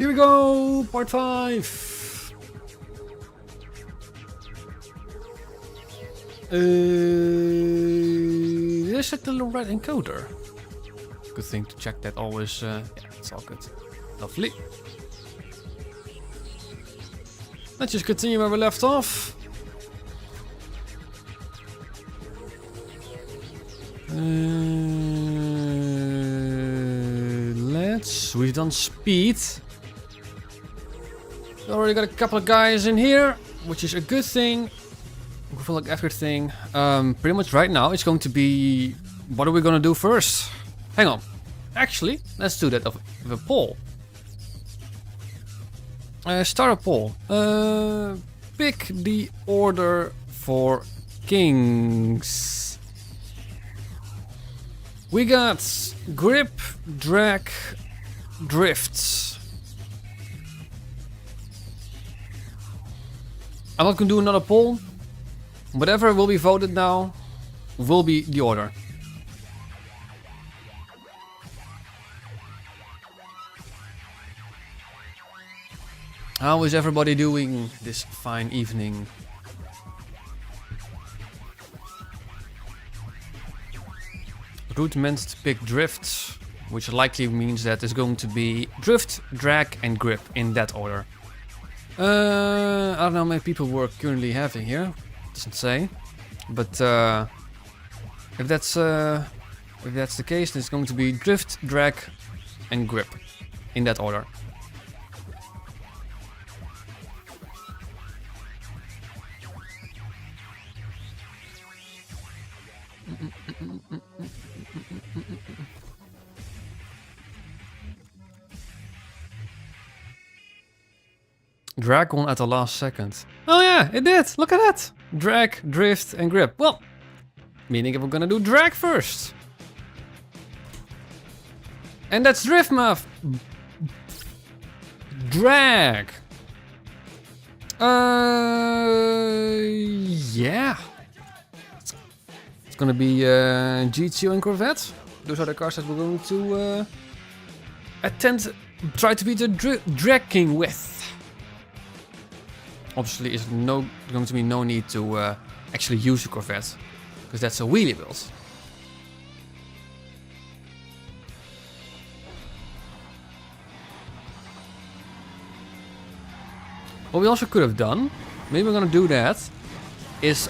Here we go, part 5. Did I set the right encoder? Good thing to check that always. Yeah, it's all good. Lovely. Let's just continue where we left off. We've done speed. We already got a couple of guys in here, which is a good thing. We feel like everything. Pretty much right now it's going to be, what are we gonna do first? Hang on. Actually, let's do that with a poll. Start a poll. Pick the order for kings. We got grip, drag, drifts. I'm not gonna do another poll. Whatever will be voted now will be the order. How is everybody doing this fine evening? Root meant to pick drift, which likely means that there's going to be drift, drag and grip in that order. I don't know how many people we're currently having here. Doesn't say. But if that's the case, then it's going to be drift, drag and grip in that order. Drag won at the last second. Oh yeah, it did. Look at that. Drag, drift and grip. Well, meaning we're gonna do drag first. And that's drift, math. Drag. Yeah. It's gonna be GTO and Corvette. Those are the cars that we're going to try to beat the drag king with. Obviously, there's going to be no need to actually use a Corvette, because that's a wheelie build. What we also could have done, maybe we're gonna do that, is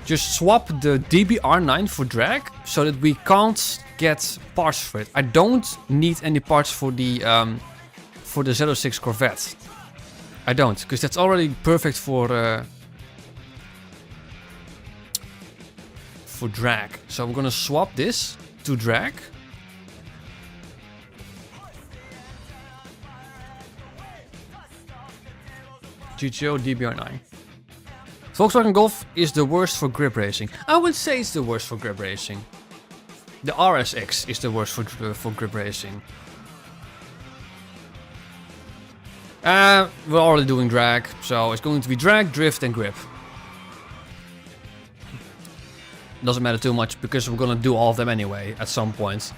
just swap the DBR9 for drag, so that we can't get parts for it. I don't need any parts for the Z06 Corvette. I don't, because that's already perfect for drag. So we're gonna swap this to drag. GTO DBR9. Volkswagen Golf is the worst for grip racing. I would say it's the worst for grip racing. The RSX is the worst for grip racing. We're already doing drag, so it's going to be drag, drift and grip. Doesn't matter too much, because we're gonna do all of them anyway at some point.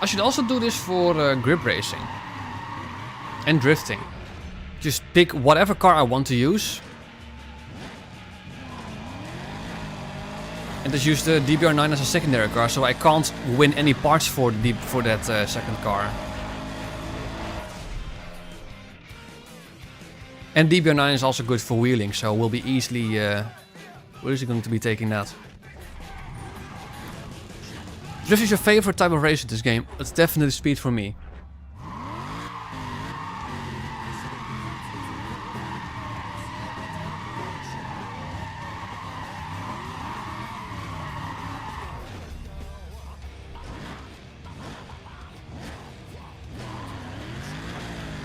I should also do this for grip racing and drifting. Just pick whatever car I want to use. And just use the DBR9 as a secondary car, so I can't win any parts for that second car. And DBR9 is also good for wheeling, so we'll be easily going to be taking that. Drift is your favorite type of race in this game. It's definitely speed for me.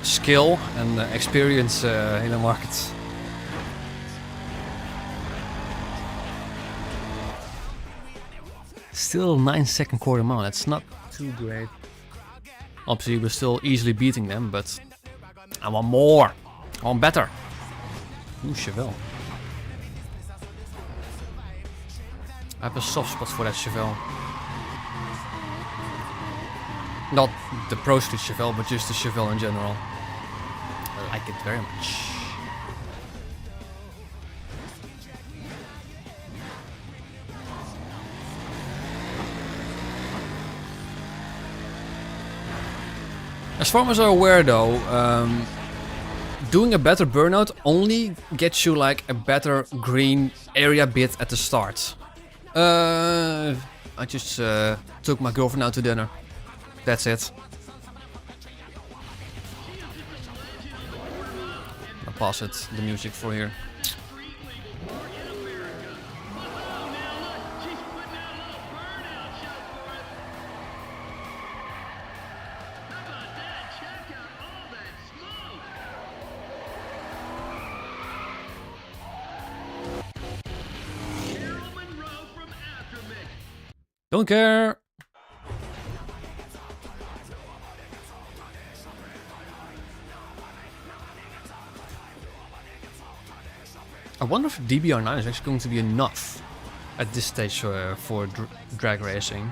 Skill and experience in the market. Still 9-second quarter mile, that's not too great. Obviously, we're still easily beating them, but I want more. I want better. Ooh, Chevelle. I have a soft spot for that Chevelle. Not the Pro Street Chevelle, but just the Chevelle in general. I like it very much. As far as I'm aware though, doing a better burnout only gets you like a better green area bit at the start. I just took my girlfriend out to dinner. That's it. I'll pause it, the music for here. Don't care. I wonder if DBR9 is actually going to be enough at this stage for drag racing.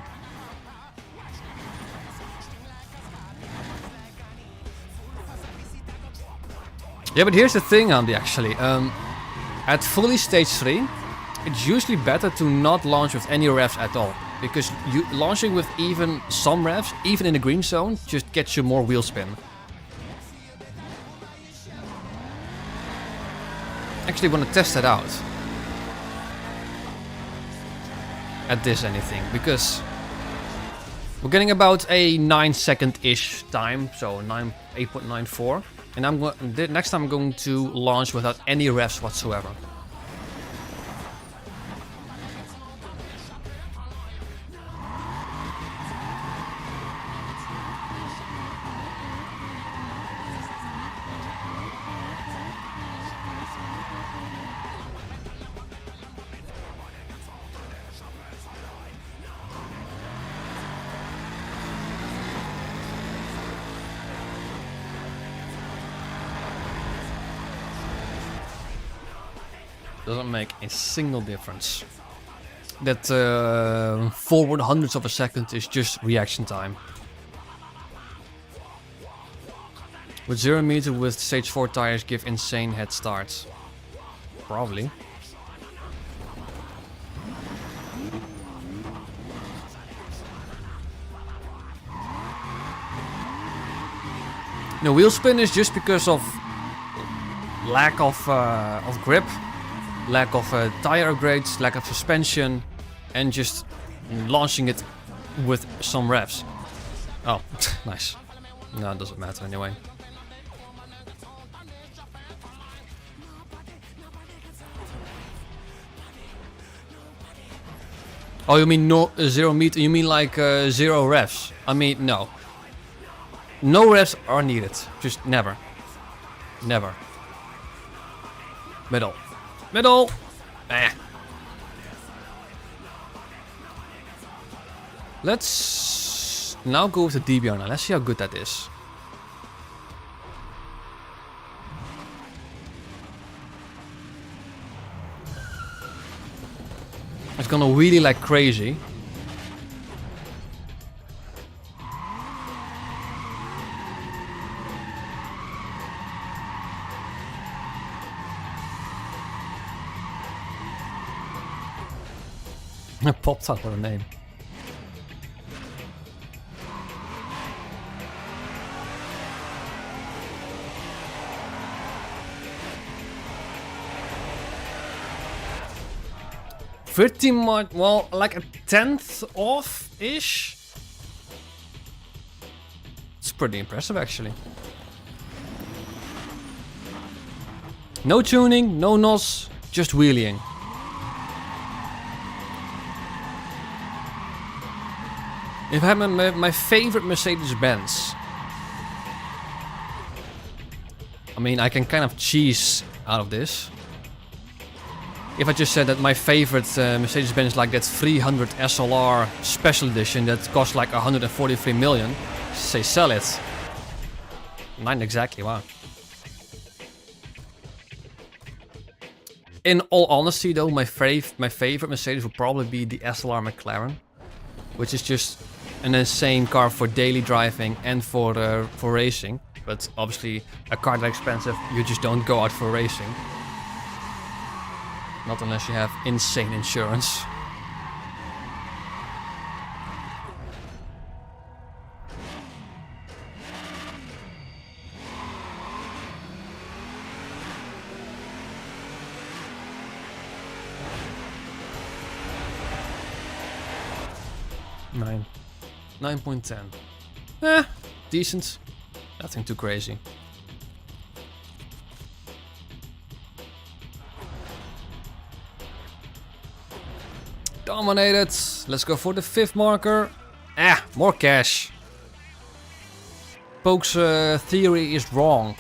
Yeah, but here's the thing, Andy, actually. At fully stage 3, it's usually better to not launch with any revs at all. Because launching with even some revs, even in the green zone, just gets you more wheel spin. Actually want to test that out. At this anything, because we're getting about a 9-second-ish time, so 8.94. And next time I'm going to launch without any revs whatsoever. Doesn't make a single difference. That forward hundredths of a second is just reaction time. Would 0 meter with stage 4 tires give insane head starts? Probably. No, wheel spin is just because of lack of grip. Lack of tire upgrades, lack of suspension, and just launching it with some revs. Oh, nice. No, it doesn't matter anyway. Oh, you mean no 0 meter? You mean like 0 revs? I mean, no. No revs are needed. Just never. Never. Middle. Middle! Eh. Let's now go with the DBR now. Let's see how good that is. It's gonna wheelie like crazy. Popped up, what a name. Pretty much, well, like a 10th off-ish. It's pretty impressive, actually. No tuning, no NOS, just wheeling. If I have my favorite Mercedes-Benz, I mean, I can kind of cheese out of this. If I just said that my favorite Mercedes-Benz is like that 300 SLR Special Edition that costs like 143 million, Say sell it. 9 exactly, wow. In all honesty though, my favorite Mercedes would probably be the SLR McLaren. Which is just an insane car for daily driving and for racing. But obviously a car that expensive, you just don't go out for racing. Not unless you have insane insurance. Nine. 9.10. Decent. Nothing too crazy. Dominated. Let's go for the 5th marker. More cash. Poke's theory is wrong.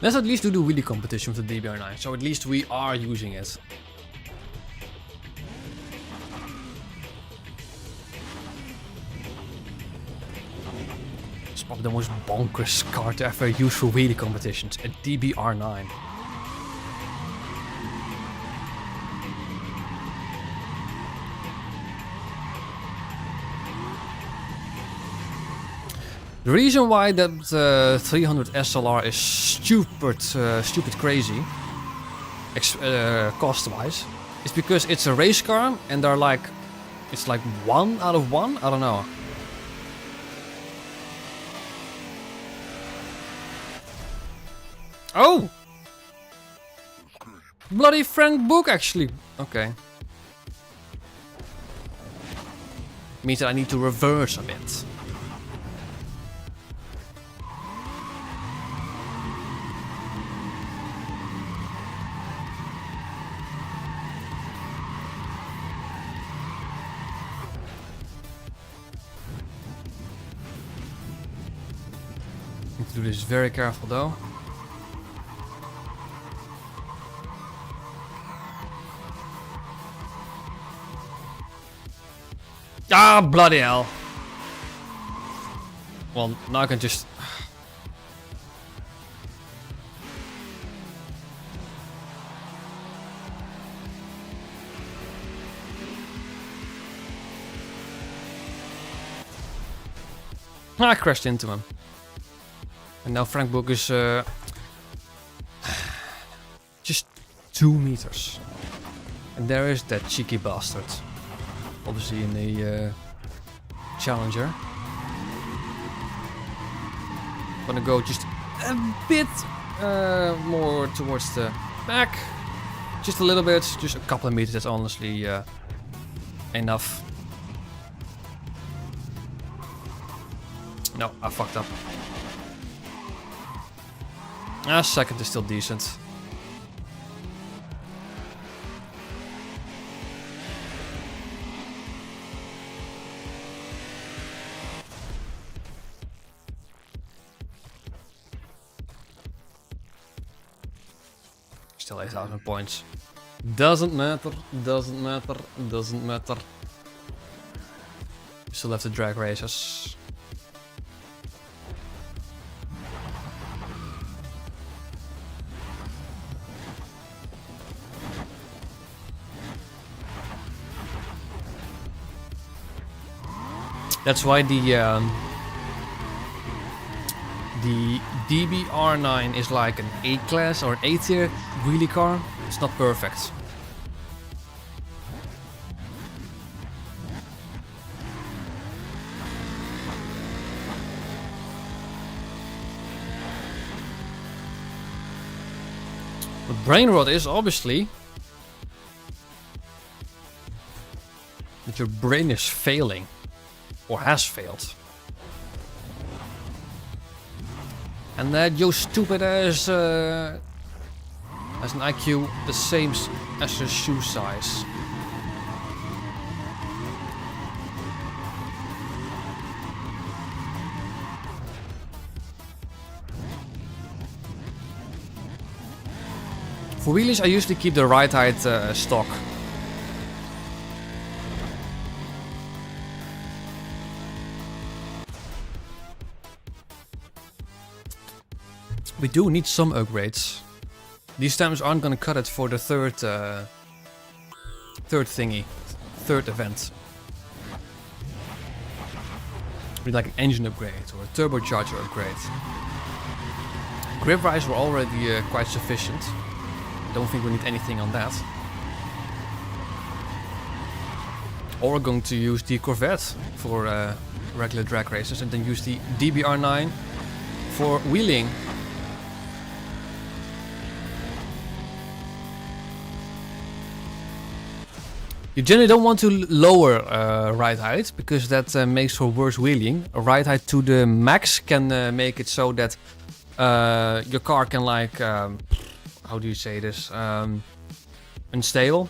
Let's at least do the wheelie competition with the DBR9, so at least we are using it. It's probably the most bonkers car to ever use for wheelie competitions, a DBR9. The reason why that 300 SLR is stupid crazy, cost-wise, is because it's a race car and they're like, it's like 1 out of 1. I don't know. Oh, bloody Frank Book actually. Okay. Means that I need to reverse a bit. Need to do this very careful though. Ah, bloody hell. Well, now I can just... I crashed into him. And now Frank Book is just 2 meters. And there is that cheeky bastard. Obviously in the Challenger. Gonna go just a bit more towards the back. Just a little bit, just a couple of meters, that's honestly enough. No, I fucked up. Second is still decent. Still 8,000 points. Doesn't matter, doesn't matter, doesn't matter. Still have the drag races. That's why the DBR9 is like an A-class or A-tier wheelie car. It's not perfect. The brain rot is obviously that your brain is failing. Or has failed. And that your stupid ass has an IQ the same as your shoe size. For wheelies, I usually keep the ride height stock. We do need some upgrades. These times aren't gonna cut it for the third event. With like an engine upgrade or a turbocharger upgrade. Grip rise were already quite sufficient. Don't think we need anything on that. Or we're going to use the Corvette for regular drag races and then use the DBR9 for wheeling. You generally don't want to lower ride height because that makes for worse wheeling. A ride height to the max can make it so that your car can like, how do you say this, unstable.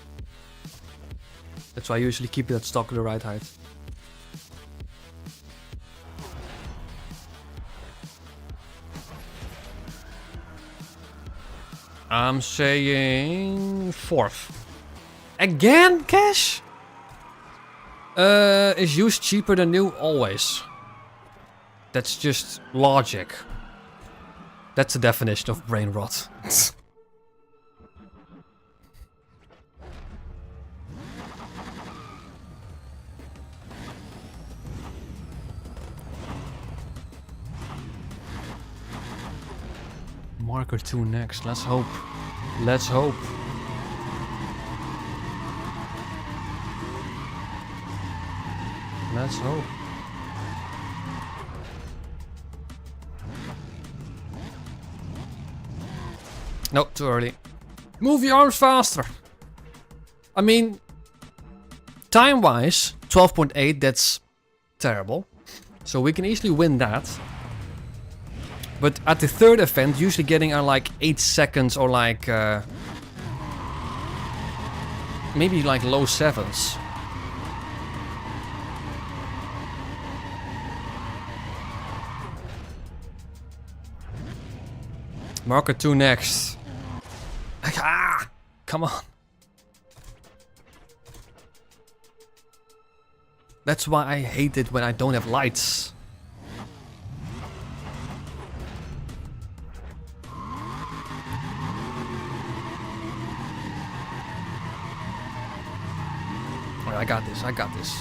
That's why I usually keep it at stock the ride height. I'm saying 4th. Again, cash? Is used cheaper than new? Always. That's just logic. That's the definition of brain rot. Marker 2 next. Let's hope. Let's hope. Let's hope. No, too early. Move your arms faster. I mean, time-wise, 12.8, that's terrible. So we can easily win that. But at the third event, usually getting like 8 seconds or like maybe like low 7s. Marker 2 next. Ah, come on. That's why I hate it when I don't have lights. Alright, I got this, I got this.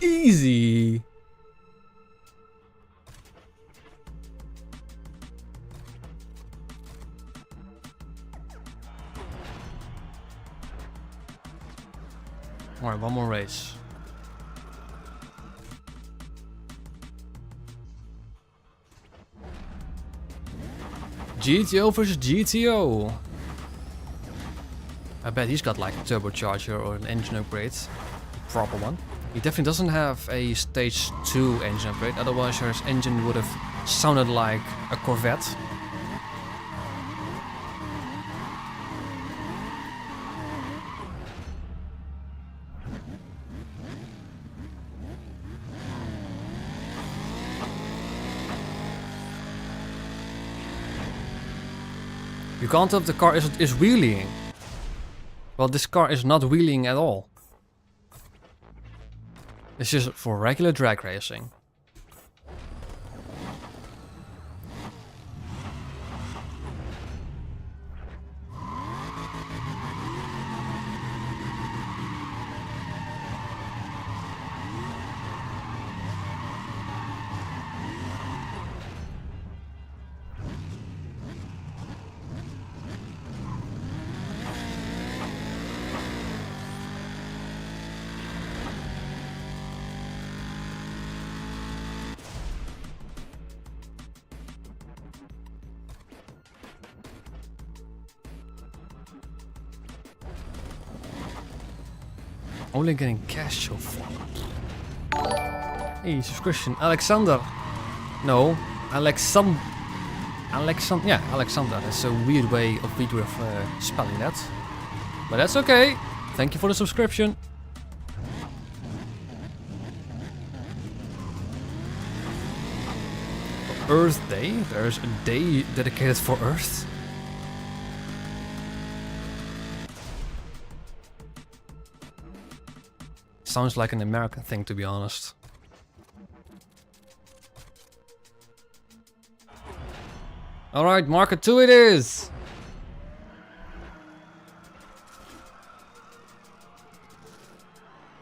Easy. Alright, one more race. GTO versus GTO. I bet he's got like a turbocharger or an engine upgrade. Proper one. He definitely doesn't have a stage 2 engine upgrade, otherwise his engine would have sounded like a Corvette. You can't tell if the car is wheeling. Well, this car is not wheeling at all. This is for regular drag racing. Only getting cash so far. Hey, subscription. Alexander. No. Alexandra. That's a weird way of spelling that. But that's okay. Thank you for the subscription. Earth Day? There's a day dedicated for Earth? Sounds like an American thing, to be honest. Alright, market 2 it is!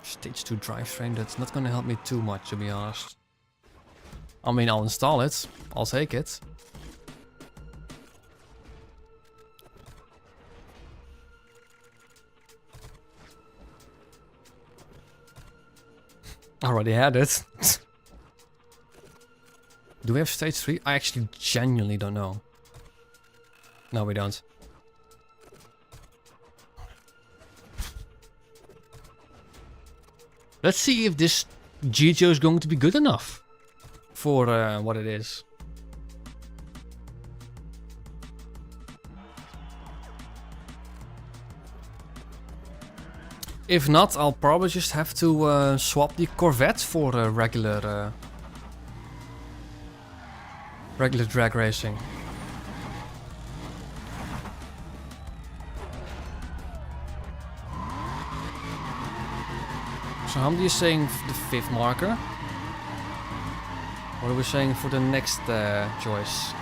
Stage 2 drivetrain, that's not gonna help me too much, to be honest. I mean, I'll install it. I'll take it. I already had it. Do we have stage 3? I actually genuinely don't know. No, we don't. Let's see if this GTO is going to be good enough for what it is. If not, I'll probably just have to swap the Corvette for regular drag racing. So how are you saying the 5th marker? What are we saying for the next choice?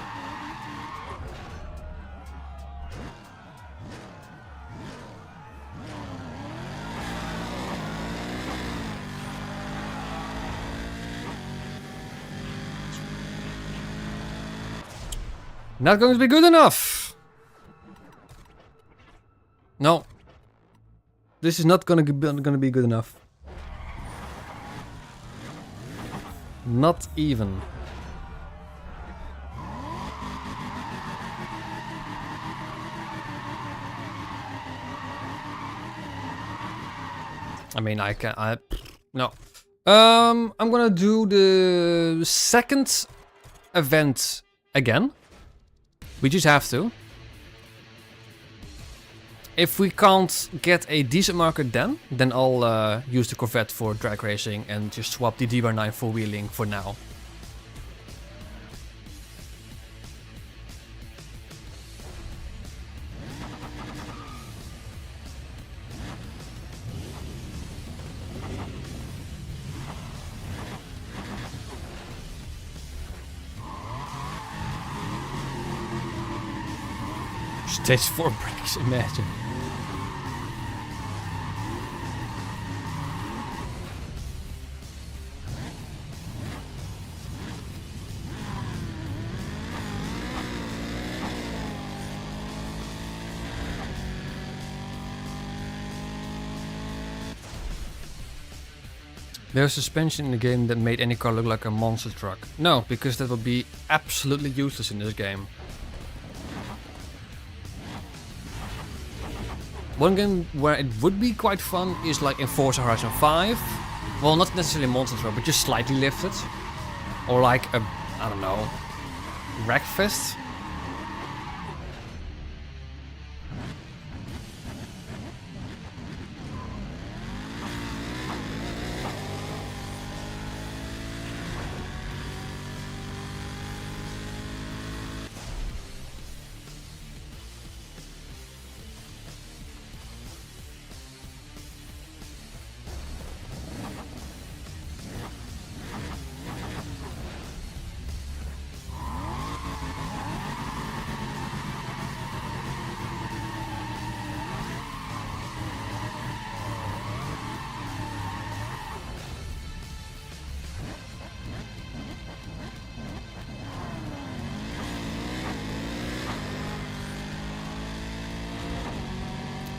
Not going to be good enough. No. This is not gonna be good enough. Not even. I mean, no. I'm gonna do the second event again. We just have to. If we can't get a decent marker then I'll use the Corvette for drag racing and just swap the DBR9 for wheeling for now. Stage 4 brakes, imagine. There's suspension in the game that made any car look like a monster truck. No, because that would be absolutely useless in this game. One game where it would be quite fun is like in Forza Horizon 5. Well, not necessarily monster truck, but just slightly lifted. Or like a, I don't know, Wreckfest.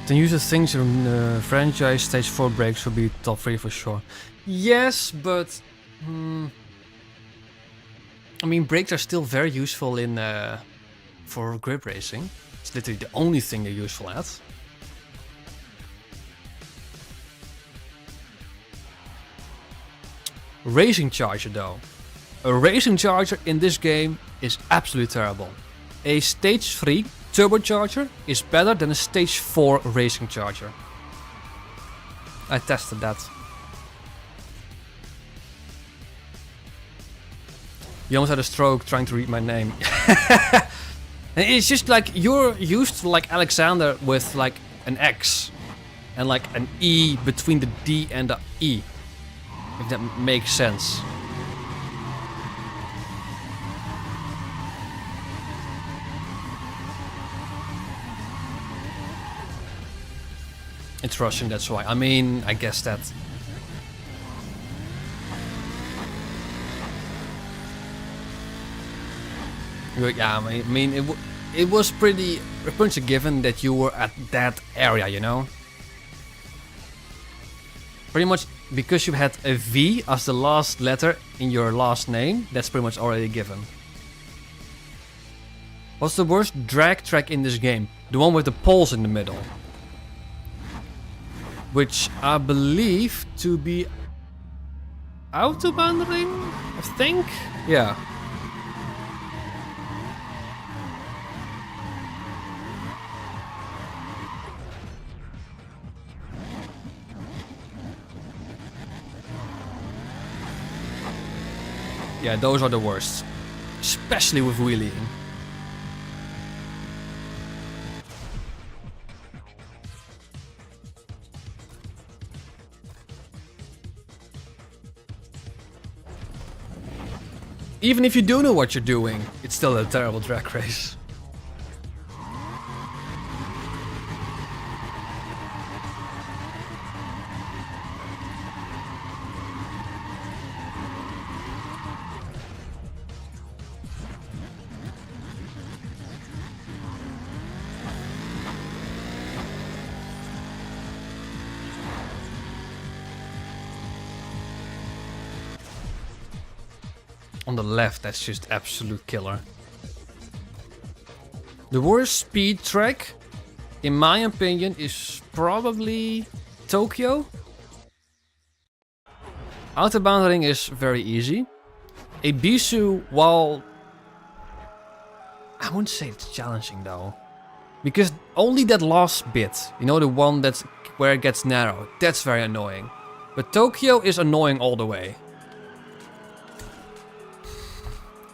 The user thinks the franchise stage 4 brakes will be top 3 for sure. Yes, but I mean, brakes are still very useful in for grip racing. It's literally the only thing they're useful at. Racing charger though. A racing charger in this game is absolutely terrible. a stage 3 turbocharger is better than a stage 4 racing charger. I tested that. You almost had a stroke trying to read my name. And it's just like you're used to like Alexander with like an X and like an E between the D and the E. If that makes sense. It's Russian, that's why. I mean, I guess that. Yeah, I mean, it was pretty much a given that you were at that area, you know? Pretty much because you had a V as the last letter in your last name, that's pretty much already given. What's the worst drag track in this game? The one with the poles in the middle. Which I believe to be Autobahn-ring, I think? Yeah. Yeah, those are the worst. Especially with wheeling. Even if you do know what you're doing, it's still a terrible drag race. On the left, that's just absolute killer. The worst speed track, in my opinion, is probably Tokyo. Autobahn-ring is very easy. Ibisu, while I wouldn't say it's challenging though, because only that last bit, you know, the one that's where it gets narrow, that's very annoying. But Tokyo is annoying all the way.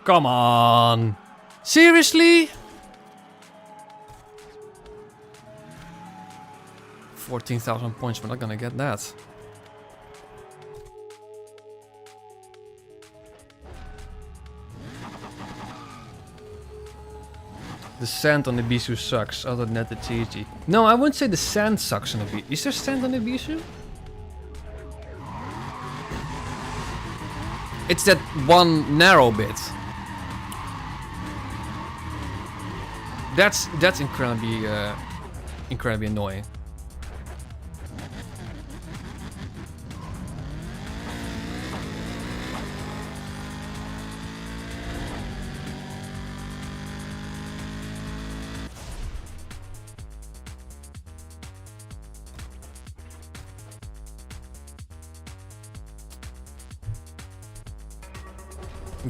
Come on! Seriously? 14,000 points, we're not gonna get that. The sand on the Ibisu sucks, other than that it's easy. No, I wouldn't say the sand sucks on the Ibisu. Is there sand on the Ibisu? It's that one narrow bit. That's incredibly annoying.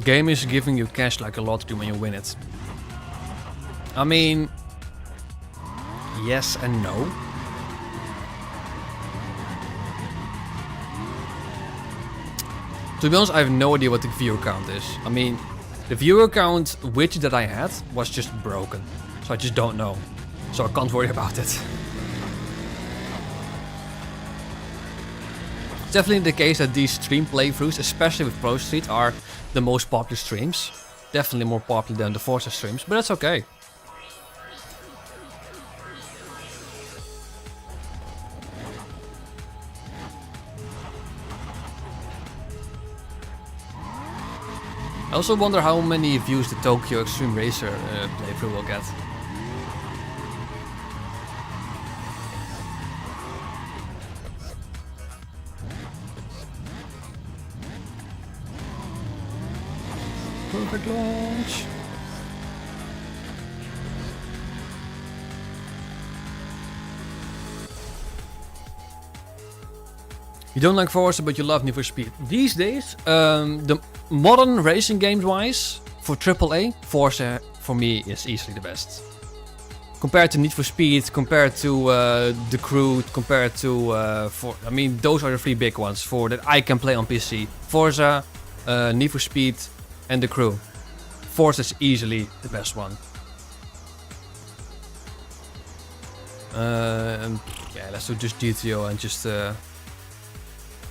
Game is giving you cash like a lottery when you win it. I mean, yes and no. To be honest, I have no idea what the viewer count is. I mean, the viewer count widget that I had was just broken. So I just don't know. So I can't worry about it. It's definitely the case that these stream playthroughs, especially with Pro Street, are the most popular streams. Definitely more popular than the Forza streams, but that's okay. I also wonder how many views the Tokyo Extreme Racer playthrough will get. Perfect launch. You don't like Forza, but you love Need for Speed. These days, the modern racing games wise, for AAA, Forza for me is easily the best. Compared to Need for Speed, compared to The Crew, compared to I mean, those are the 3 big ones for that I can play on PC. Forza, Need for Speed, and The Crew. Forza is easily the best one. Yeah, let's do just GTO and just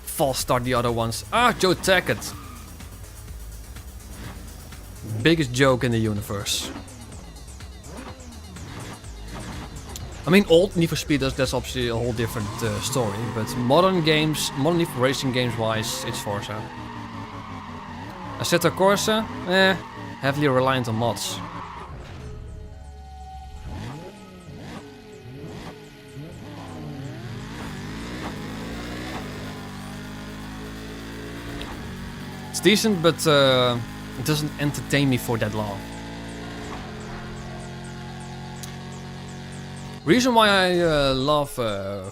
false start the other ones. Ah, Joe Tackett. Biggest joke in the universe. I mean, old Need for Speed, that's obviously a whole different story. But modern games, modern Need for Racing games wise, it's Forza. Assetto Corsa, heavily reliant on mods. It's decent, but it doesn't entertain me for that long. Reason why I love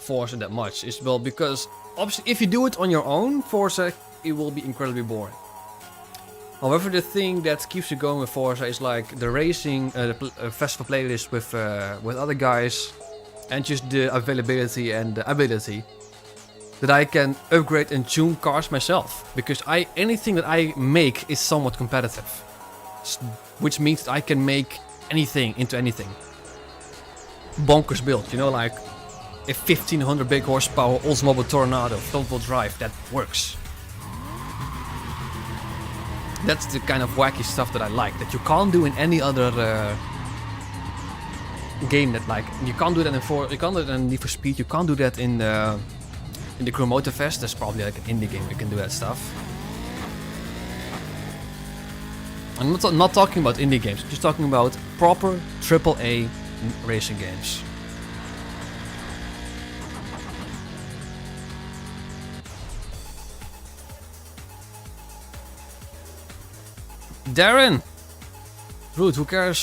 Forza that much is, well, because obviously if you do it on your own, Forza, it will be incredibly boring. However, the thing that keeps you going with Forza is like the racing, festival playlist with other guys, and just the availability and the ability that I can upgrade and tune cars myself, because anything that I make is somewhat competitive, which means that I can make anything into anything. Bonkers build, you know, like a 1500 big horsepower Oldsmobile Tornado front-wheel drive that works. That's the kind of wacky stuff that I like, that you can't do in any other game. That like you can't do that you can't do that in Need for Speed. You can't do that in the Crew Motorfest. There's probably like an indie game you can do that stuff. I'm not talking about indie games. I'm just talking about proper AAA racing games. Darren! Rude, who cares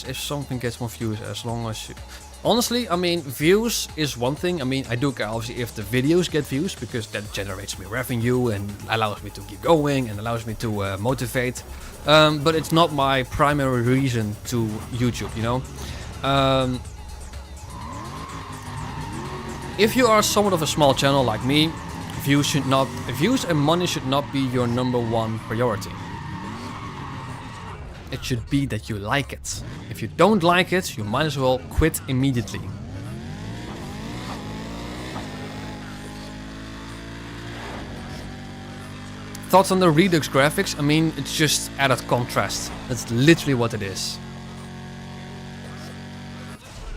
if something gets more views as long as you... Honestly, I mean, views is one thing. I mean, I do care obviously if the videos get views, because that generates me revenue and allows me to keep going and allows me to motivate. But it's not my primary reason to YouTube, you know? If you are somewhat of a small channel like me, views and money should not be your #1 priority. It should be that you like it. If you don't like it, you might as well quit immediately. Thoughts on the Redux graphics? I mean, it's just added contrast. That's literally what it is.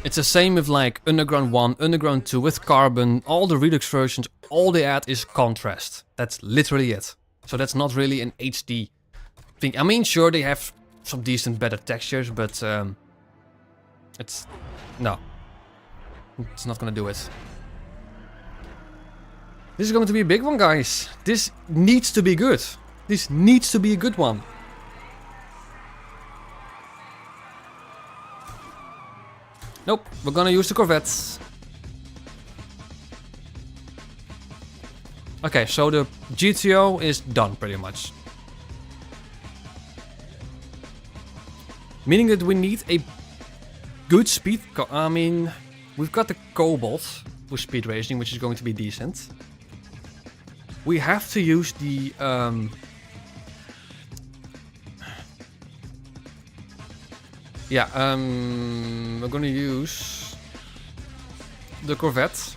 It's the same with like Underground 1, Underground 2 with Carbon, all the Redux versions, all they add is contrast. That's literally it. So that's not really an HD thing. I mean, sure, they have some decent, better textures, but it's not gonna do it. This is going to be a big one, guys. This needs to be good. This needs to be a good one. Nope, we're gonna use the Corvettes. Okay, so the GTO is done pretty much. Meaning that we need a good speed car. I mean, we've got the Cobalt with speed racing, which is going to be decent. We have to use the we're gonna use the Corvette,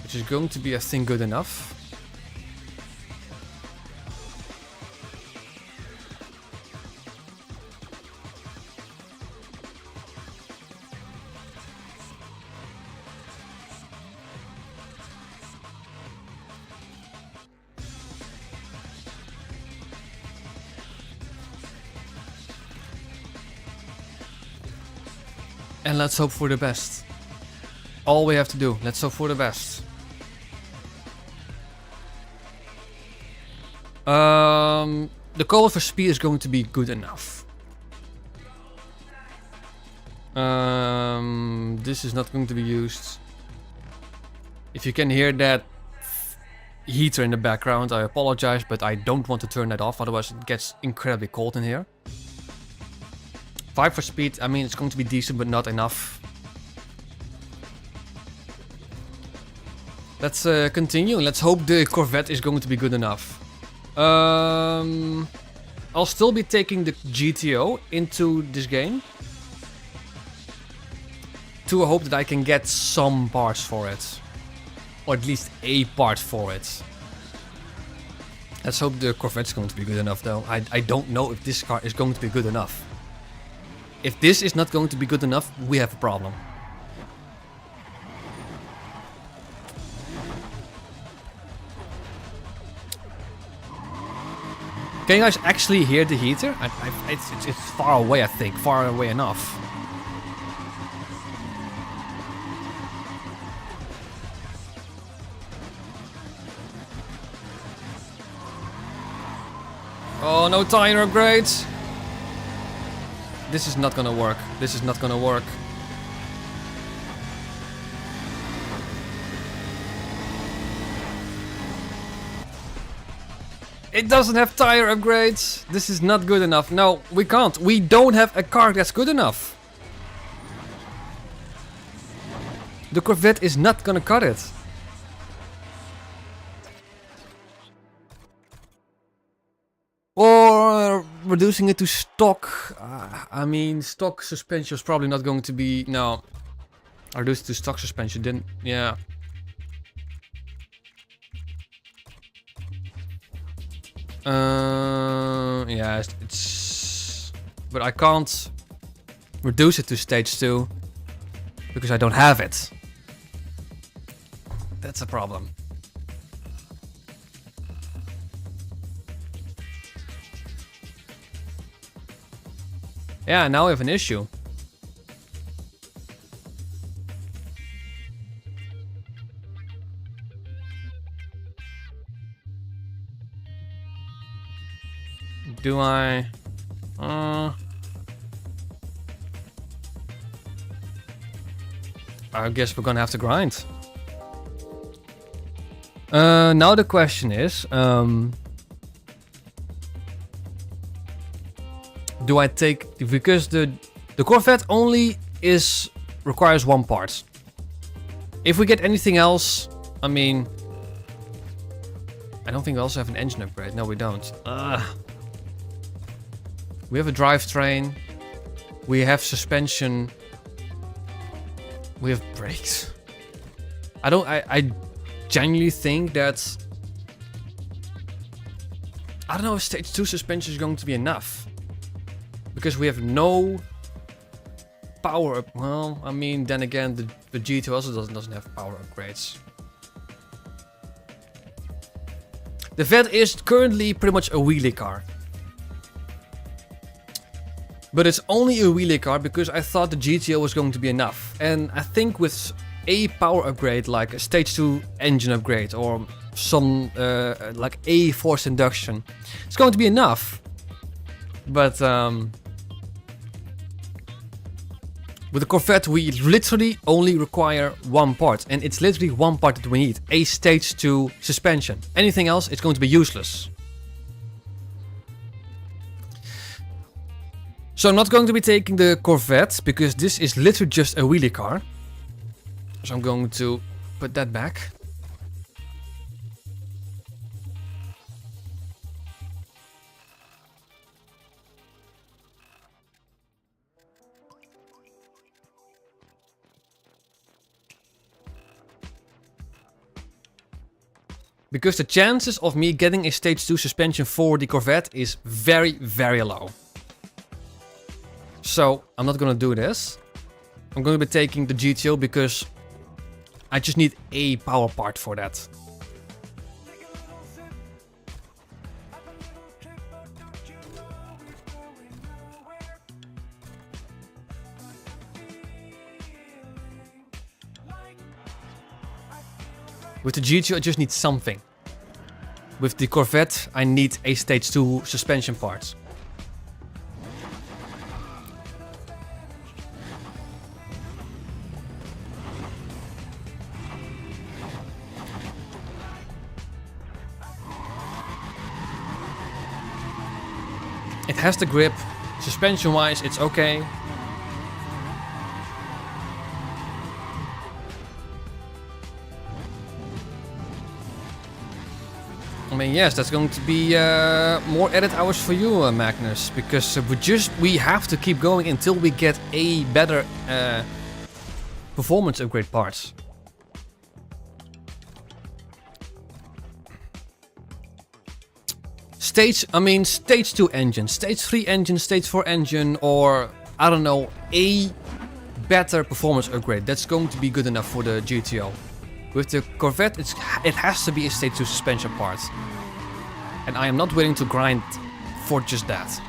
which is going to be, I think, good enough. And let's hope for the best. All we have to do, let's hope for the best. The call for speed is going to be good enough. This is not going to be used. If you can hear that heater in the background. I apologize, but I don't want to turn that off, otherwise it gets incredibly cold in here. 5 for speed, I mean, it's going to be decent, but not enough. Let's continue. Let's hope the Corvette is going to be good enough. I'll still be taking the GTO into this game to hope that I can get some parts for it. Or at least a part for it. Let's hope the Corvette's going to be good enough though. I don't know if this car is going to be good enough. If this is not going to be good enough, we have a problem. Can you guys actually hear the heater? It's far away, I think. Far away enough. Oh, no tire upgrades. This is not gonna work. This is not gonna work. It doesn't have tire upgrades. This is not good enough. No, we can't. We don't have a car that's good enough. The Corvette is not gonna cut it. Or reducing it to stock. I mean, stock suspension is probably not going to be... No. I reduce it to stock suspension, then... Yeah. Yeah, it's... But I can't reduce it to stage 2. Because I don't have it. That's a problem. Yeah, now we have an issue. Do I... I guess we're gonna have to grind. Now the question is... do I take... Because the Corvette only requires 1 part. If we get anything else... I mean... I don't think we also have an engine upgrade. No, we don't. We have a drivetrain. We have suspension. We have brakes. I genuinely think that... I don't know if stage 2 suspension is going to be enough. Because we have no power up. Well, I mean, then again, the GT also doesn't have power upgrades. The Vet is currently pretty much a wheelie car. But it's only a wheelie car because I thought the GTO was going to be enough. And I think with a power upgrade, like a stage 2 engine upgrade or some like a forced induction, it's going to be enough. But with the Corvette, we literally only require 1 part. And it's literally 1 part that we need. A stage 2 suspension. Anything else, it's going to be useless. So I'm not going to be taking the Corvette, because this is literally just a wheelie car. So I'm going to put that back. Because the chances of me getting a stage 2 suspension for the Corvette is very, very low. So I'm not gonna do this. I'm gonna be taking the GTO because I just need a power part for that. With the GTO I just need something. With the Corvette I need a stage 2 suspension part. It has the grip. Suspension-wise, it's okay. I mean, yes, that's going to be more edit hours for you, Magnus, because we have to keep going until we get a better performance upgrade parts. Stage 2 engine, stage 3 engine, stage 4 engine, or I don't know, a better performance upgrade. That's going to be good enough for the GTO. With the Corvette, it has to be a stage 2 suspension part. And I am not willing to grind for just that.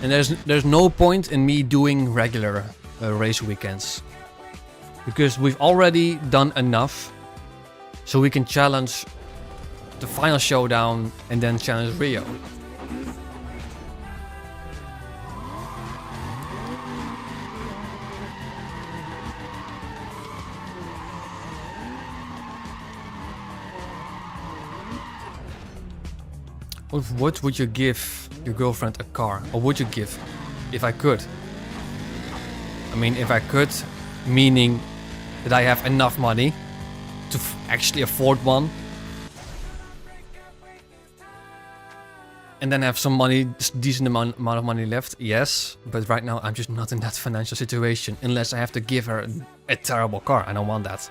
And there's no point in me doing regular race weekends. Because we've already done enough. So we can challenge the final showdown and then challenge Rio. What would you give your girlfriend a car? Or would you give? If I could. I mean, if I could, meaning that I have enough money to actually afford one. And then have some money, decent amount of money left, yes. But right now I'm just not in that financial situation. Unless I have to give her a terrible car. I don't want that.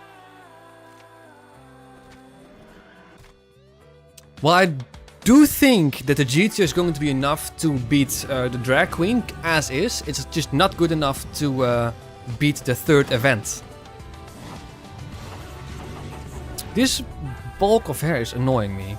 Well, I do think that the GTO is going to be enough to beat the Drag Queen as is. It's just not good enough to beat the third event. This bulk of hair is annoying me.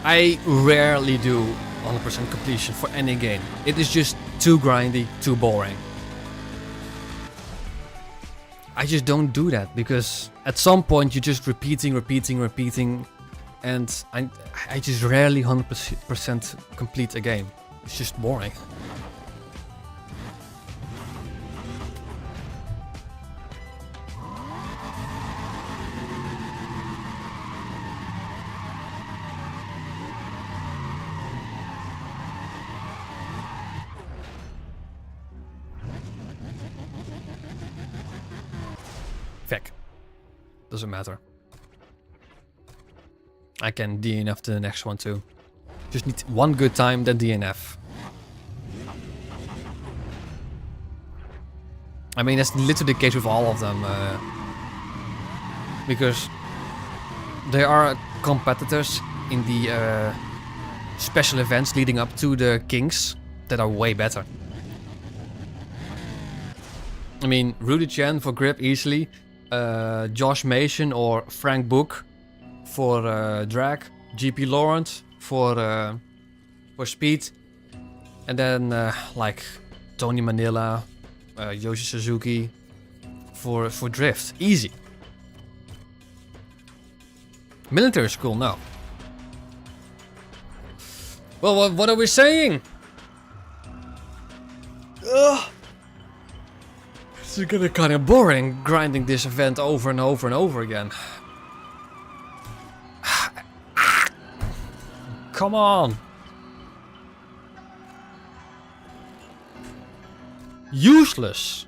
I rarely do 100% completion for any game. It is just too grindy, too boring. I just don't do that because at some point you're just repeating, and I just rarely 100% complete a game. It's just boring. Feck. Doesn't matter. I can DNF to the next one too. Just need one good time, then DNF. I mean, that's literally the case with all of them. Because there are competitors in the special events leading up to the Kings that are way better. I mean, Rudy Chen for grip easily. Josh Mason or Frank Book for drag, GP Lawrence for speed, and then like Tony Manila, Yoshi Suzuki for drift, easy. Military school, no. Well, what are we saying? Ugh. It's gonna kind of boring grinding this event over and over and over again. Come on. Useless.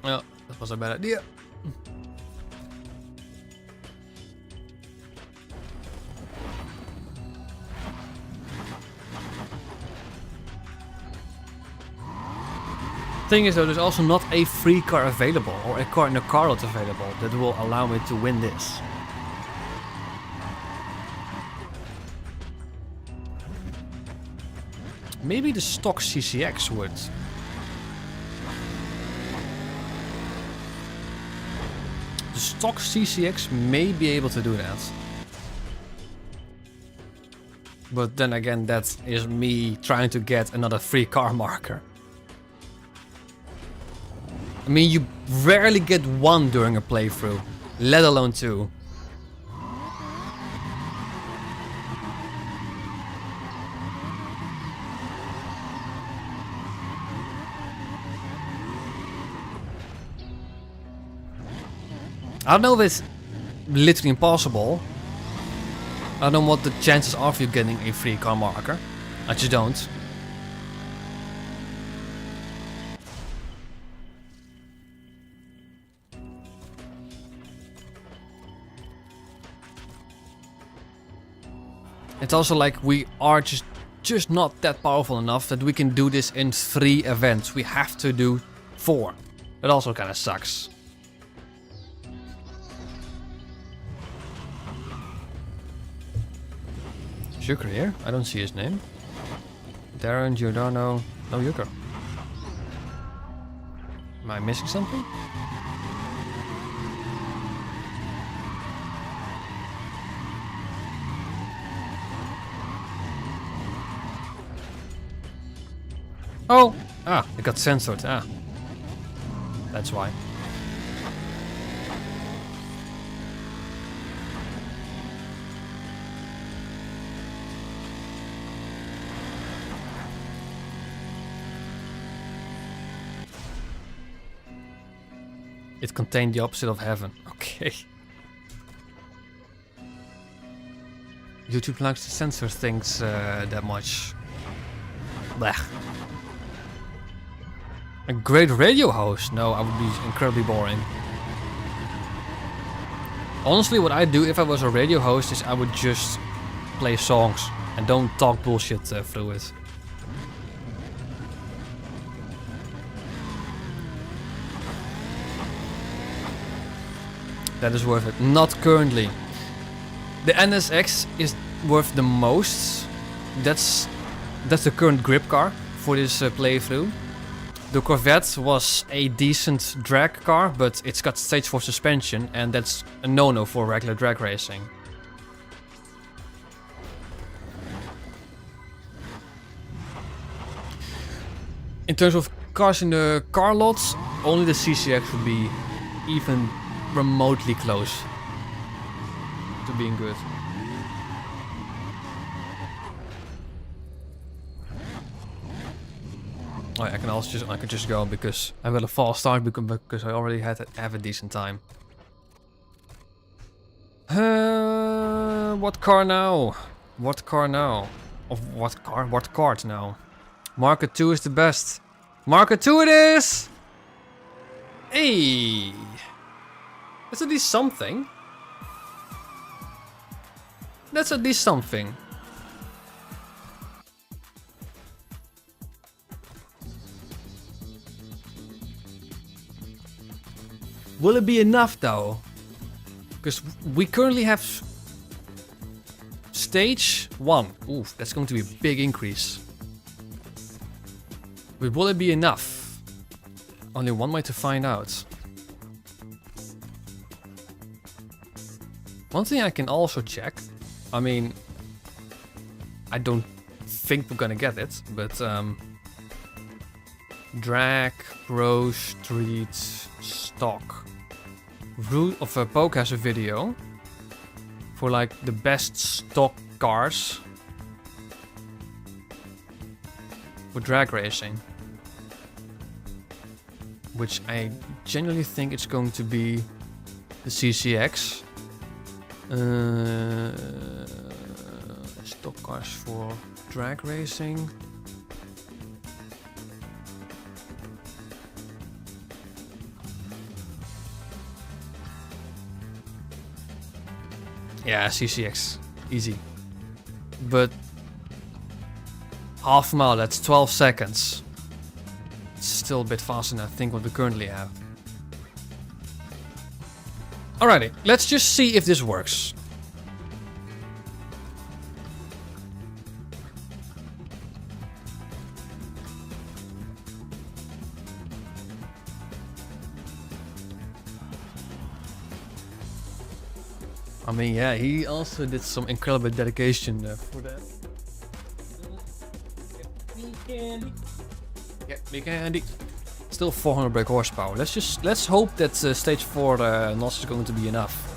Oh, that was a bad idea. Thing is though, there's also not a free car available or a car in a car lot available that will allow me to win this. Maybe the stock CCX would. The stock CCX may be able to do that. But then again, that is me trying to get another free car marker. I mean, you rarely get one during a playthrough, let alone two. I don't know if it's literally impossible. I don't know what the chances are of you getting a free car marker. I just don't. It's also like we are just not that powerful enough that we can do this in 3 events. We have to do 4. That also kind of sucks. Yucker here? I don't see his name. Darren, Giordano, no Yucker. Am I missing something? Oh! Ah, it got censored. Ah. That's why. It contained the opposite of heaven. Okay. YouTube likes to censor things that much. Blech. A great radio host? No, I would be incredibly boring. Honestly, what I'd do if I was a radio host is I would just play songs and don't talk bullshit through it. That is worth it. Not currently. The NSX is worth the most. That's the current grip car for this playthrough. The Corvette was a decent drag car, but it's got stage 4 suspension, and that's a no-no for regular drag racing. In terms of cars in the car lots, only the CCX would be even remotely close to being good. Oh, I can just go because I got a false start because I already have a decent time. What car now? What car now? Of what car? What card now? Marker 2 is the best. Marker 2 it is! Hey! That's at least something. That's at least something. Will it be enough though? Because we currently have stage 1. Ooh, that's going to be a big increase. But will it be enough? Only one way to find out. One thing I can also check. I mean, I don't think we're gonna get it, but drag, pro, street, stock. Root of Poke has a video for like the best stock cars for drag racing, which I genuinely think it's going to be the CCX. Stock cars for drag racing. Yeah, CCX. Easy. But half mile, that's 12 seconds. It's still a bit faster than I think what we currently have. Alrighty, let's just see if this works. I mean, yeah, he also did some incredible dedication for that. Get me candy. Still 400 brake horsepower. Let's hope that stage 4 NOS is going to be enough.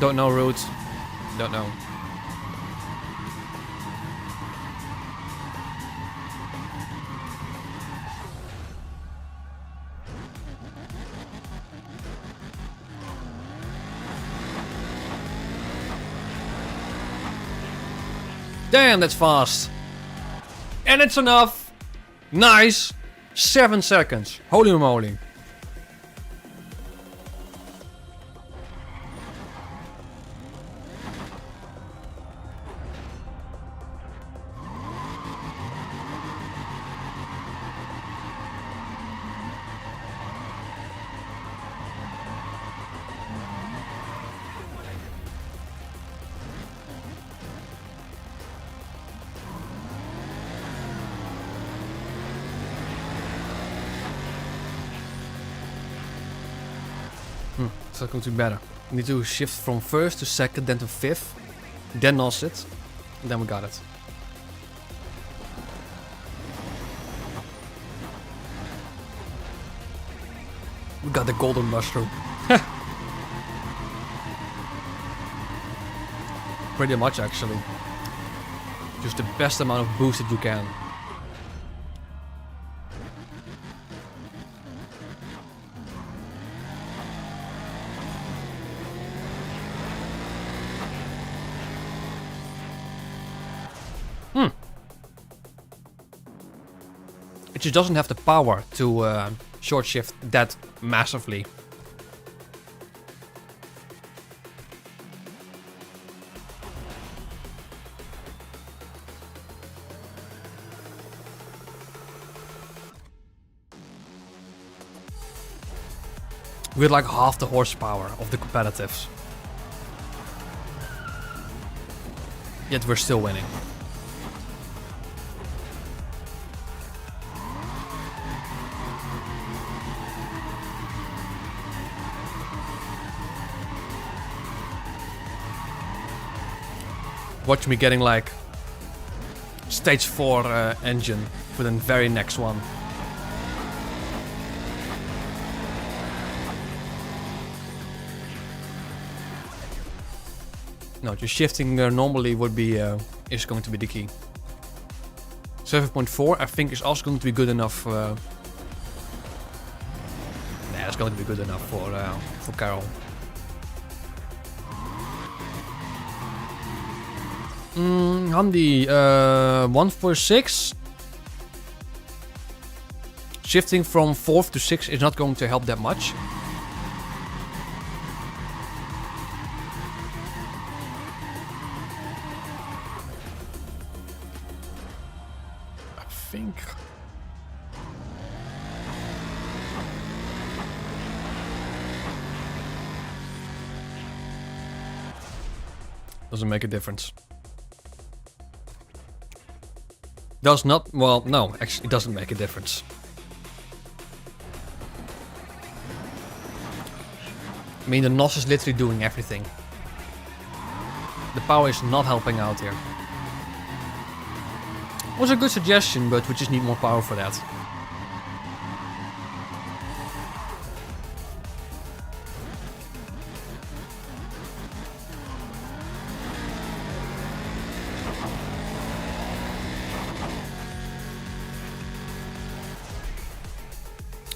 Don't know route. Don't know. Damn, that's fast. And it's enough. Nice. 7 seconds. Holy moly. It's not going to be better. We need to shift from first to second, then to fifth. Then NOS it. And then we got it. We got the golden mushroom. Pretty much actually. Just the best amount of boost that you can. It just doesn't have the power to short shift that massively. With like half the horsepower of the competitives. Yet we're still winning. Watch me getting like stage 4 engine for the very next one. No, just shifting normally would be is going to be the key. 7.4 I think is also going to be good enough. It's going to be good enough for Carol. Handy 146. Shifting from 4th to 6th is not going to help that much. I think. Doesn't make a difference. Does not, well, no, actually it doesn't make a difference. I mean, the NOS is literally doing everything. The power is not helping out here. Was a good suggestion, but we just need more power for that.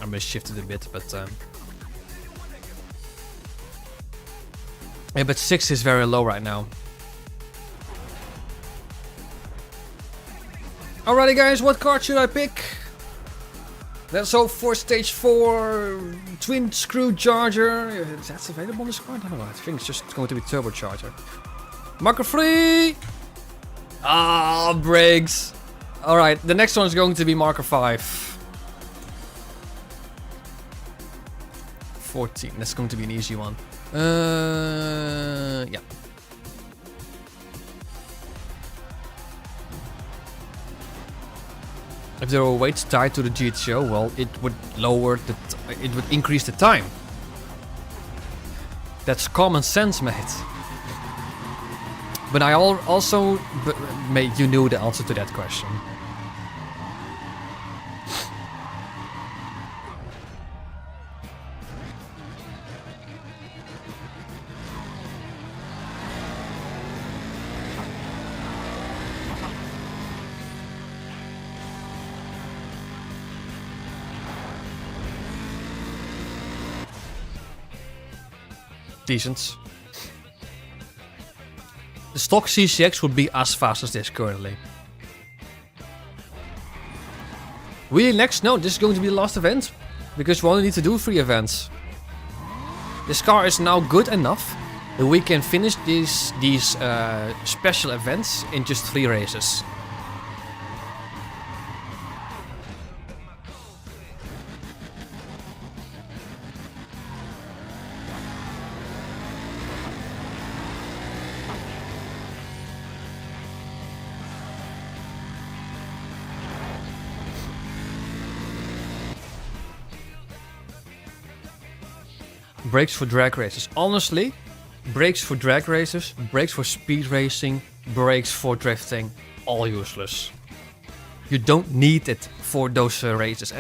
I misshifted a bit, but yeah, but 6 is very low right now. Alrighty guys, what card should I pick? That's all for stage 4 twin screw charger. That's available on this card? I don't know. I think it's just going to be turbocharger. Marker free! Ah, brakes. Alright, the next one is going to be marker 5. 14. That's going to be an easy one. Yeah. If there were weights tied to the GTO, well, it would it would increase the time. That's common sense, mate. But I also, mate, you knew the answer to that question. Decent. The stock CCX would be as fast as this currently. Wheelie next? No, this is going to be the last event. Because we only need to do 3 events. This car is now good enough that we can finish these special events in just 3 races. Brakes for drag races. Honestly, brakes for drag races, brakes for speed racing, brakes for drifting, all useless. You don't need it for those races.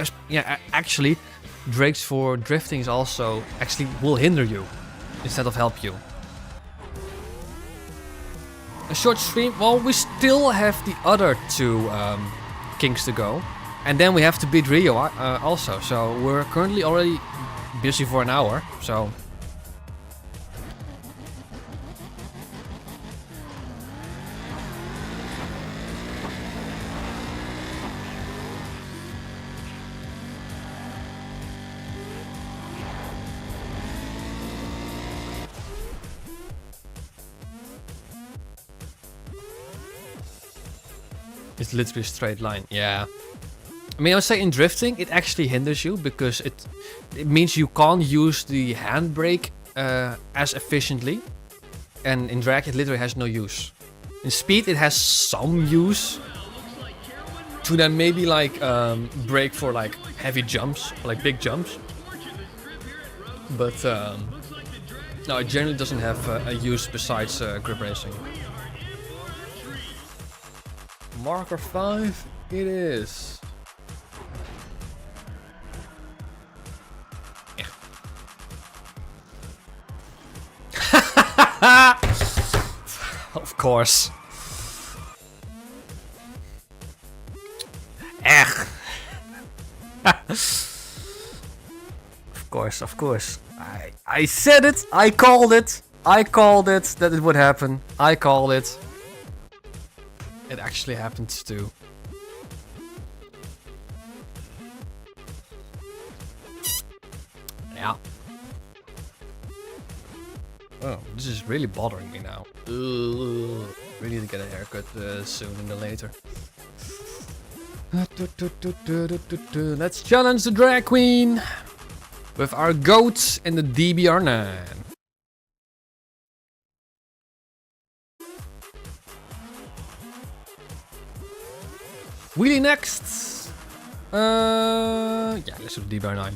Actually, brakes for drifting is also actually will hinder you instead of help you. A short stream. Well, we still have the other 2 kings to go, and then we have to beat Rio also. So we're currently already busy for an hour, so it's literally a straight line. Yeah. I mean, I would say in drifting, it actually hinders you because it means you can't use the handbrake as efficiently. And in drag, it literally has no use. In speed, it has some use to then maybe like brake for like heavy jumps, like big jumps. But no, it generally doesn't have a use besides grip racing. Marker 5, it is. Of course. Of course. I said it. I called it. I called it that it would happen. I called it. It actually happened too. Yeah. Oh, this is really bothering me now. We need to get a haircut sooner than later. Let's challenge the drag queen with our goats and the DBR9. Wheelie next. Yeah, let's do the DBR9.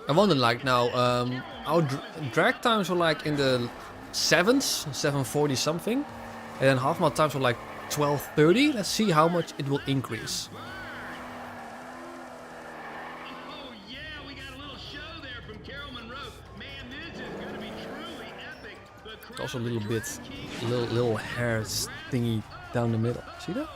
I wonder, like now, our drag times were like in the 7s, 7:40 something, and then half mile times were like 12:30. Let's see how much it will increase. Oh yeah, we got a little show there from Carol Monroe. Man, this is gonna be truly epic. It's also a little bit, little hair thingy down the middle. See that?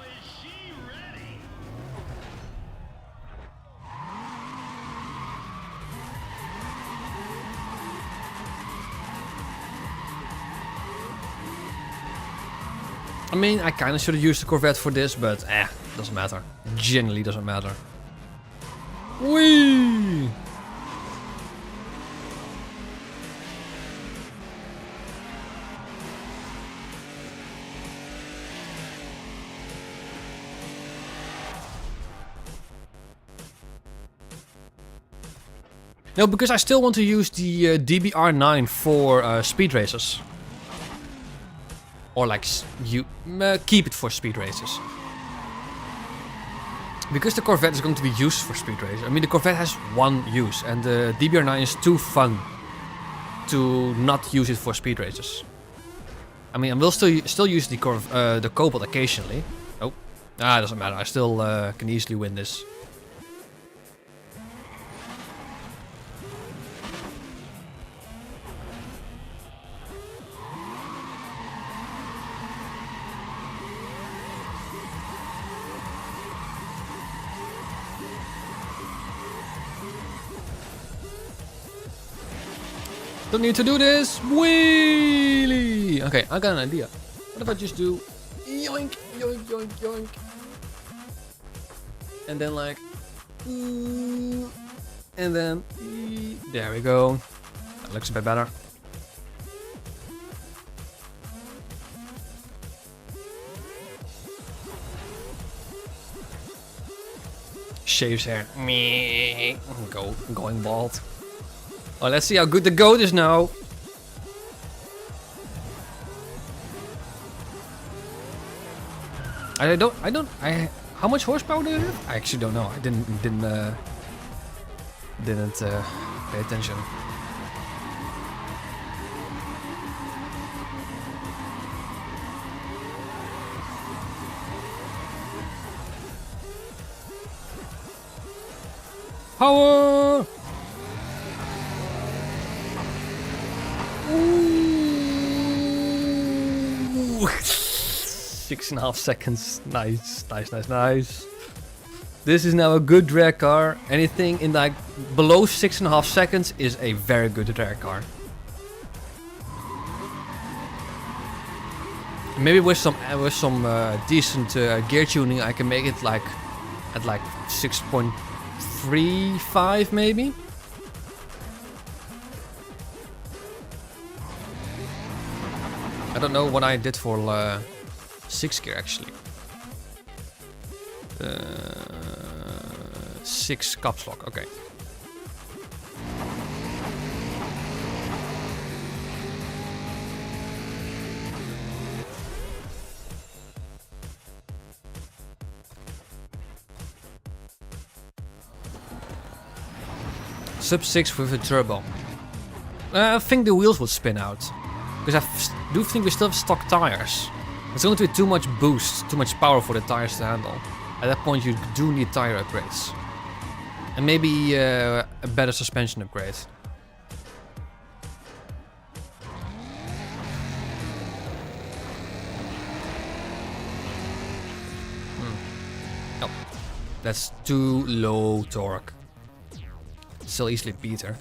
I mean, I kinda should have used the Corvette for this, but doesn't matter. Genuinely doesn't matter. Whee! No, because I still want to use the DBR9 for speed races. Or like, keep it for speed races. Because the Corvette is going to be used for speed races. I mean, the Corvette has one use, and the DBR9 is too fun to not use it for speed races. I mean, I will still use the Cobalt occasionally. Oh, it doesn't matter. I still can easily win this. Don't need to do this. Wheelie. Okay, I got an idea. What if I just do yoink, yoink, yoink, yoink, and then like, and then there we go. That looks a bit better. Shaves hair. Me. Going bald. Oh, let's see how good the goat is now. How much horsepower do you have? I actually don't know. I didn't pay attention. Power! 6.5 seconds. Nice, nice, nice, nice. This is now a good drag car. Anything in like below 6.5 seconds is a very good drag car. Maybe with some decent gear tuning, I can make it like at like 6.35 maybe. I don't know what I did for 6 gear actually. 6 caps lock, okay. Sub 6 with a turbo. I think the wheels will spin out. Because I do think we still have stock tires. It's going to be too much boost, too much power for the tires to handle. At that point you do need tire upgrades. And maybe a better suspension upgrade. No, that's too low torque. Still easily beat her.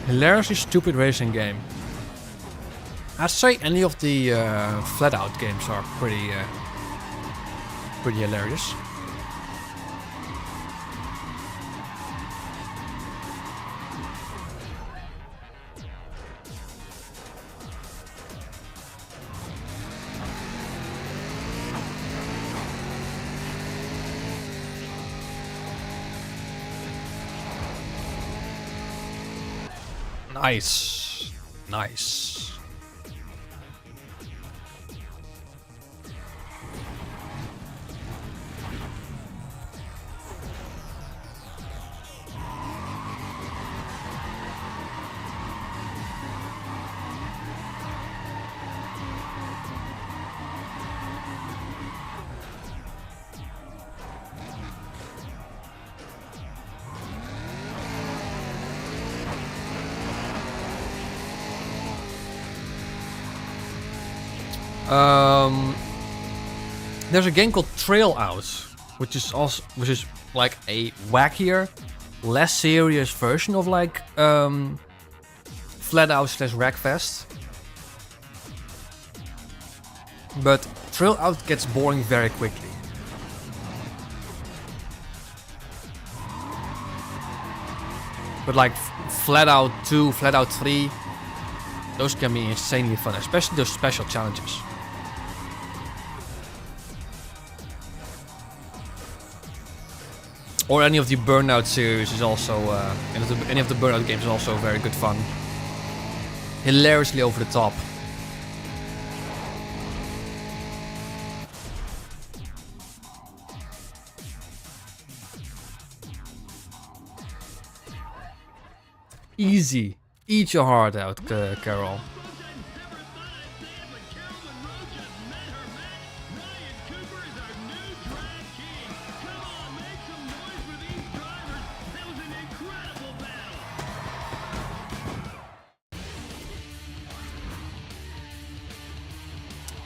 Hilariously stupid racing game. I'd say any of the flat out games are pretty hilarious. Nice. Nice. There's a game called Trail Out, which is like a wackier, less serious version of like Flat Out / Wreckfest. But Trail Out gets boring very quickly. But like Flat Out 2, Flat Out 3, those can be insanely fun, especially those special challenges. Or any of the Burnout series is also, any of the Burnout games is also very good fun. Hilariously over the top. Easy. Eat your heart out, Carol.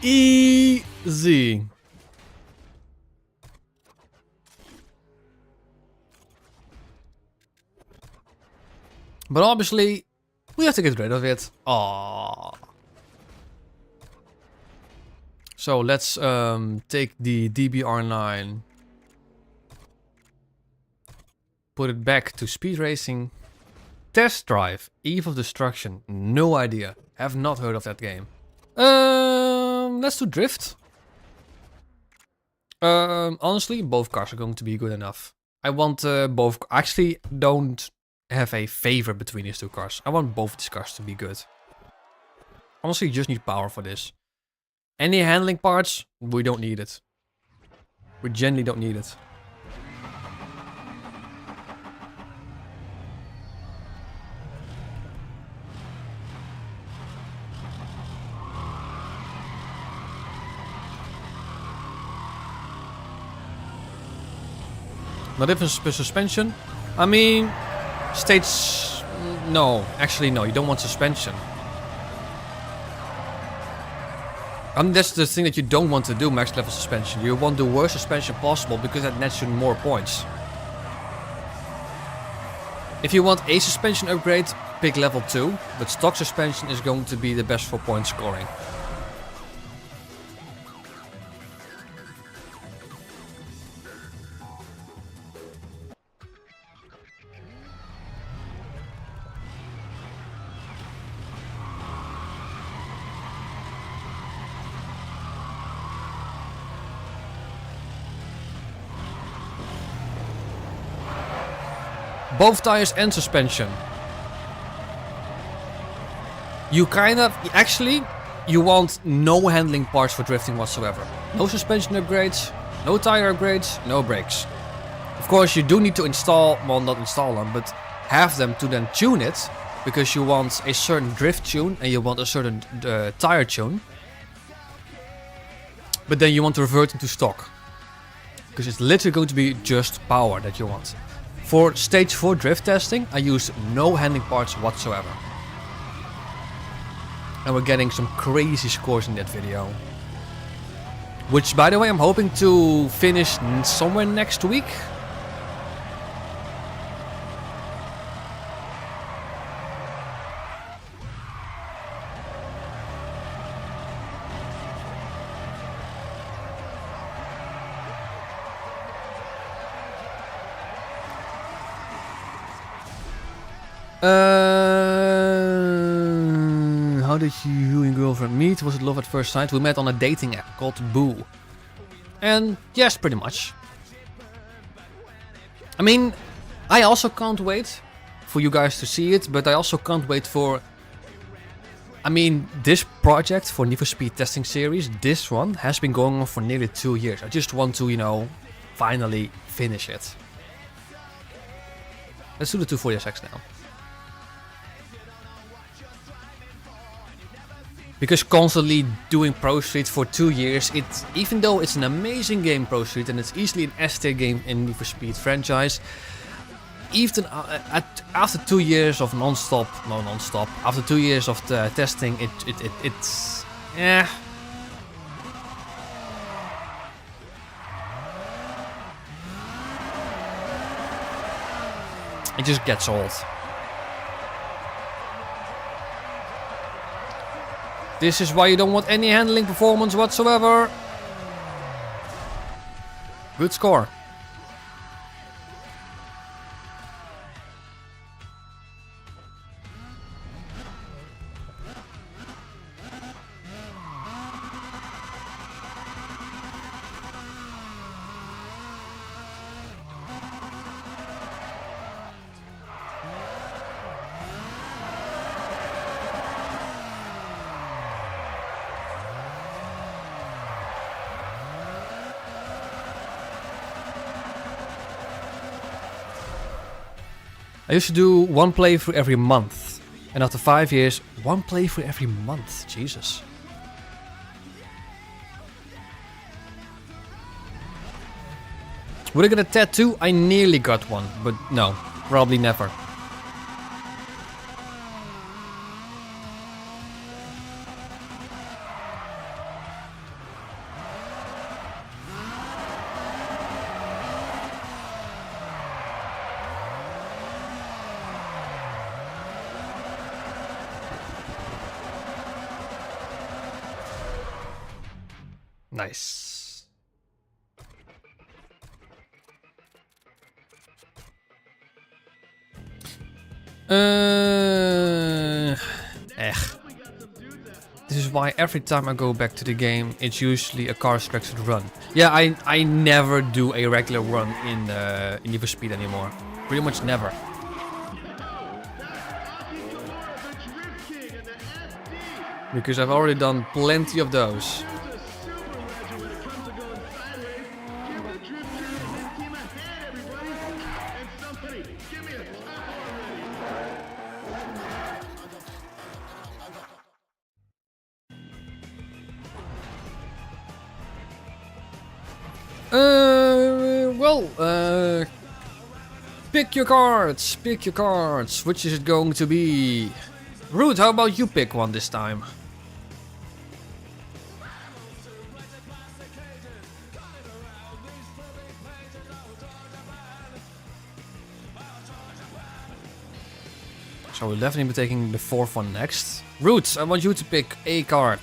Easy. But obviously, we have to get rid of it. Aww. So let's take the DBR9, put it back to speed racing. Test Drive, Eve of Destruction. No idea. Have not heard of that game. Let's do Drift. Honestly, both cars are going to be good enough. I want both. Actually, don't have a favorite between these two cars. I want both these cars to be good. Honestly, you just need power for this. Any handling parts, we don't need it. We genuinely don't need it. Not even suspension. I mean, stage... No, actually no, you don't want suspension. That's the thing that you don't want to do, max level suspension. You want the worst suspension possible because that nets you more points. If you want a suspension upgrade, pick level 2, but stock suspension is going to be the best for point scoring. Both tires and suspension. You kind of... Actually, you want no handling parts for drifting whatsoever. No suspension upgrades, no tire upgrades, no brakes. Of course, you do need to install... Well, not install them, but have them to then tune it. Because you want a certain drift tune and you want a certain tire tune. But then you want to revert into stock. Because it's literally going to be just power that you want. For stage 4 drift testing, I use no handling parts whatsoever. And we're getting some crazy scores in that video. Which, by the way, I'm hoping to finish somewhere next week. How did you and your girlfriend meet? Was it love at first sight? We met on a dating app called Boo. And yes, pretty much. I mean, I also can't wait for you guys to see it, but I also can't wait for... I mean, this project for Need for Speed testing series, this one has been going on for nearly 2 years. I just want to, you know, finally finish it. Let's do the 240SX now. Because constantly doing Pro Street for 2 years, even though it's an amazing game, Pro Street, and it's easily an S-tier game in Need for Speed franchise, even after 2 years of after 2 years of testing, it's It just gets old. This is why you don't want any handling performance whatsoever. Good score. I used to do one playthrough every month. And after 5 years, one playthrough every month. Jesus. Would I get a tattoo? I nearly got one. But no, probably never. Nice. This is why every time I go back to the game, it's usually a car-structured run. Yeah, I never do a regular run in Need for Speed anymore. Pretty much never. Because I've already done plenty of those. Pick your cards, pick your cards. Which is it going to be? Root, how about you pick one this time? So we'll definitely be taking the fourth one next. Root, I want you to pick a card.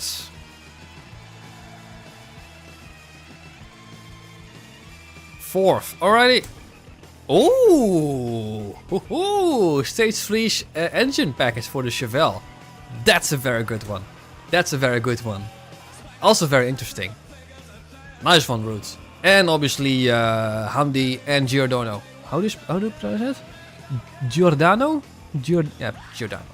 Fourth, alrighty. Oh, stage 3 engine package for the Chevelle. That's a very good one. That's a very good one. Also very interesting. Nice one, Root. And obviously Hamdi and Giordano. How do you pronounce it? Giordano? Giordano.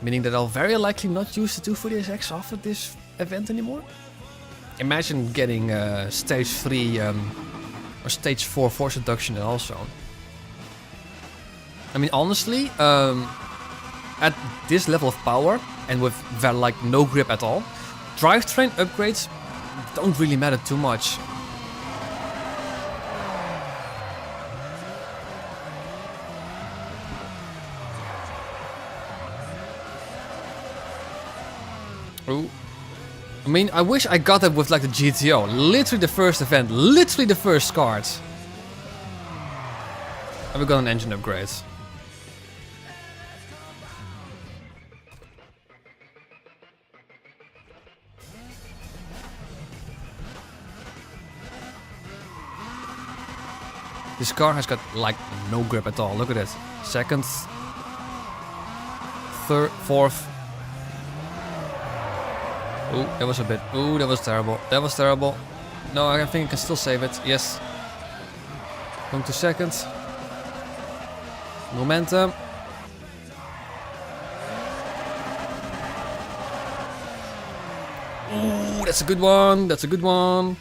Meaning that I'll very likely not use the 240SX after this event anymore. Imagine getting stage 3 or stage 4 force reduction also. I mean, honestly, at this level of power and with like no grip at all, drivetrain upgrades don't really matter too much. Ooh. I mean, I wish I got that with like the GTO. Literally the first event, literally the first card. And we got an engine upgrade. This car has got like no grip at all. Look at it. Second, third, fourth. Ooh, that was a bit. Ooh, that was terrible. That was terrible. No, I think I can still save it. Yes. Going to second. Momentum. Ooh, that's a good one. That's a good one.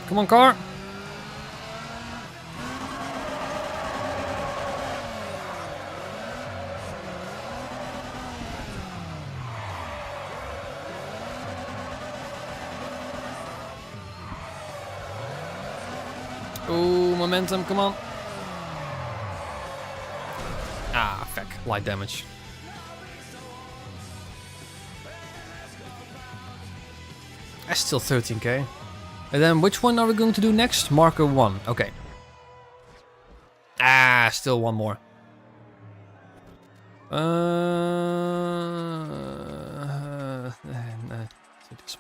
Come on, car. Ooh, momentum, come on. Ah, fuck, light damage. That's still 13k. And then which one are we going to do next? Marker 1, okay. Ah, still one more.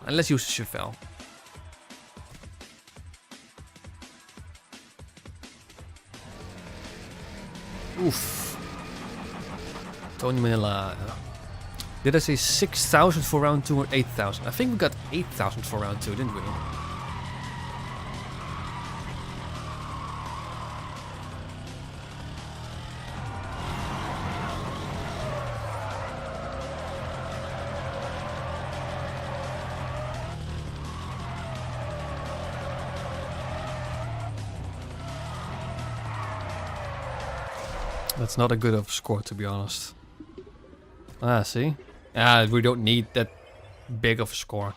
Let's use the Chevelle. Oof. Tony Manila. Did I say 6,000 for round 2 or 8,000? I think we got 8,000 for round 2, didn't we? That's not a good of score, to be honest. Ah, see? Ah, we don't need that big of a score.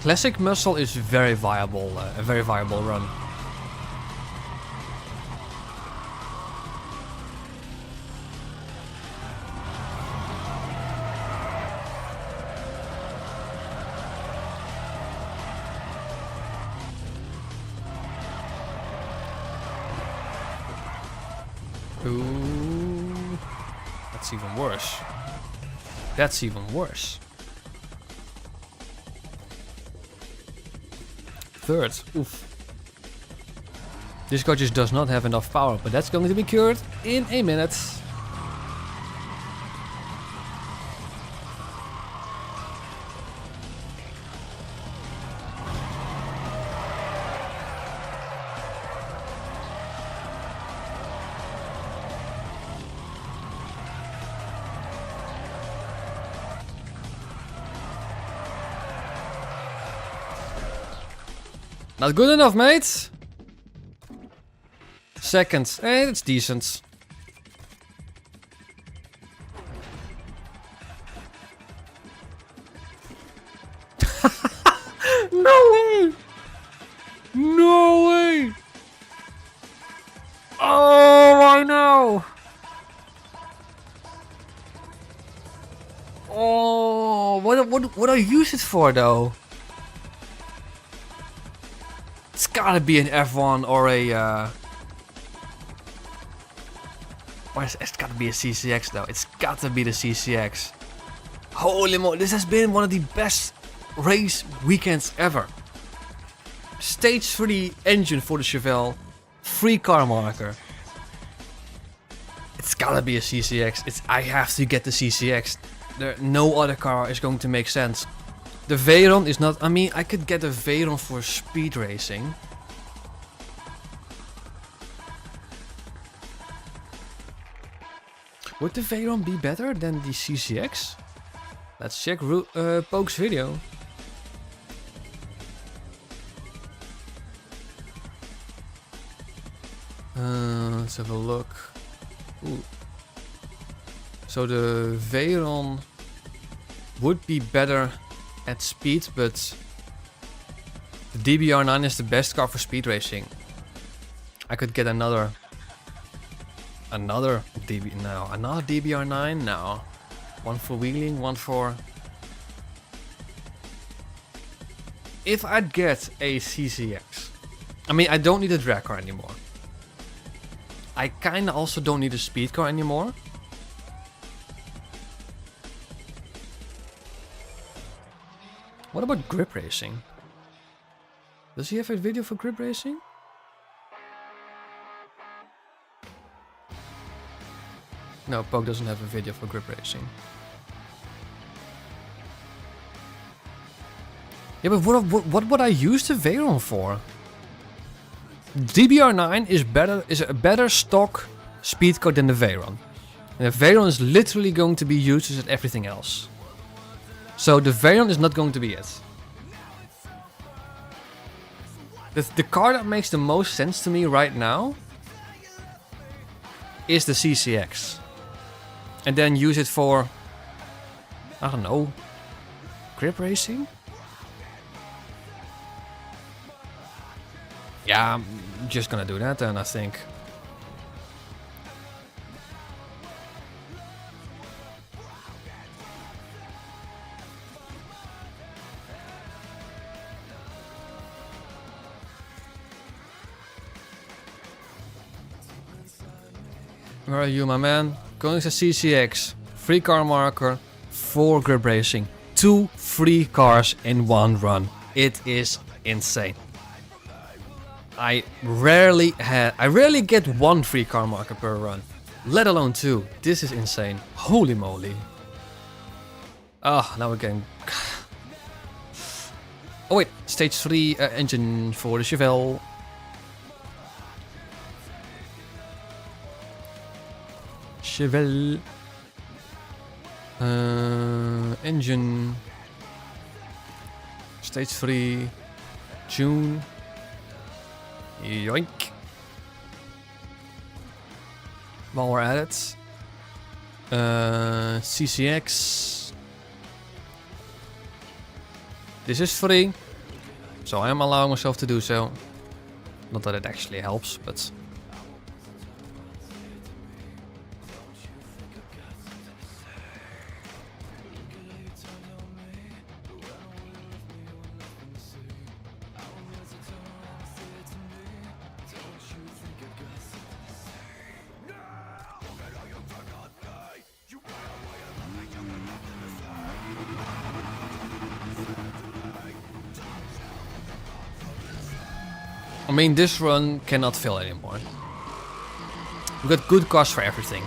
Classic muscle is very viable, a very viable run. Ooh, that's even worse. That's even worse. Third, oof. This car just does not have enough power, but that's going to be cured in a minute. Not good enough, mate. Second. Hey, that's decent. No way! No way! Oh, I know! Oh, what I use it for though? It's gotta be an F1 or a or it's gotta be a CCX though. It's gotta be the CCX. Holy moly, this has been one of the best race weekends ever. Stage 3 engine for the Chevelle. Free car marker. It's gotta be a CCX. I have to get the CCX. No other car is going to make sense. The Veyron is not... I mean, I could get a Veyron for speed racing. Would the Veyron be better than the CCX? Let's check Poke's video. Let's have a look. Ooh. So the Veyron would be better at speed, but the DBR9 is the best car for speed racing. I could get another DBR9 now. One for wheeling, one for... If I'd get a CCX, I mean, I don't need a drag car anymore. I kinda also don't need a speed car anymore. What about grip racing? Does he have a video for grip racing? No, Poke doesn't have a video for grip racing. Yeah, but what would I use the Veyron for? DBR9 is a better stock speed car than the Veyron. And the Veyron is literally going to be used as everything else. So the Veyron is not going to be it. The car that makes the most sense to me right now is the CCX. And then use it for, I don't know, grip racing? Yeah, I'm just gonna do that then, I think. Where are you, my man? Going to CCX. Free car marker. 4 grip racing. 2 free cars in 1 run. It is insane. I rarely get 1 free car marker per run. Let alone 2. This is insane. Holy moly. Ah, now we're getting... Oh wait, stage 3 engine for the Chevelle. Chevelle. Engine. Stage 3. June. Yoink. While we're at it. CCX. This is free. So I am allowing myself to do so. Not that it actually helps, but... I mean, this run cannot fail anymore. We got good cars for everything.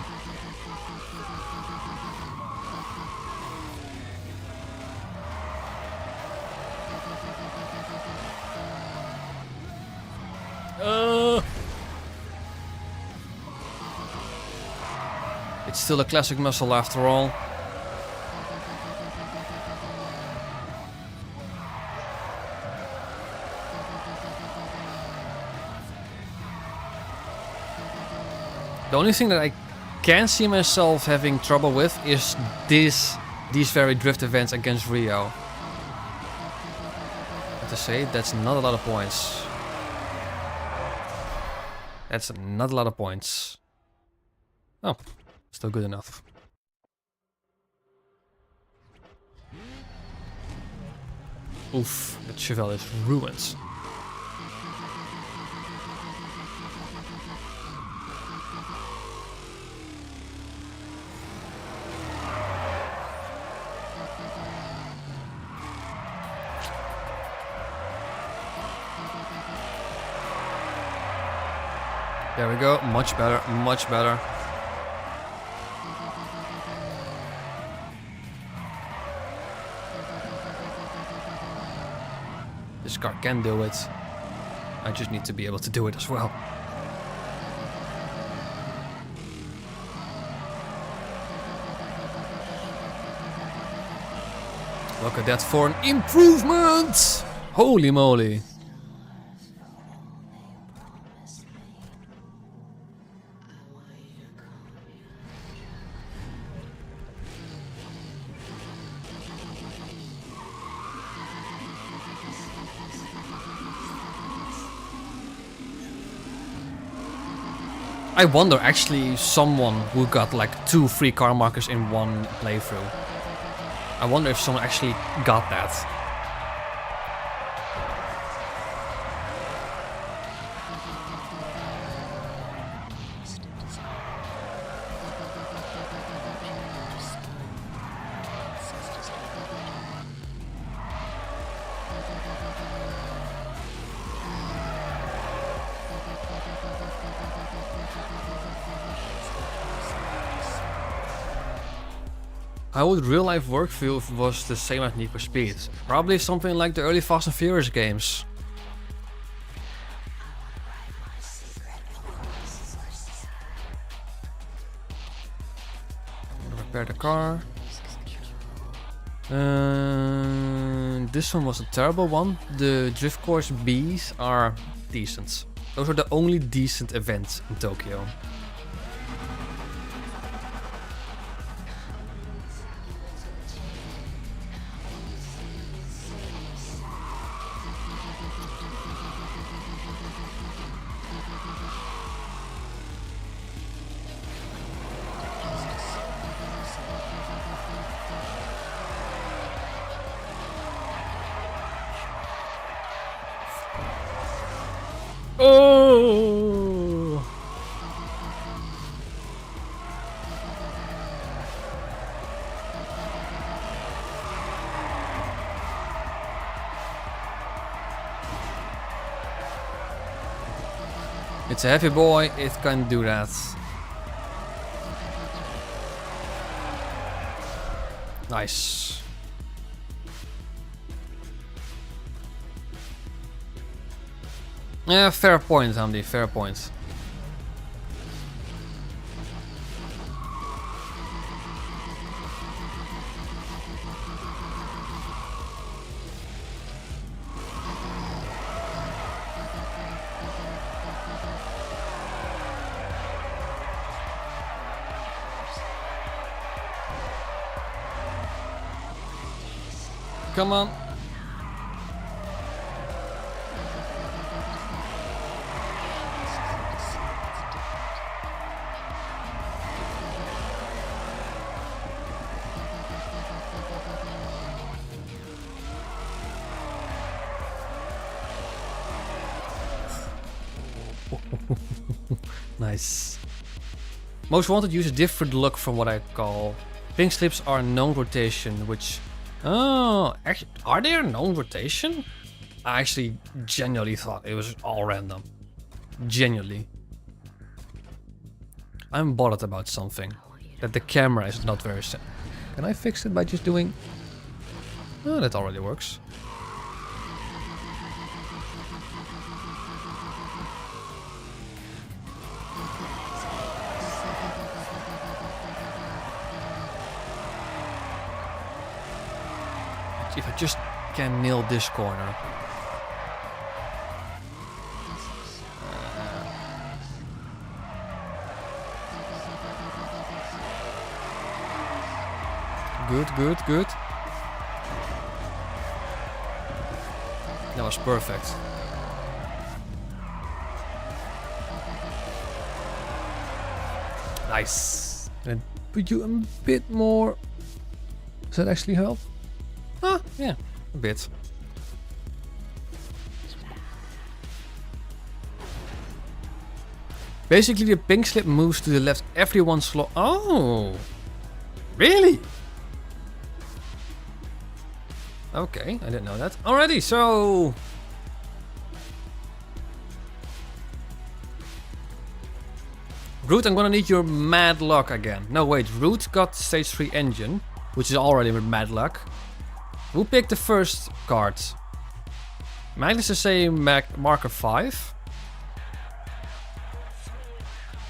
It's still a classic muscle after all. The only thing that I can see myself having trouble with is these very drift events against Rio. I have to say, that's not a lot of points. That's not a lot of points. Oh, still good enough. Oof, the Chevelle is ruined. There we go, much better, much better. This car can do it. I just need to be able to do it as well. Look at that for an improvement! Holy moly. I wonder actually someone who got like 2 free car markers in 1 playthrough. I wonder if someone actually got that. How would real life work for you if it was the same as Need for Speed? Probably something like the early Fast and Furious games. Repair the car. This one was a terrible one. The Drift Course Bs are decent. Those are the only decent events in Tokyo. It's a heavy boy, it can do that. Nice. Yeah, fair point, Andy, fair point. Come on. Nice. Most wanted use a different look from what I call. Pink slips are known rotation, which... Oh, actually, are they a known rotation? I actually genuinely thought it was all random. Genuinely. I'm bothered about something. That the camera is not very set. Can I fix it by just doing... Oh, that already works. If I just can nail this corner. Good, good, good. That was perfect. Nice. And put you a bit more. Does that actually help? Ah, yeah, a bit. Basically, the pink slip moves to the left every one slot. Oh, really? Okay, I didn't know that. Alrighty, so... Root, I'm gonna need your mad luck again. No, wait, Root got stage 3 engine, which is already with mad luck. Who picked the first card? Magnus is saying marker 5.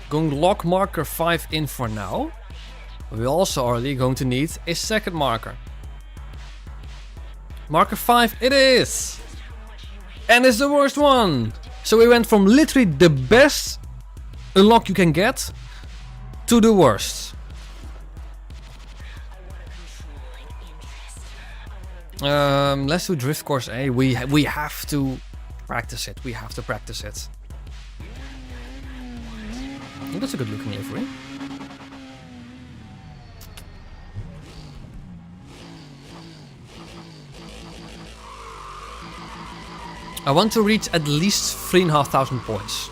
Going to lock marker 5 in for now. We're also already going to need a second marker. Marker 5 it is! And it's the worst one! So we went from literally the best unlock you can get to the worst. Let's do Drift Course A. We have to practice it. We have to practice it. Oh, that's a good looking livery. I want to reach at least 3,500 points.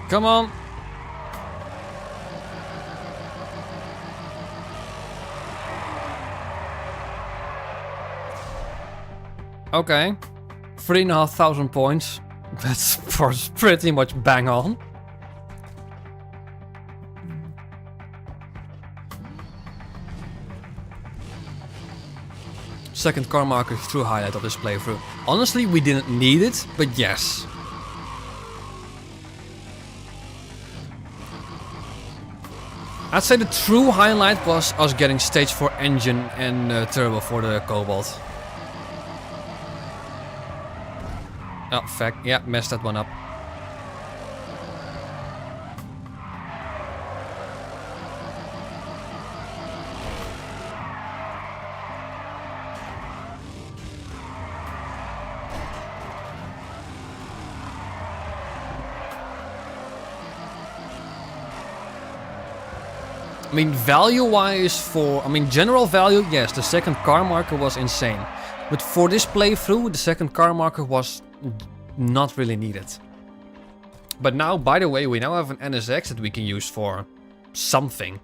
Come on. Okay. 3,500 points. That's pretty much bang on. Second car marker through highlight of this playthrough. Honestly, we didn't need it, but yes. I'd say the true highlight was us getting stage 4 engine and turbo for the Cobalt. Oh, fuck. Yeah, messed that one up. I mean, value-wise general value, yes, the second car marker was insane. But for this playthrough, the second car marker was not really needed. But now, by the way, we now have an NSX that we can use for something.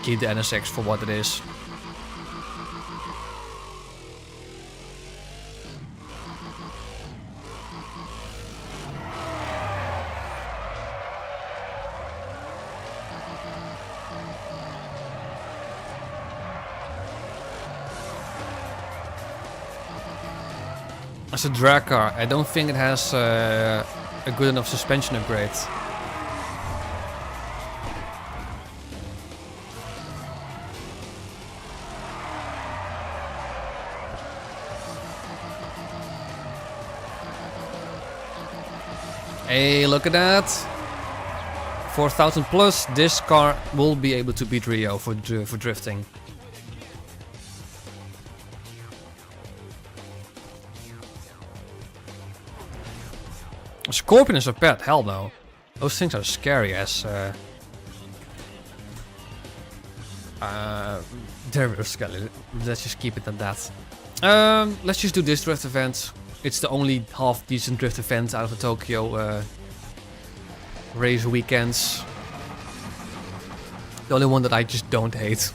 Keep the NSX for what it is. It's a drag car. I don't think it has a good enough suspension upgrade. Hey, look at that! 4,000 plus. This car will be able to beat Rio for drifting. A scorpion is a pet? Hell no. Those things are scary as... they're scary. Let's just keep it at that. Let's just do this drift event. It's the only half decent drift event out of the Tokyo race weekends. The only one that I just don't hate.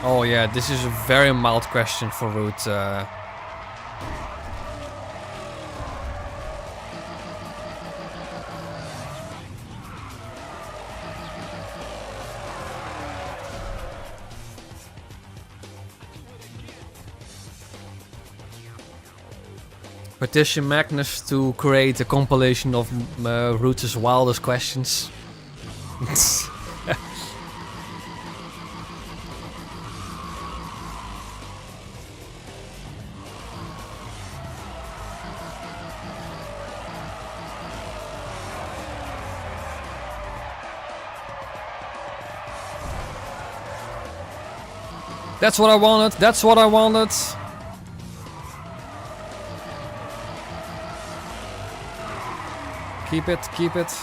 Oh yeah, this is a very mild question for Root. Petition Magnus to create a compilation of Root's wildest questions. That's what I wanted. That's what I wanted. Keep it, keep it.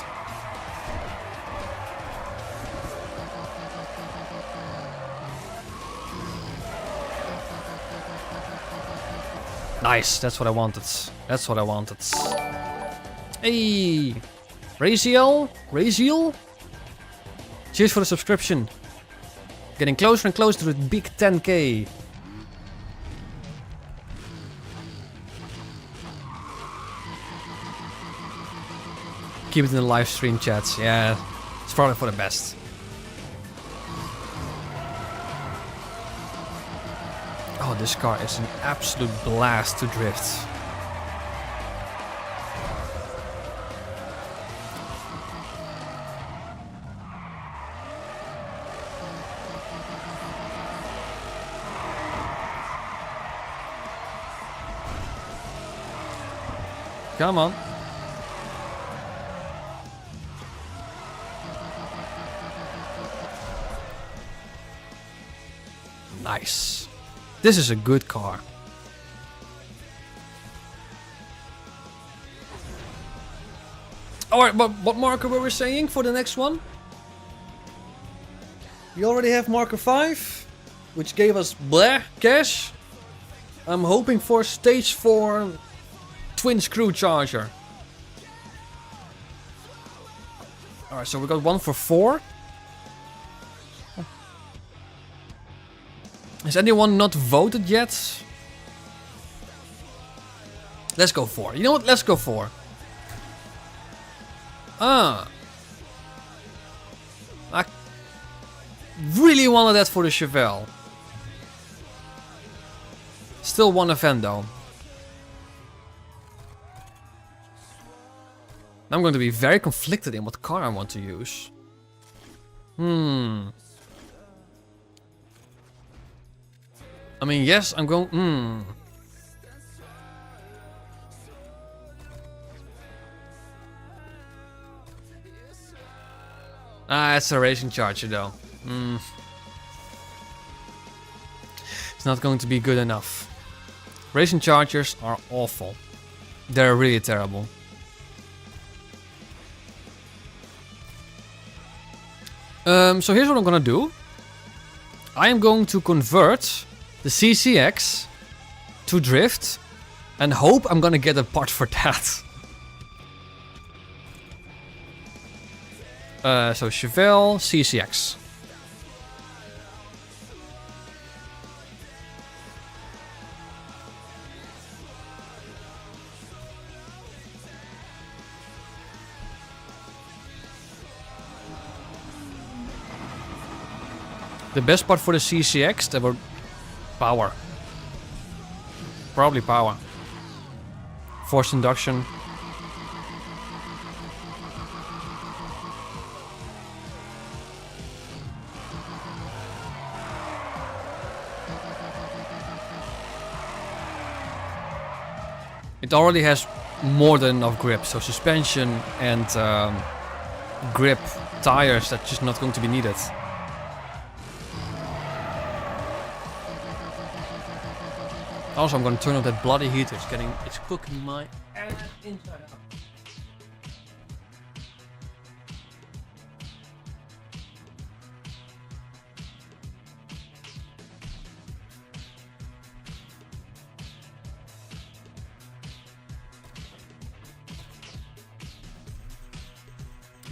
Nice, that's what I wanted. That's what I wanted. Hey! Raziel? Cheers for the subscription. Getting closer and closer to the big 10k. Keep it in the live stream chats. Yeah, it's probably for the best. Oh, this car is an absolute blast to drift. Come on. Nice. This is a good car. Alright, but what marker were we saying for the next one? We already have marker 5, which gave us bleh cash. I'm hoping for stage 4 twin screw charger. Alright, so we got one for 4. Has anyone not voted yet? Let's go 4. You know what? Let's go 4. I really wanted that for the Chevelle. Still one event though. I'm going to be very conflicted in what car I want to use. I mean, yes, I'm going... Ah, it's a racing charger though. It's not going to be good enough. Racing chargers are awful. They're really terrible. So here's what I'm gonna do. I am going to convert the CCX to drift and hope I'm gonna get a part for that. So Chevelle CCX. The best part for the CCX, they were power. Probably power. Forced induction. It already has more than enough grip, so suspension and grip tires, that's just not going to be needed. Also, I'm gonna turn off that bloody heater. It's cooking my ass inside out.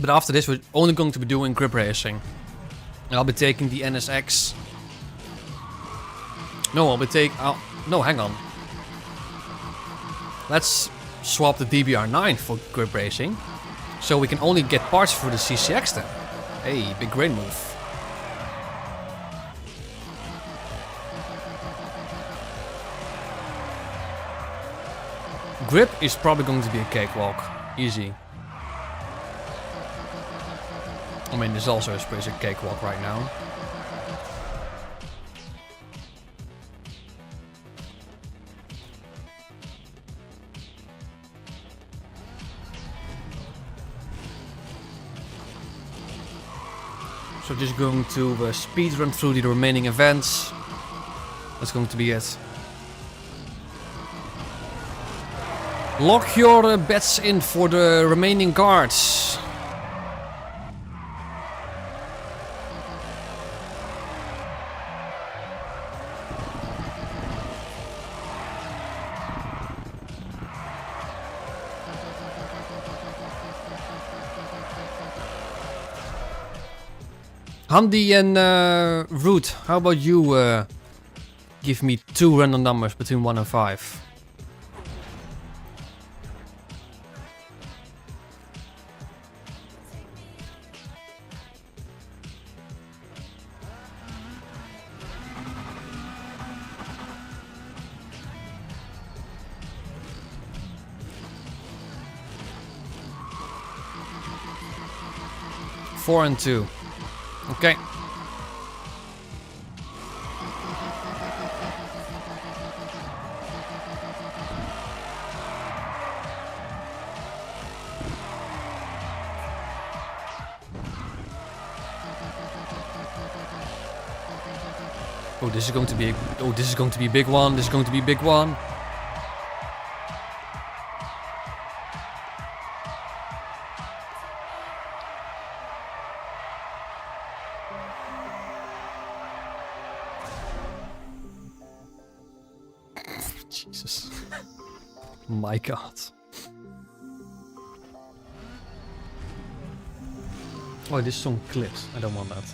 But after this, we're only going to be doing grip racing. I'll be taking the NSX. No, no, hang on. Let's swap the DBR9 for grip racing. So we can only get parts for the CCX then. Hey, big brain move. Grip is probably going to be a cakewalk. Easy. I mean, this also is pretty cakewalk right now. So just going to speed run through the remaining events. That's going to be it. Lock your bets in for the remaining cards. Handy and Root, how about you give me 2 random numbers between 1 and 5? Four and 2. Okay. Oh, this is going to be a big one. This is going to be a big one. Jesus. My God. Oh, this song clips. I don't want that.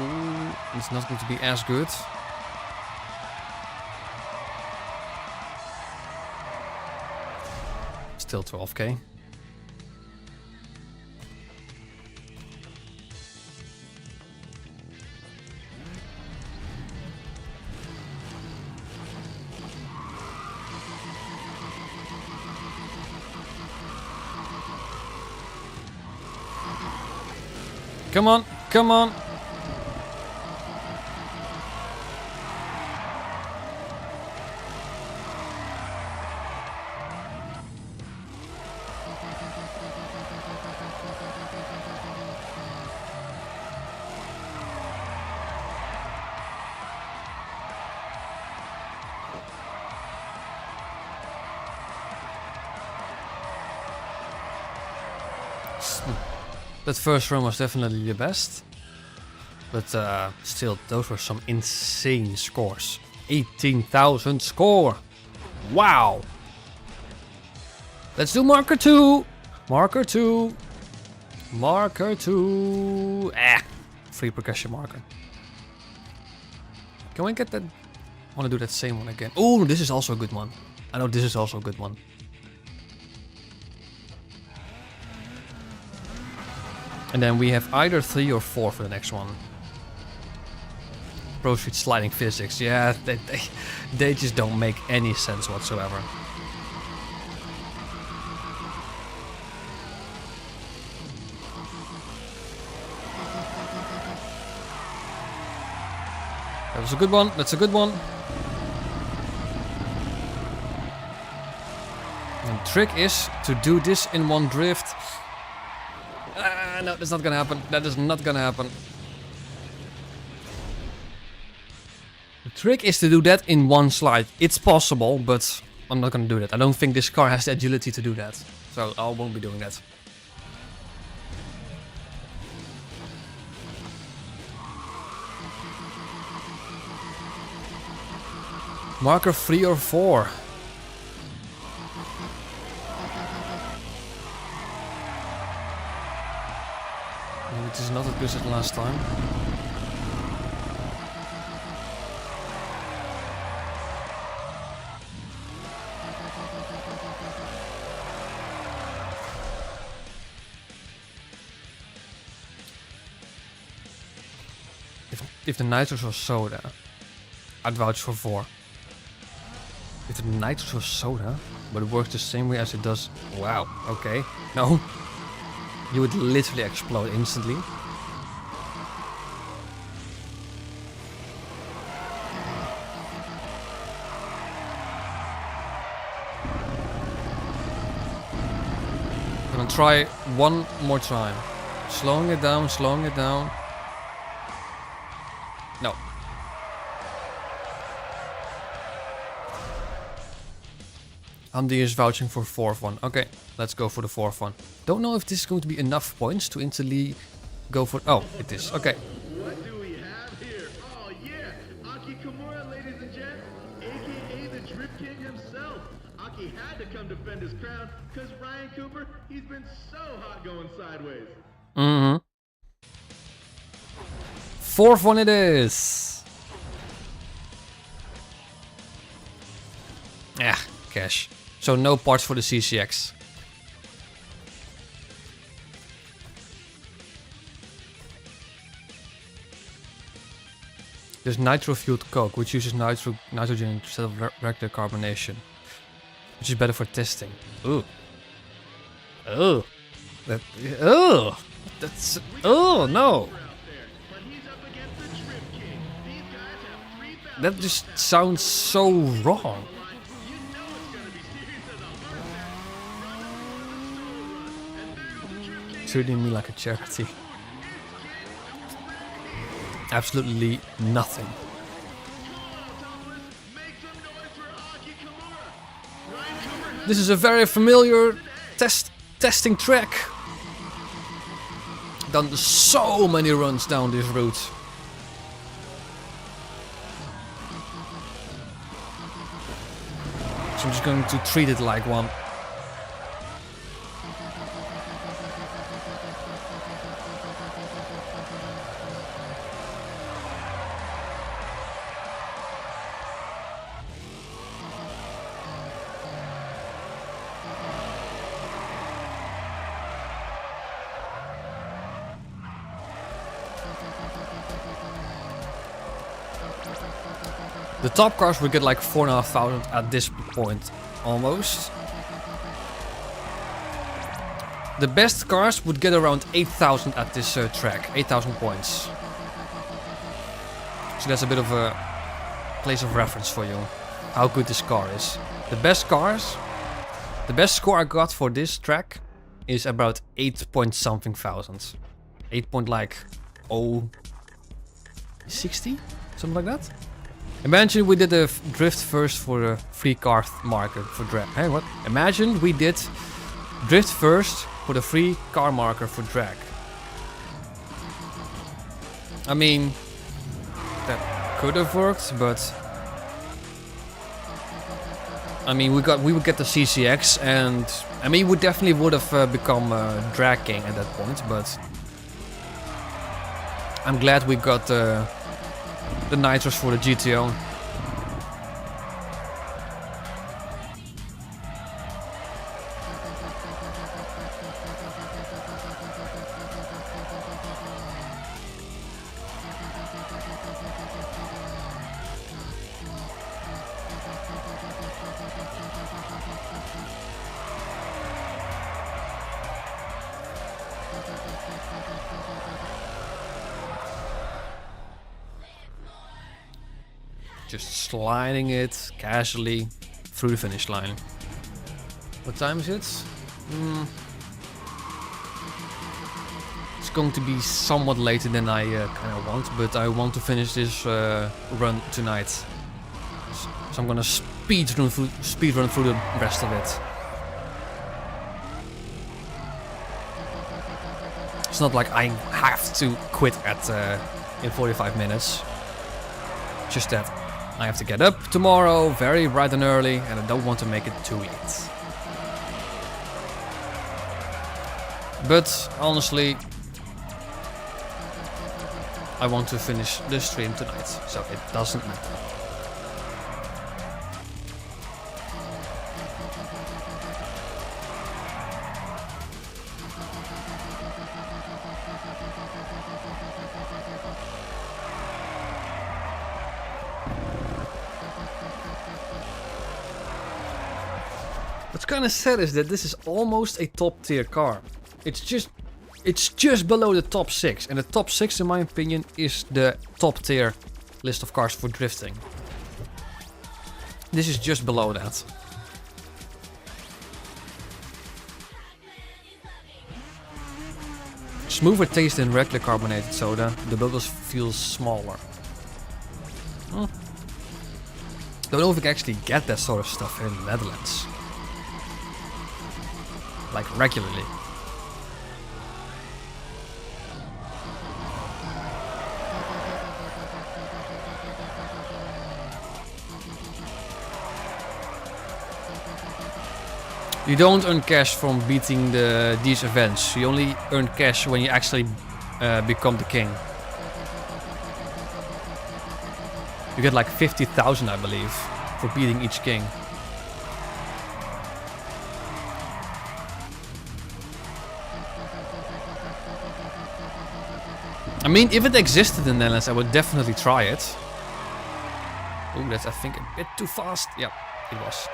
Ooh, it's not going to be as good. Still 12k. Come on, come on. That first run was definitely the best. But still, those were some insane scores. 18,000 score. Wow. Let's do marker 2. Marker 2. Marker 2. Free percussion marker. Can we get that? I want to do that same one again. Oh, this is also a good one. I know this is also a good one. And then we have either 3 or 4 for the next one. Pro Street sliding physics. Yeah, they just don't make any sense whatsoever. That was a good one. That's a good one. And the trick is to do this in one drift. No, that's not gonna happen. That is not gonna happen. The trick is to do that in one slide. It's possible, but I'm not gonna do that. I don't think this car has the agility to do that. So I won't be doing that. Marker 3 or 4. It is not as good as last time. If the nitrous was soda, I'd vouch for 4. If the nitrous was soda, but it works the same way as it does... Wow, okay. No. You would literally explode instantly. I'm gonna try one more time. Slowing it down, slowing it down. No. Andy is vouching for 4th one. Okay, let's go for the 4th one. Don't know if this is going to be enough points to instantly go for... Oh, it is. Okay. What do we have here? Oh yeah, Aki Kimura, ladies and gents, aka the Drip King himself. Aki had to come defend his crown because Ryan Cooper, he's been so hot going sideways. Mm-hmm. 4th one it is. Yeah, cash. So no parts for the CCX. There's nitro-fueled coke, which uses nitrogen instead of regular carbonation, which is better for testing. Ooh. Oh. That. Oh. That's. Oh no. That just sounds so wrong. Treating me like a charity. Absolutely nothing. This is a very familiar testing track. Done so many runs down this route. So I'm just going to treat it like one. The top cars would get like 4,500 at this point, almost. The best cars would get around 8,000 at this track, 8,000 points. So that's a bit of a place of reference for you, how good this car is. The best cars, the best score I got for this track is about 8 point something thousand. 8 point like 060? Something like that? Imagine we did a drift first for a free car marker for drag. Hey, what? Imagine we did drift first for the free car marker for drag. I mean, that could have worked, but I mean, we would get the CCX, and I mean, we definitely would have become drag king at that point. But I'm glad we got the nitros for the GTO. Just sliding it casually through the finish line. What time is it? It's going to be somewhat later than I kind of want, but I want to finish this run tonight. So I'm gonna speed run through the rest of it. It's not like I have to quit at in 45 minutes. Just that I have to get up tomorrow very bright and early, and I don't want to make it too late. But honestly, I want to finish the stream tonight, so it doesn't matter. What's kind of sad is that this is almost a top tier car. It's just below the top 6, and the top 6 in my opinion is the top tier list of cars for drifting. This is just below that. Smoother taste than regular carbonated soda, the bubbles feel smaller. Don't know if we can actually get that sort of stuff in the Netherlands. Like regularly. You don't earn cash from beating these events. You only earn cash when you actually become the king. You get like 50,000, I believe, for beating each king. I mean, if it existed in the Netherlands, I would definitely try it. Oh, that's, I think, a bit too fast. Yeah, it was.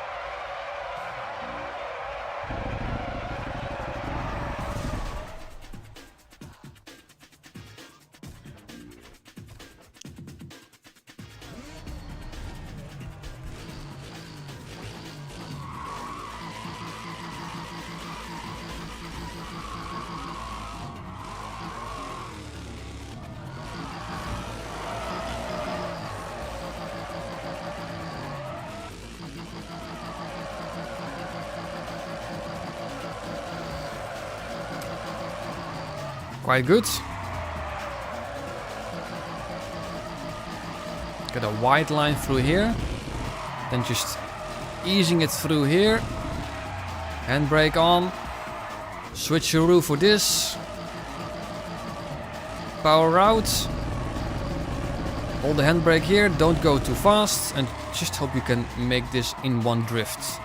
Quite good. Get a wide line through here. Then just easing it through here. Handbrake on. Switcheroo for this. Power out. Hold the handbrake here. Don't go too fast. And just hope you can make this in one drift.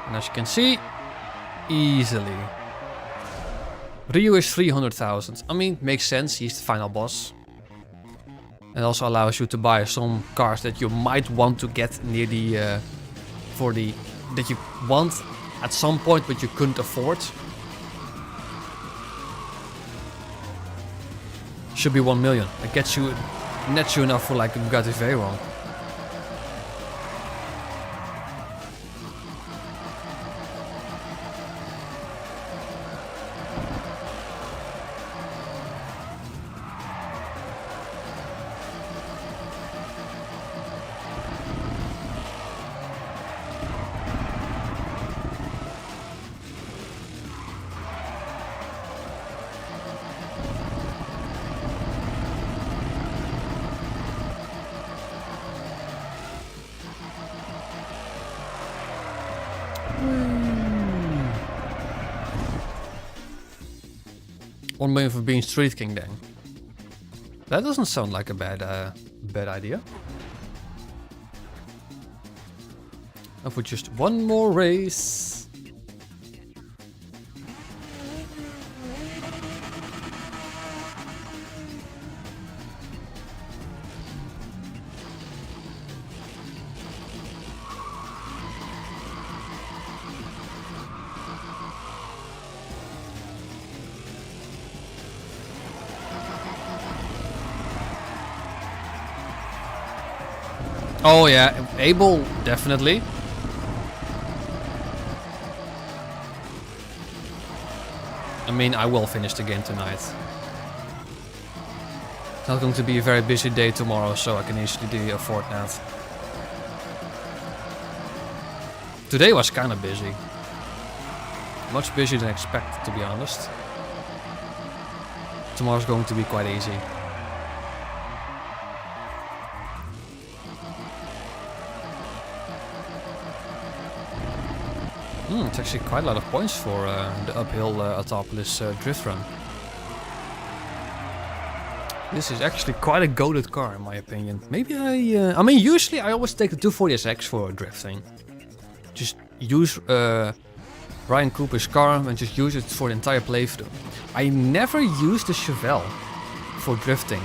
And as you can see, easily. Ryu is 300,000. I mean, makes sense, he's the final boss. And also allows you to buy some cars that you might want to get near the that you want at some point but you couldn't afford. Should be 1 million. It gets you, nets you enough for like a Bugatti Veyron. $1 million for being Street King then. That doesn't sound like a bad idea. And for just one more race. Oh yeah, Abel, definitely. I mean, I will finish the game tonight. It's not going to be a very busy day tomorrow, so I can easily afford that. Today was kind of busy. Much busier than expected, to be honest. Tomorrow's going to be quite easy. It's actually quite a lot of points for the uphill Autopolis drift run. This is actually quite a goated car in my opinion. Maybe I mean usually I always take the 240SX for drifting. Just use Ryan Cooper's car and just use it for the entire playthrough. I never use the Chevelle for drifting.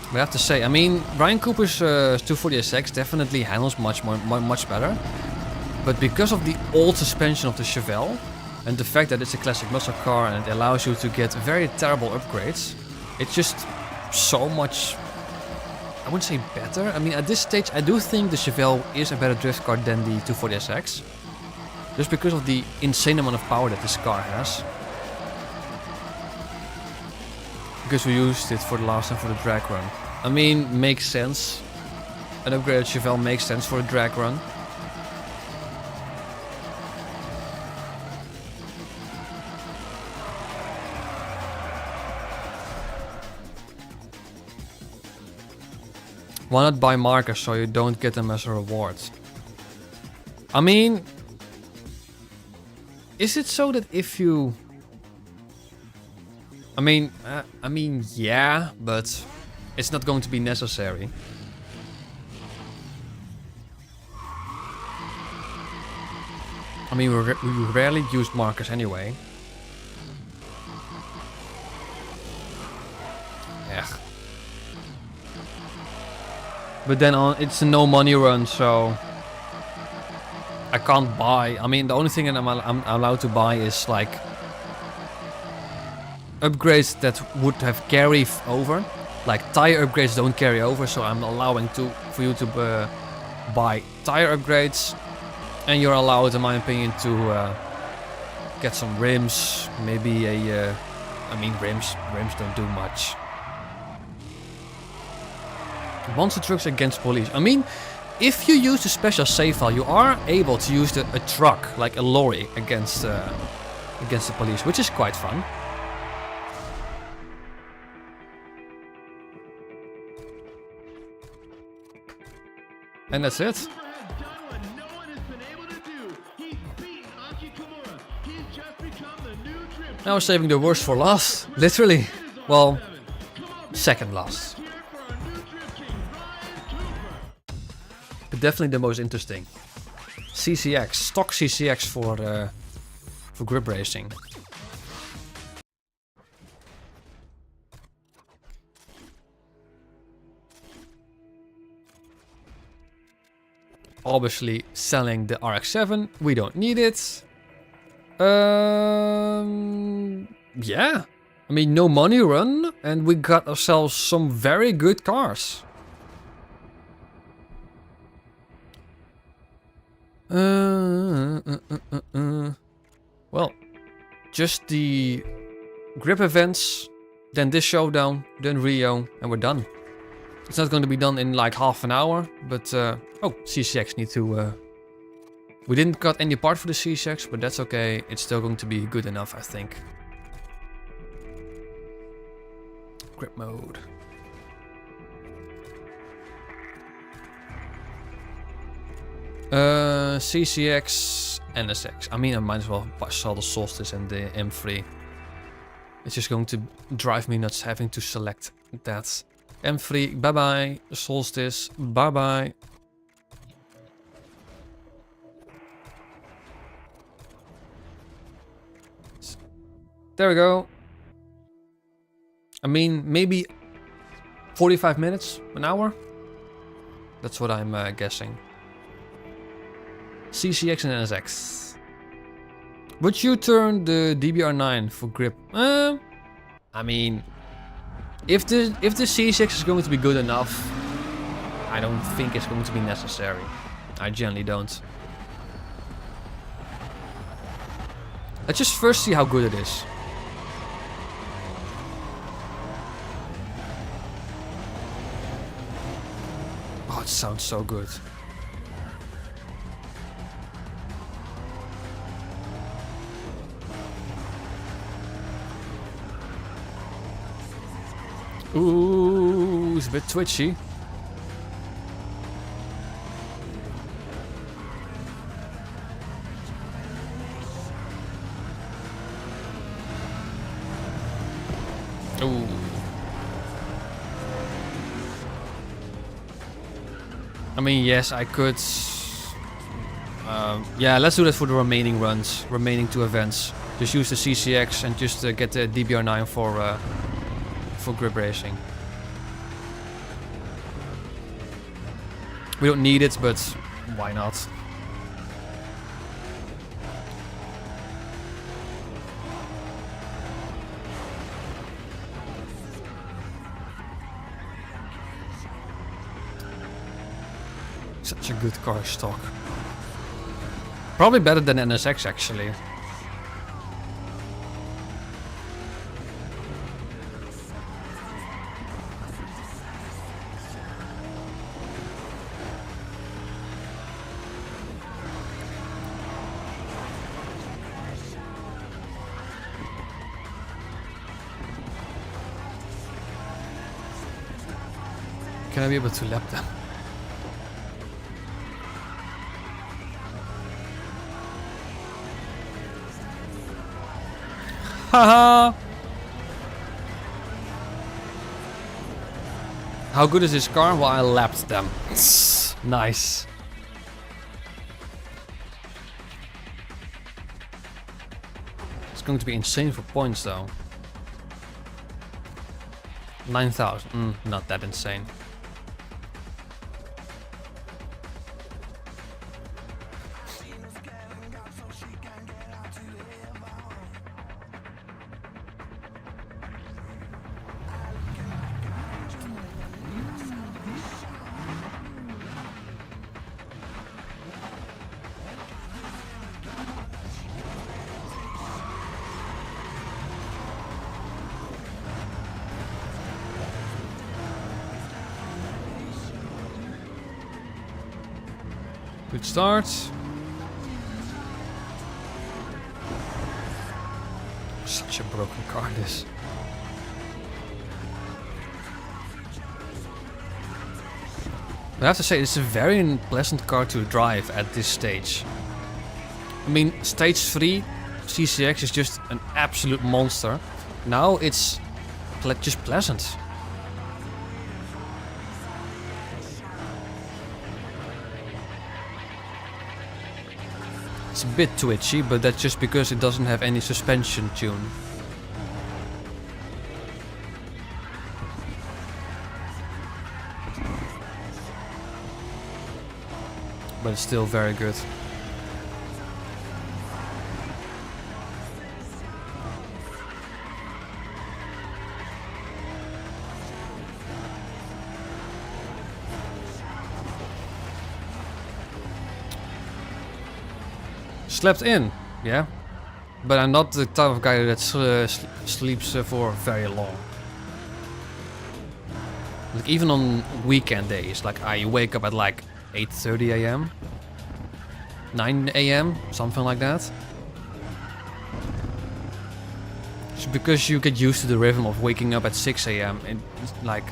I have to say, I mean, Ryan Cooper's 240SX definitely handles much better. But because of the old suspension of the Chevelle and the fact that it's a classic muscle car and it allows you to get very terrible upgrades, it's just so much, I wouldn't say better. I mean, at this stage, I do think the Chevelle is a better drift car than the 240SX. Just because of the insane amount of power that this car has. Because we used it for the last time for the drag run. I mean, makes sense. An upgraded Chevelle makes sense for a drag run. Why not buy markers so you don't get them as a reward? I mean, is it so that if you... I mean, yeah, but it's not going to be necessary. I mean, we rarely use markers anyway. Yeah. But then it's a no money run, so I can't buy. I mean, the only thing that I'm allowed to buy is like upgrades that would have carry over. Like tire upgrades don't carry over, so I'm allowing for you to buy tire upgrades, and you're allowed, in my opinion, to get some rims. Maybe a, I mean, rims don't do much. Monster trucks against police. I mean, if you use the special save file, you are able to use a truck, like a lorry, against the police, which is quite fun. And that's it. Now saving the worst for last, literally. Well, second last. But definitely the most interesting. CCX, stock CCX for grip racing. Obviously selling the RX-7, we don't need it. Yeah. I mean, no money run, and we got ourselves some very good cars. Well, just the grip events, then this showdown, then Rio, and we're done. It's not going to be done in like half an hour, but oh, CCX need to... We didn't got any part for the CCX, but that's okay. It's still going to be good enough, I think. Grip mode. CCX, NSX. I mean, I might as well sell the Solstice and the M3. It's just going to drive me nuts having to select that. M3, bye-bye. Solstice, bye-bye. There we go. I mean, maybe 45 minutes, an hour. That's what I'm guessing. CCX and NSX. Would you turn the DBR9 for grip? I mean, if the CCX is going to be good enough, I don't think it's going to be necessary. I generally don't. Let's just first see how good it is. Oh, it sounds so good. Ooh, it's a bit twitchy. Ooh. I mean, yes, I could. Yeah, let's do that for the remaining runs, remaining 2 events. Just use the CCX and just get the DBR9 for grip racing. We don't need it, but why not? Such a good car stock. Probably better than NSX actually. Can I be able to lap them? Haha! How good is this car? Well, I lapped them. Nice. It's going to be insane for points though. 9,000. Not that insane. Good start. Such a broken car, this. I have to say, it's a very unpleasant car to drive at this stage. I mean, stage 3 CCX is just an absolute monster. Now it's just pleasant. It's a bit twitchy, but that's just because it doesn't have any suspension tune. But it's still very good. Slept in, yeah. But I'm not the type of guy that sleeps for very long. Like even on weekend days, like I wake up at like 8:30 a.m. 9 a.m. something like that. It's because you get used to the rhythm of waking up at 6 a.m. and like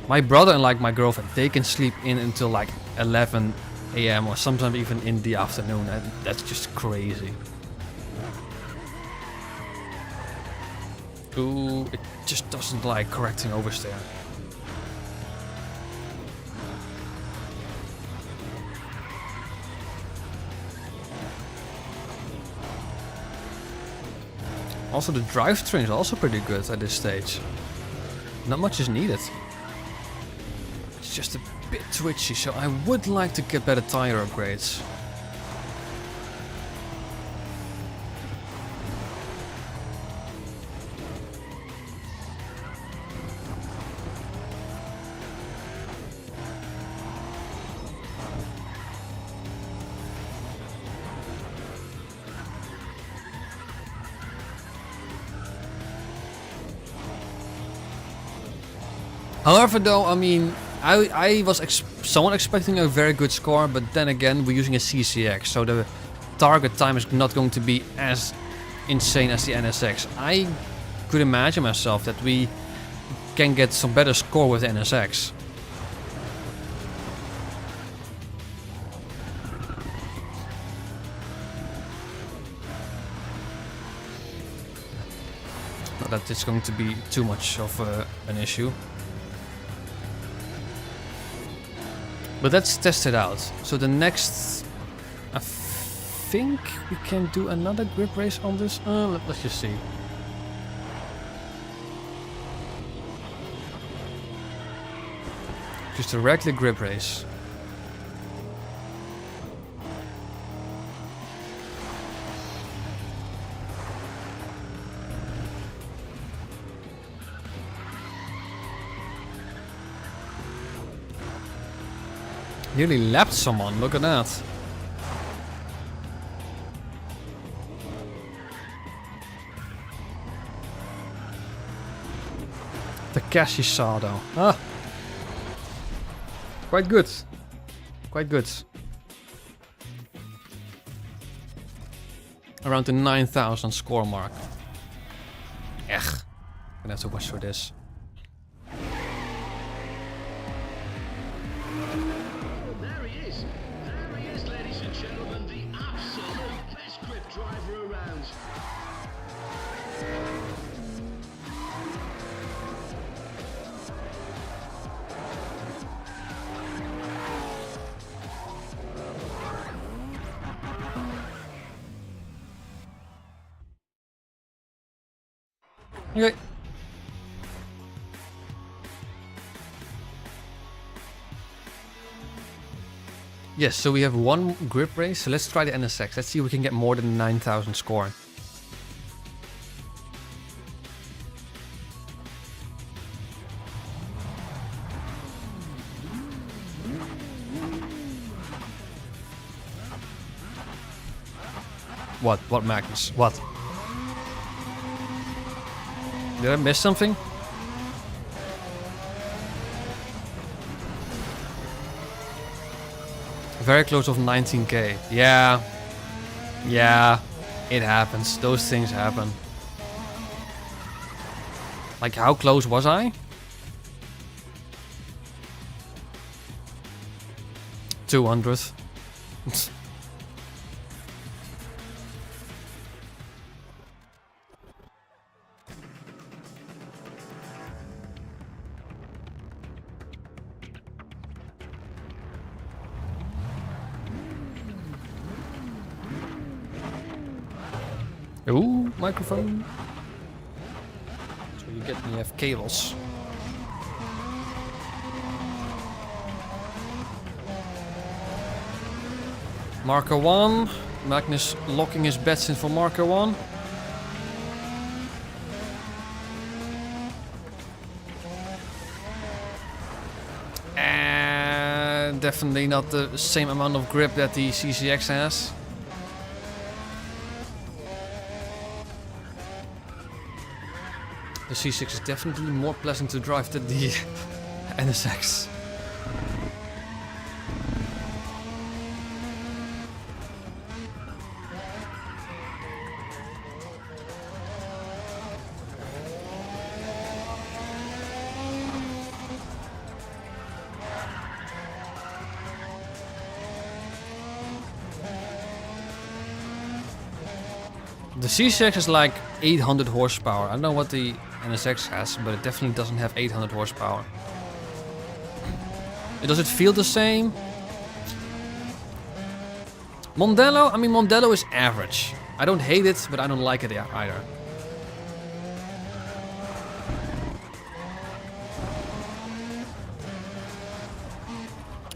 my brother and like my girlfriend, they can sleep in until like 11 a.m. or sometimes even in the afternoon, and that's just crazy. Ooh, it just doesn't like correcting oversteer. Also, the drivetrain is also pretty good at this stage. Not much is needed. It's just a bit twitchy, so I would like to get better tire upgrades. However, though, I mean, I was somewhat expecting a very good score, but then again, we're using a CCX, so the target time is not going to be as insane as the NSX. I could imagine myself that we can get some better score with the NSX. Not that it's going to be too much of an issue. But let's test it out. So the next, I think we can do another grip race on this. Let's just see. Just a regular grip race. Nearly lapped someone, look at that. Takashi Sado. Ah! Quite good. Quite good. Around the 9,000 score mark. Ech. Gonna have to watch for this. Okay. Yes, so we have one grip race, so let's try the NSX. Let's see if we can get more than 9,000 score. What? What, Magnus? What? Did I miss something? Very close of 19k. Yeah. Yeah. It happens. Those things happen. Like, how close was I? 200. Ooh, microphone. So you get me have cables. Marker 1. Magnus locking his bets in for marker 1. And definitely not the same amount of grip that the CCX has. The C6 is definitely more pleasant to drive than the NSX. The C6 is like 800 horsepower. I don't know what the NSX has, but it definitely doesn't have 800 horsepower. Does it feel the same? Mondello? I mean, Mondello is average. I don't hate it, but I don't like it either.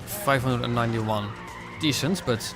$591. Decent, but...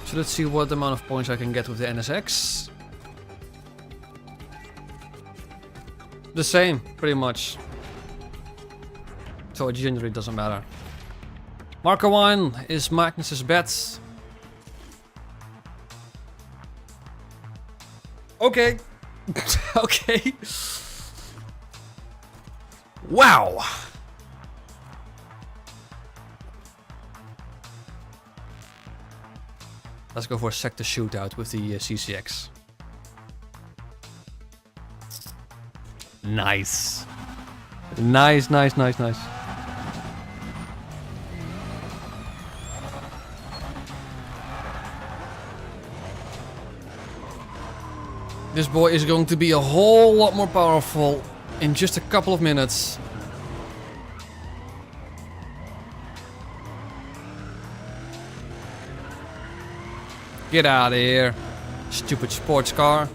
So let's see what amount of points I can get with the NSX. The same, pretty much. So it generally doesn't matter. Marker 1 is Magnus's bet. Okay. Okay. Wow. Let's go for a sector shootout with the CCX. Nice. Nice, nice, nice, nice. This boy is going to be a whole lot more powerful in just a couple of minutes. Get out of here, stupid sports car.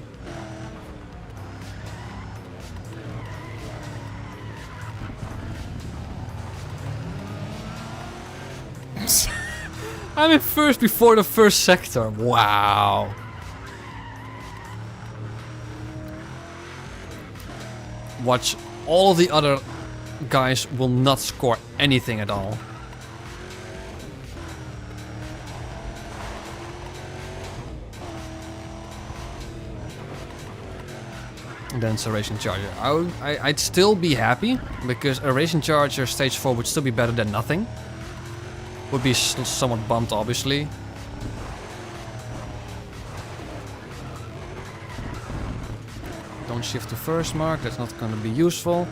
I'm in first before the first sector. Wow. Watch, all the other guys will not score anything at all. And then it's a racing charger. I'd still be happy because a racing charger stage 4 would still be better than nothing. Would be somewhat bumped, obviously. Don't shift to first, Mark. That's not going to be useful.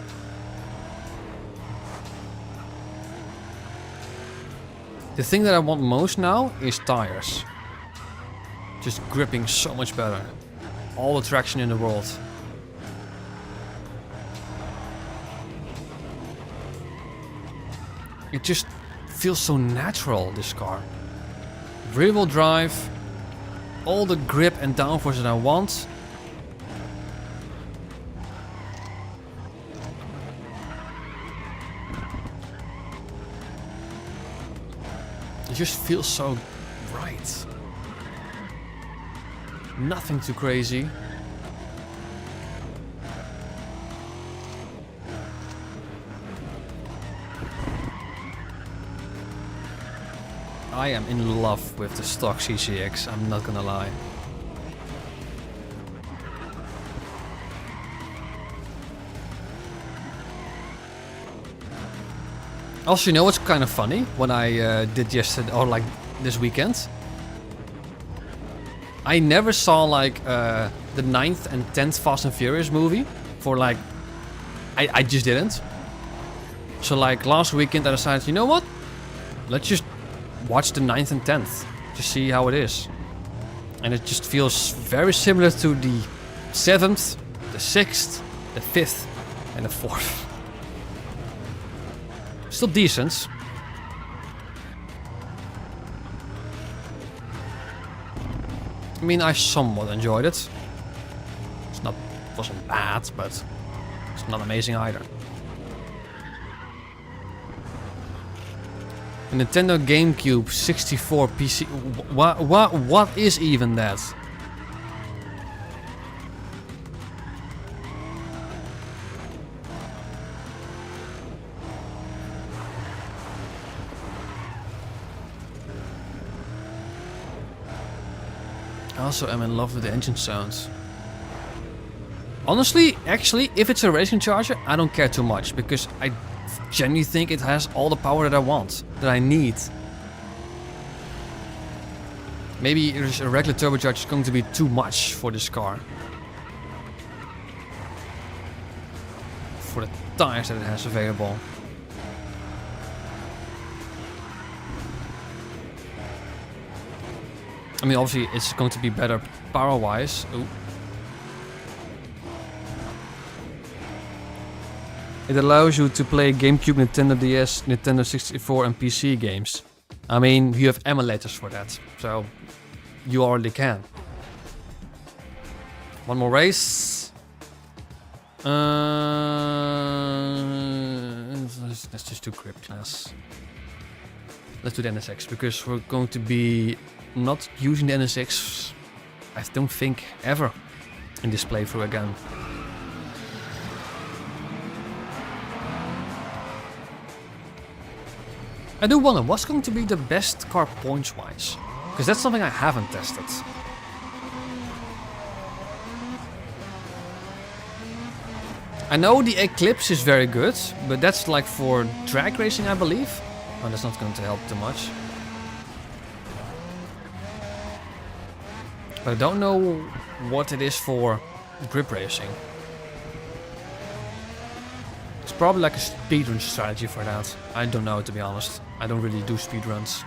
The thing that I want most now is tires. Just gripping so much better. All the traction in the world. It just feels so natural, this car. Rear wheel drive. All the grip and downforce that I want. It just feels so right. Nothing too crazy. I am in love with the stock CCX, I'm not gonna lie. Also, you know what's kind of funny? What I did yesterday, or like this weekend? I never saw like the 9th and 10th Fast and Furious movie for like... I just didn't. So like last weekend I decided, you know what? Let's just watch the 9th and 10th to see how it is. And it just feels very similar to the 7th, the 6th, the 5th and the 4th. Still decent. I mean, I somewhat enjoyed it. It wasn't bad, but it's not amazing either. A Nintendo GameCube 64 PC. What is even that? I also am in love with the engine sounds. Honestly, actually, if it's a racing charger, I don't care too much because I genuinely think it has all the power that I want, that I need. Maybe a regular turbocharger is going to be too much for this car. For the tires that it has available. I mean, obviously, it's going to be better power-wise. Ooh. It allows you to play GameCube, Nintendo DS, Nintendo 64 and PC games. I mean, you have emulators for that, so you already can. One more race. Let's just do grip class. Let's do the NSX because we're going to be not using the NSX, I don't think, ever in this playthrough again. I do wonder what's going to be the best car points wise, because that's something I haven't tested. I know the Eclipse is very good, but that's like for drag racing, I believe. Oh, that's not going to help too much. But I don't know what it is for grip racing. It's probably like a speedrun strategy for that. I don't know, to be honest. I don't really do speedruns.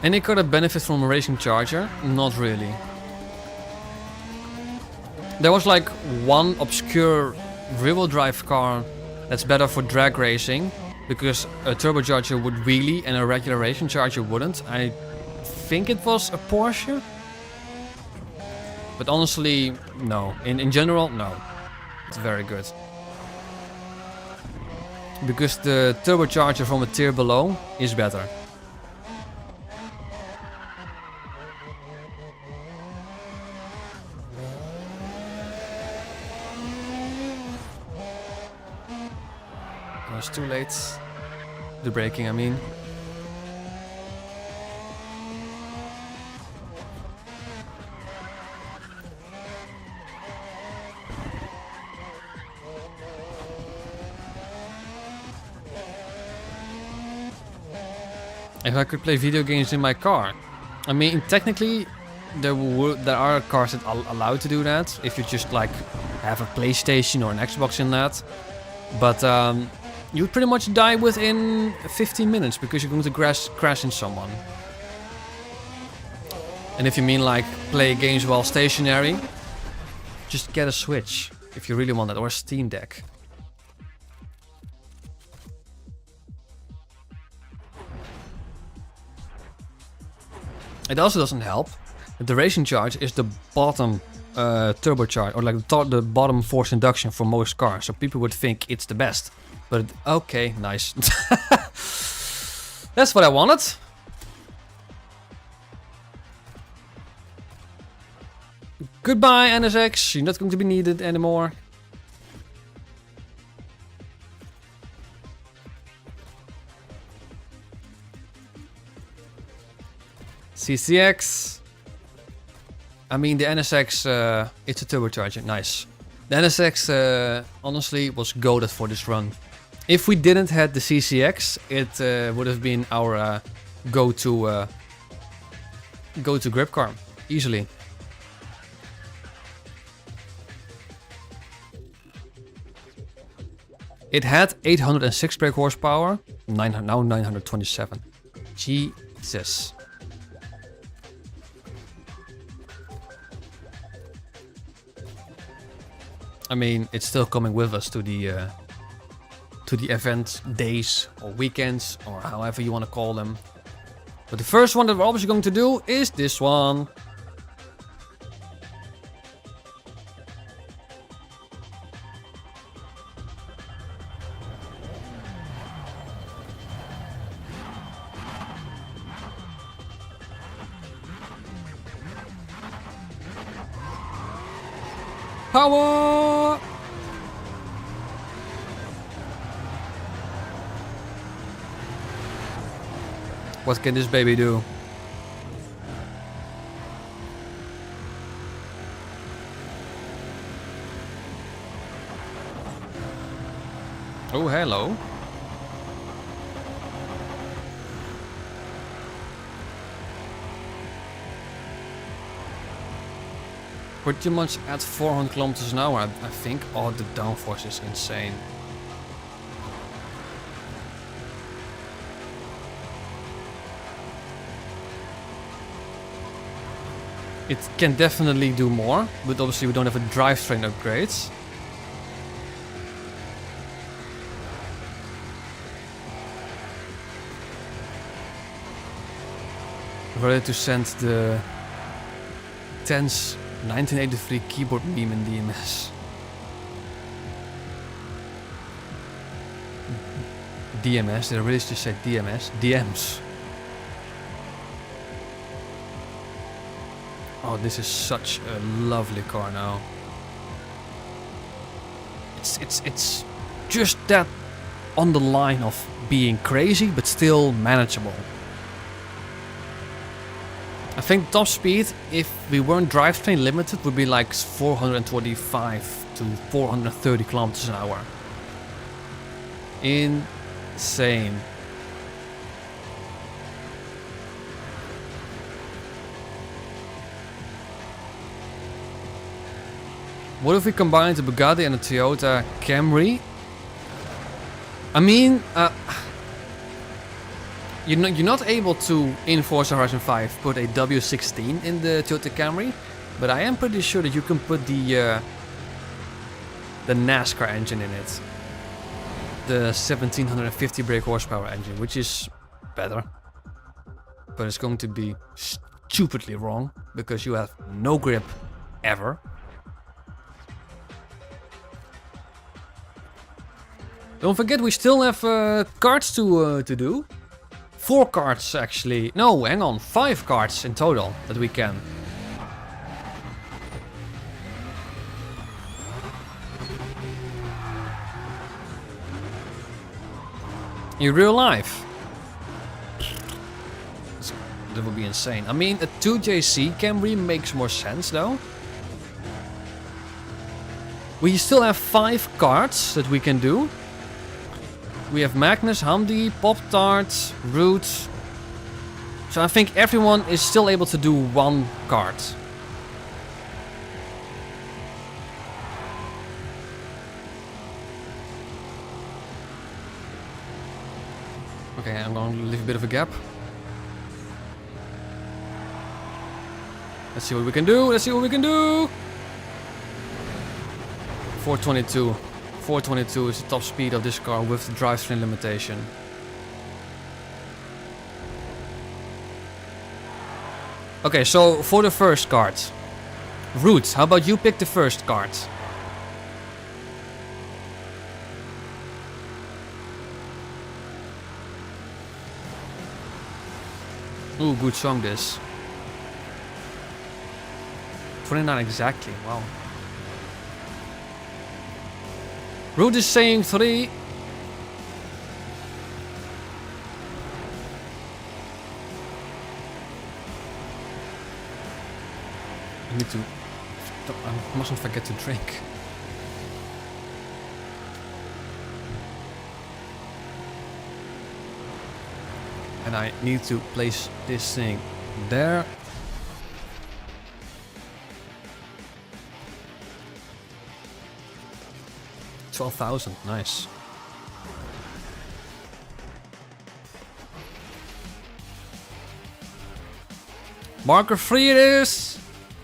Any car that benefits from a racing charger? Not really. There was like one obscure rear-wheel drive car that's better for drag racing because a turbocharger would wheelie and a regular racing charger wouldn't. I think it was a Porsche. But honestly, no. In general, no. It's very good. Because the turbocharger from a tier below is better. It's too late. The braking, I mean. If I could play video games in my car. I mean, technically, there are cars that are allowed to do that. If you just like have a PlayStation or an Xbox in that. But you would pretty much die within 15 minutes because you're going to crash in someone. And if you mean like play games while stationary, just get a Switch if you really want that, or a Steam Deck. It also doesn't help that the racing charge is the bottom turbocharge, or like the bottom force induction for most cars, so people would think it's the best. But okay, nice. That's what I wanted. Goodbye, NSX. You're not going to be needed anymore. CCX. I mean, the NSX, it's a turbocharger. Nice. The NSX, honestly, was goated for this run. If we didn't have the CCX, it would have been our go-to grip car. Easily. It had 806 brake horsepower, now 927. Jesus. I mean, it's still coming with us to the event days or weekends or however you want to call them. But the first one that we're obviously going to do is this one. Power! What can this baby do? Oh, hello. Pretty much at 400 kilometers an hour, I think. Oh, the downforce is insane. It can definitely do more, but obviously we don't have a drivetrain upgrades. Ready to send the tense 1983 keyboard meme in DMS. DMS, they really just say DMS. DMs. Oh, this is such a lovely car now. It's just that on the line of being crazy, but still manageable. I think top speed, if we weren't drivetrain limited, would be like 425 to 430 kilometers an hour. Insane. What if we combine the Bugatti and the Toyota Camry? I mean, you're not able to, in Forza Horizon 5, put a W16 in the Toyota Camry, but I am pretty sure that you can put the NASCAR engine in it. The 1750 brake horsepower engine, which is better. But it's going to be stupidly wrong, because you have no grip ever. Don't forget, we still have carts to do. 4 carts actually. No, hang on. 5 carts in total that we can. In real life. That would be insane. I mean, a 2JC Camry makes more sense though. We still have 5 carts that we can do. We have Magnus, Hamdi, Pop-Tart, Root. So I think everyone is still able to do 1 kart. Okay, I'm going to leave a bit of a gap. Let's see what we can do. Let's see what we can do. 422. 422 is the top speed of this car with the drivetrain limitation. Okay, so for the first kart. Root, how about you pick the first kart? Ooh, good song this. 29 exactly, wow. Root is saying 3. I need to... I mustn't forget to drink. And I need to place this thing there. $12,000, nice. Marker 3 it is!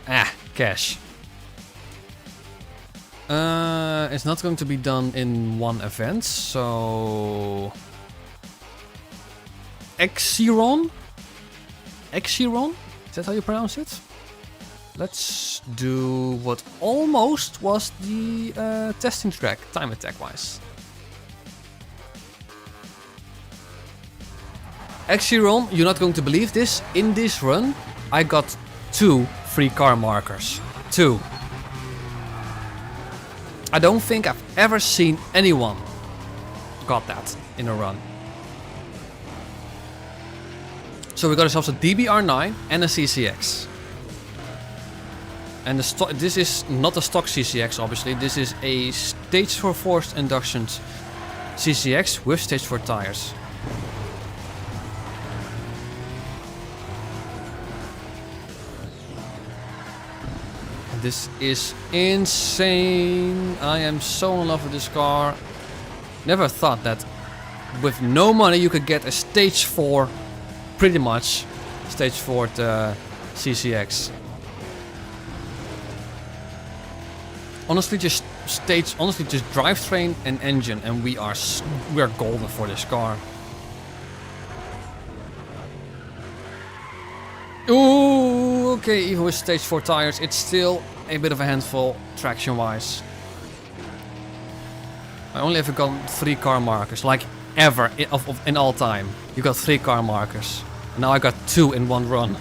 Ah, cash. It's not going to be done in one event, so... Exiron? Exiron? Is that how you pronounce it? Let's do what almost was the testing track, time attack wise. Exiron, you're not going to believe this. In this run, I got 2 free car markers. 2. I don't think I've ever seen anyone got that in a run. So we got ourselves a DBR9 and a CCX. And this is not a stock CCX, obviously. This is a stage 4 forced induction CCX with stage 4 tires. This is insane. I am so in love with this car. Never thought that with no money you could get a stage 4, pretty much stage 4 CCX. Honestly, just drivetrain and engine, and we are golden for this car. Ooh, okay, even with stage 4 tires, it's still a bit of a handful traction-wise. I only ever got 3 car markers, like ever in all time. You got 3 car markers. Now I got 2 in one run.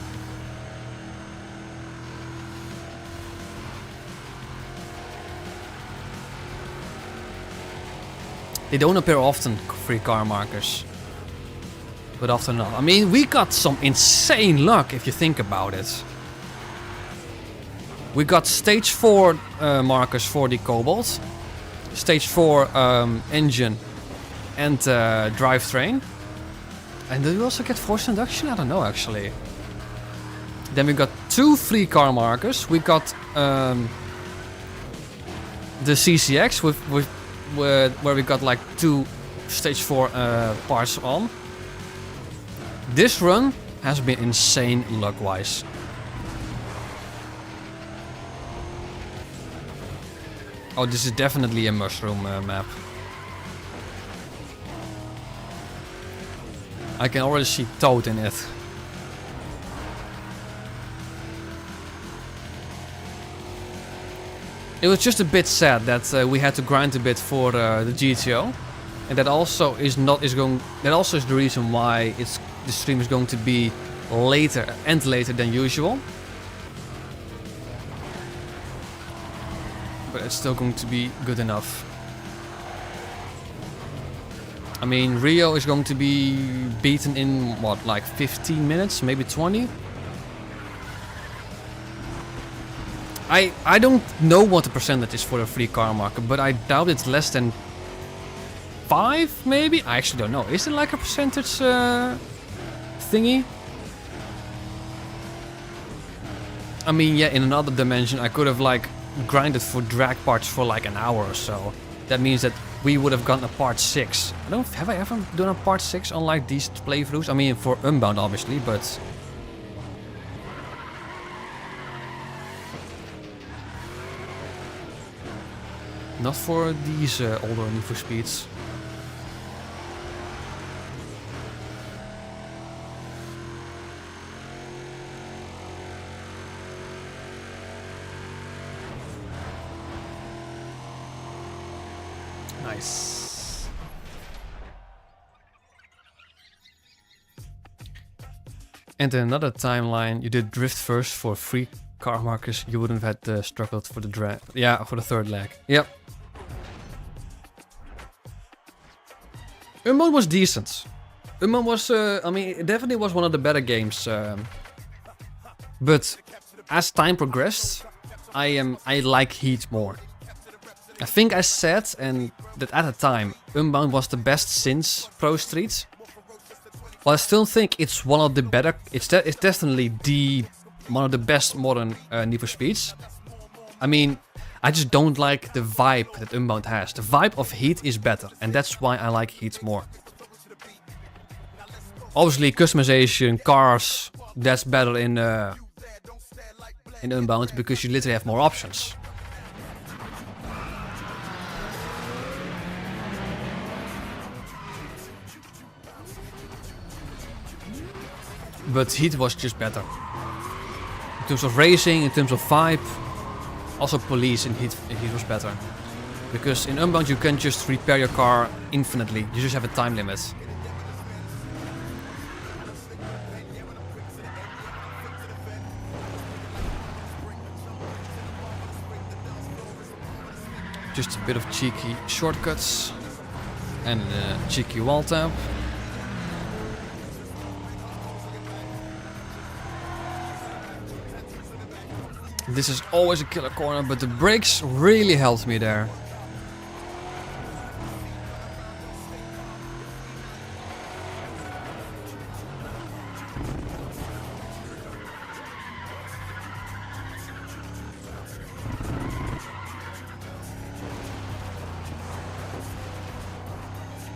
They don't appear often, 3 car markers. But often not. I mean, we got some insane luck if you think about it. We got stage 4 markers for the Cobalt, stage 4 engine and drivetrain. And did we also get forced induction? I don't know actually. Then we got 2 free car markers. We got the CCX where we got like 2 stage 4 parts on. This run has been insane luck-wise. Oh, this is definitely a mushroom map. I can already see Toad in it. It was just a bit sad that we had to grind a bit for the GTO, and that also is the reason why the stream is going to be later than usual. But it's still going to be good enough. I mean, Rio is going to be beaten in what, like 15 minutes, maybe 20? I don't know what the percentage is for a free car marker, but I doubt it's less than 5 maybe? I actually don't know. Is it like a percentage thingy? I mean, yeah, in another dimension I could have like grinded for drag parts for like an hour or so. That means that we would have gotten a part 6. Have I ever done a part 6 on like these playthroughs? I mean, for Unbound obviously, but not for these older Need for Speeds. Nice. And in another timeline, you did drift first for free car markers. You wouldn't have had struggled for the drag. Yeah, for the third leg. Yep. Unbound was decent. Unbound was, I mean, it definitely was one of the better games. But as time progressed, I like Heat more. I think I said that at the time, Unbound was the best since Pro Street. Well, I still think it's one of the better. It's definitely one of the best modern Need for Speeds. I mean, I just don't like the vibe that Unbound has. The vibe of Heat is better, and that's why I like Heat more. Obviously, customization, cars, that's better in Unbound because you literally have more options. But Heat was just better. In terms of racing, in terms of vibe. Also police in Heat was better. Because in Unbound you can just repair your car infinitely. You just have a time limit. Just a bit of cheeky shortcuts. And a cheeky wall tap. This is always a killer corner, but the brakes really helped me there.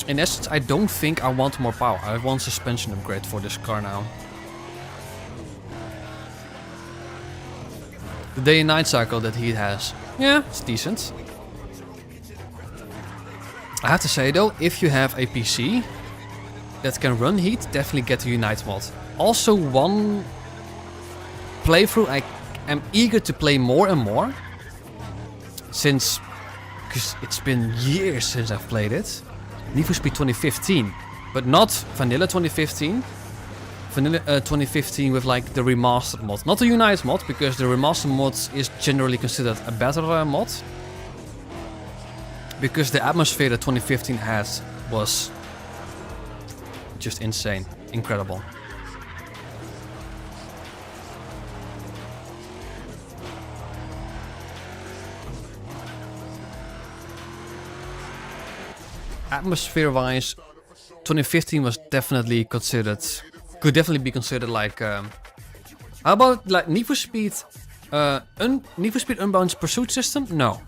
In essence, I don't think I want more power. I want suspension upgrade for this car now. The day and night cycle that Heat has. Yeah, it's decent. I have to say though, if you have a PC that can run Heat, definitely get the Unite mod. Also one playthrough I am eager to play more and more. Because it's been years since I've played it. Need for Speed 2015. But not Vanilla 2015. Vanilla 2015 with like the remastered mod. Not the Unite mod, because the remastered mod is generally considered a better mod. Because the atmosphere that 2015 had was just insane. Incredible. Atmosphere-wise, 2015 was definitely considered... Could definitely be considered like... how about like Need for Speed... Need for Speed Unbound's pursuit system? No.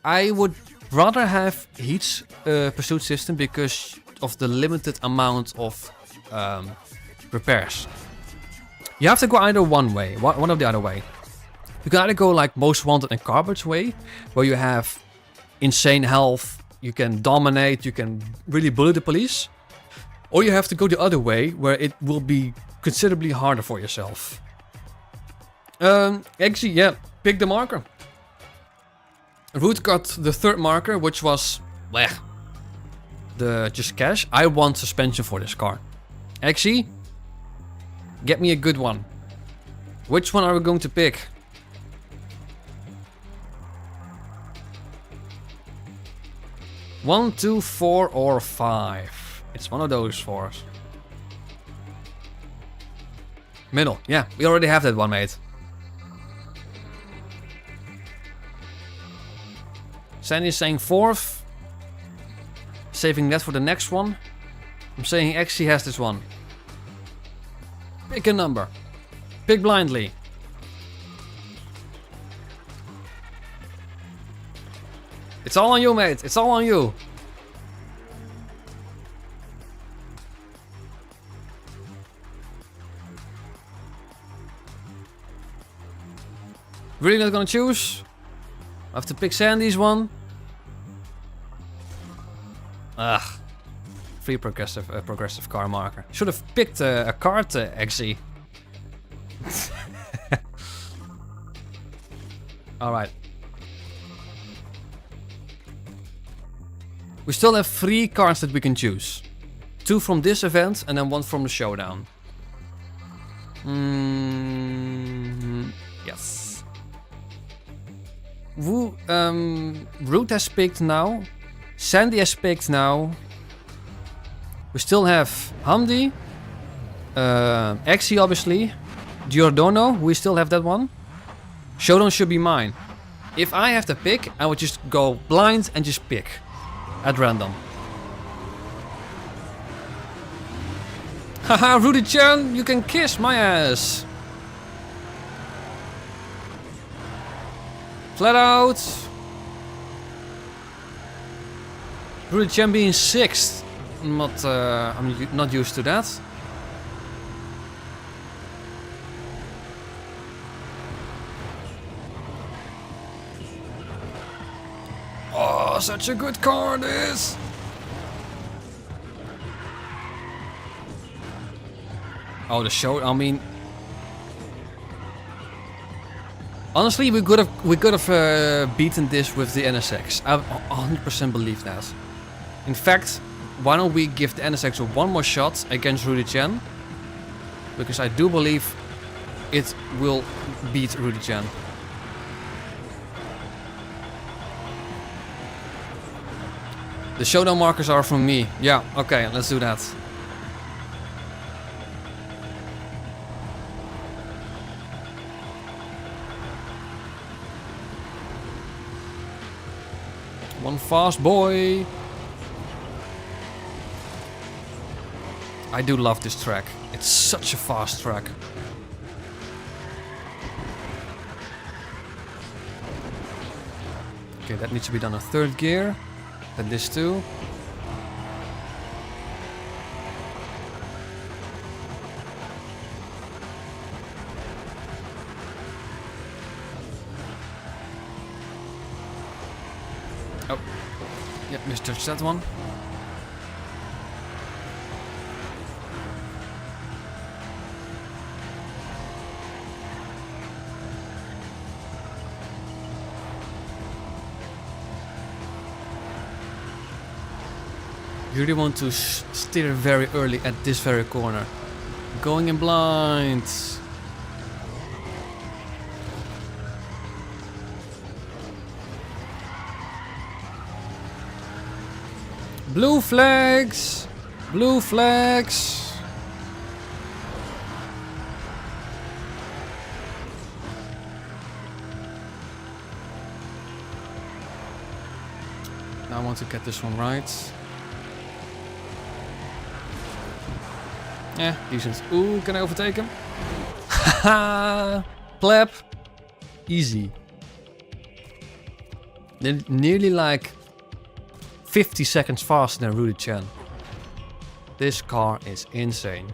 I would rather have Heat's pursuit system because of the limited amount of repairs. You have to go either one way, one of the other way. You can either go like Most Wanted and Garbage way, where you have insane health, you can dominate, you can really bully the police. Or you have to go the other way, where it will be considerably harder for yourself. Actually, yeah, pick the marker. Root got the third marker, which was... bleh, the just cash. I want suspension for this car. Actually, get me a good one. Which one are we going to pick? One, two, 4, or 5. It's one of those 4s. Middle. Yeah, we already have that one, mate. Sandy's saying 4th. Saving that for the next one. I'm saying he actually has this one. Pick a number. Pick blindly. It's all on you, mate. It's all on you. Really not gonna choose? I have to pick Sandy's one. Ugh. Free progressive car marker. Should have picked a card, actually. Alright. We still have 3 cards that we can choose. 2 from this event and then 1 from the Showdown. Yes. Root has picked now. Sandy has picked now. We still have Hamdi. Exie, obviously. Giordano, we still have that one. Showdown should be mine. If I have to pick, I would just go blind and just pick at random. Haha, Rudy-chan, you can kiss my ass. Flat out. Rudy-chan being 6th. I'm not used to that. Oh, such a good car this. Oh, the show. I mean, honestly, we could have beaten this with the NSX. I 100% believe that. In fact, why don't we give the NSX one more shot against Rudy-chan? Because I do believe it will beat Rudy-chan. The showdown markers are from me. Yeah, okay, let's do that. One fast boy. I do love this track. It's such a fast track. Okay, that needs to be done in 3rd gear. Then this too. Oh, yeah, misjudged that one. You really want to steer very early at this very corner. Going in blind. Blue flags! Blue flags! Now I want to get this one right. Yeah, decent. Ooh, can I overtake him? Haha! Pleb! Easy. They're nearly like 50 seconds faster than Rudy-chan. This car is insane.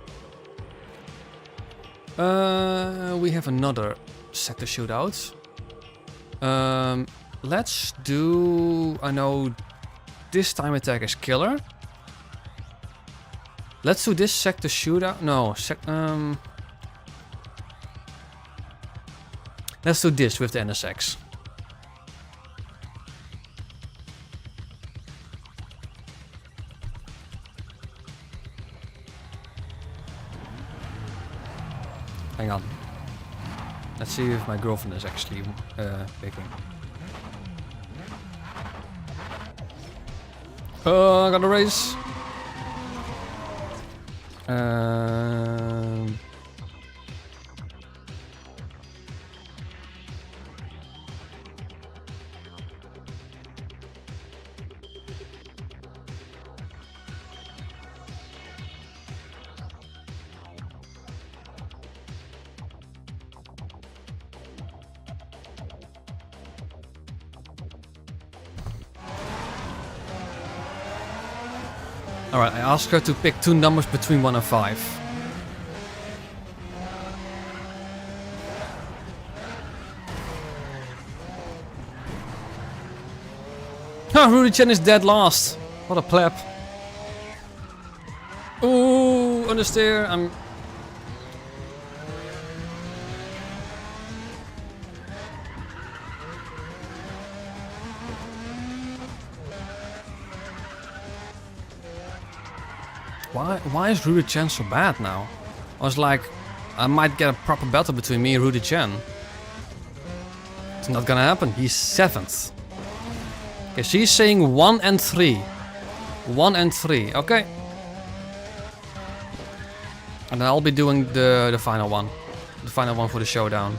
We have another sector shootout. Let's do... I know this time attack is killer. Let's do this sector shootout. No, let's do this with the NSX. Hang on. Let's see if my girlfriend is actually picking. I got a race. Alright, I asked her to pick 2 numbers between 1 and 5. Ha! Rudy-chan is dead last. What a pleb. Ooh, understeer. I'm... Why is Rudy-chan so bad now? I was like, I might get a proper battle between me and Rudy-chan. It's not gonna happen. He's 7th. Okay, she's saying 1 and 3. 1 and 3. Okay. And then I'll be doing the final one. the final one for the Showdown.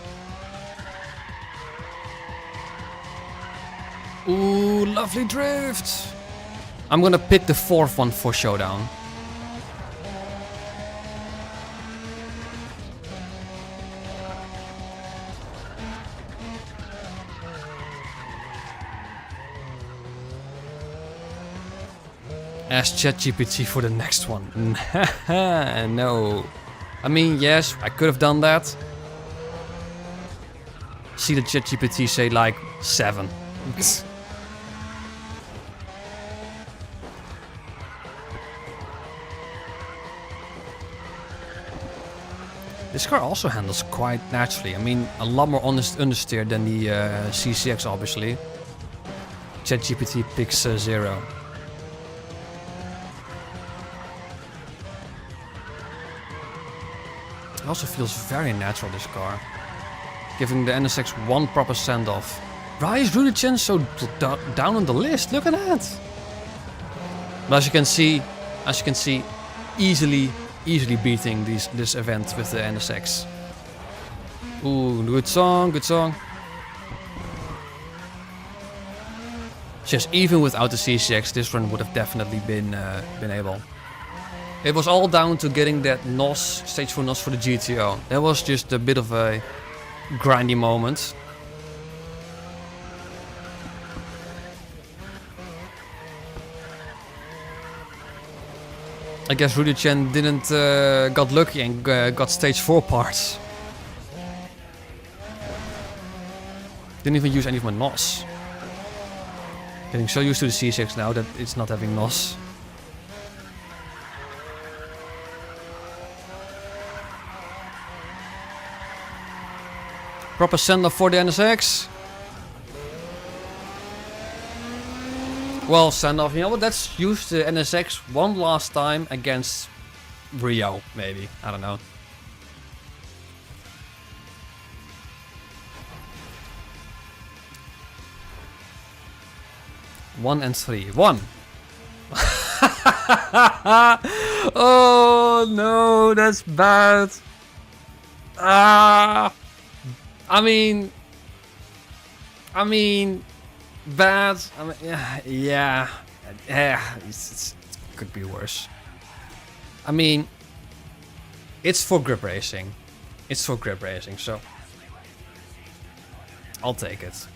Ooh, lovely drift. I'm gonna pick the 4th one for Showdown. Ask ChatGPT for the next one. No. I mean, yes, I could have done that. See the ChatGPT say like 7. This car also handles quite naturally. I mean, a lot more understeer than the CCX, obviously. ChatGPT picks 0. It also feels very natural, this car. Giving the NSX one proper send-off. Why is Rudy Chen so down on the list? Look at that! But as you can see, easily beating this event with the NSX. Ooh, good song, good song. Just even without the CCX, this run would have definitely been able. It was all down to getting that NOS, stage 4 NOS for the GTO. That was just a bit of a grindy moment. I guess Rudy Chen didn't got lucky and got stage 4 parts. Didn't even use any of my NOS. Getting so used to the C6 now that it's not having NOS. Proper send-off for the NSX. Well, send-off, you know what, let's use the NSX one last time against Rio, maybe. I don't know. One and 3. 1. Oh no, that's bad. I mean, bad. I mean, yeah, it could be worse. I mean, it's for grip racing. It's for grip racing, so I'll take it.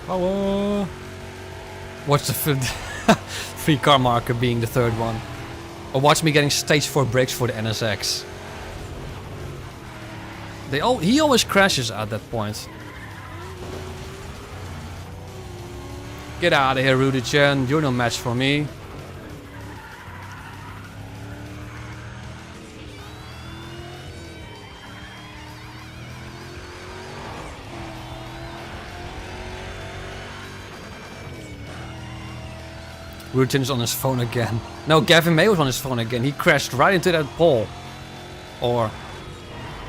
Power. Watch the free car marker being the 3rd one. Or watch me getting stage 4 brakes for the NSX. He always crashes at that point. Get out of here, Rudy Chen. You're no match for me. Rudy Chen is on his phone again. No, Gavin May was on his phone again. He crashed right into that pole. Or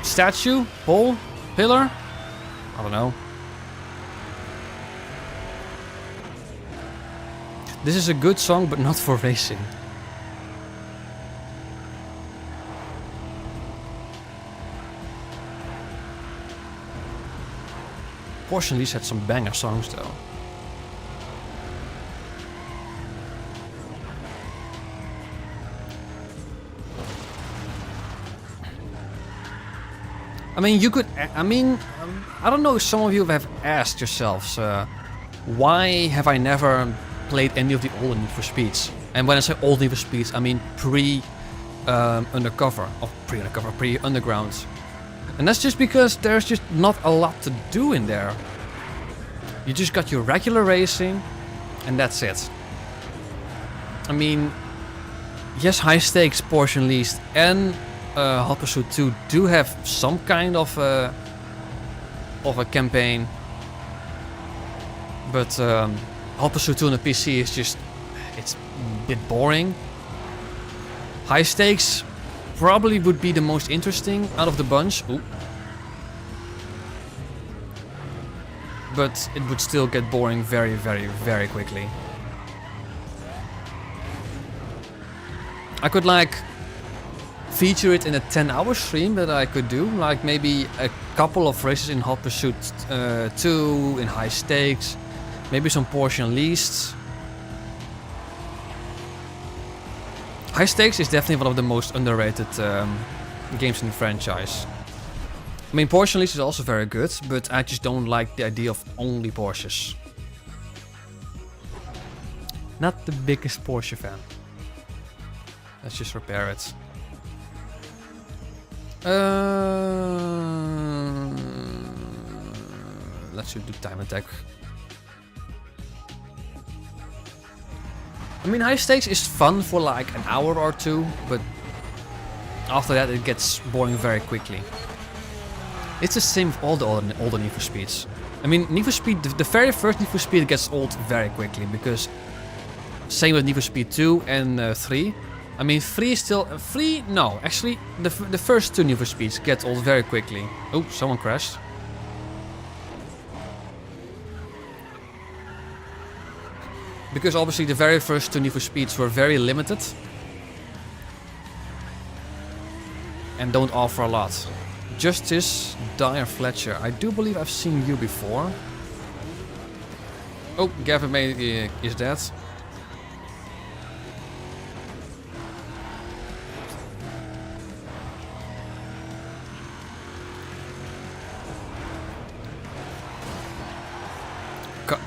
statue? Pole? Pillar? I don't know. This is a good song, but not for racing. Porsche at least had some banger songs though. I mean, you could, I don't know if some of you have asked yourselves, why have I never played any of the old Need for Speeds? And when I say old Need for Speeds, I mean pre-undercover, or pre-underground. And that's just because there's just not a lot to do in there. You just got your regular racing, and that's it. I mean, yes, high stakes Porsche least, and Hot Pursuit 2 do have some kind of a campaign, but Hot Pursuit 2 on the PC is just, it's a bit boring. High Stakes probably would be the most interesting out of the bunch. Ooh. But it would still get boring very, very, very quickly. I could like feature it in a 10-hour stream that I could do, like maybe a couple of races in Hot Pursuit 2, in High Stakes, maybe some Porsche Unleashed. High Stakes is definitely one of the most underrated games in the franchise. I mean, Porsche Unleashed is also very good, but I just don't like the idea of only Porsches. Not the biggest Porsche fan. Let's just repair it. Let's do time attack. I mean, High Stakes is fun for like an hour or two, but after that it gets boring very quickly. It's the same with all the older Need for Speeds. I mean, Need for Speed, the very first Need for Speed gets old very quickly, because same with Need for Speed 2 and 3. I mean, 3 is still... 3? No, actually, the first 2 Need for Speeds get old very quickly. Oh, someone crashed. Because obviously the very first 2 Need for Speeds were very limited. And don't offer a lot. Justice, Dyer Fletcher. I do believe I've seen you before. Oh, Gavin May is dead.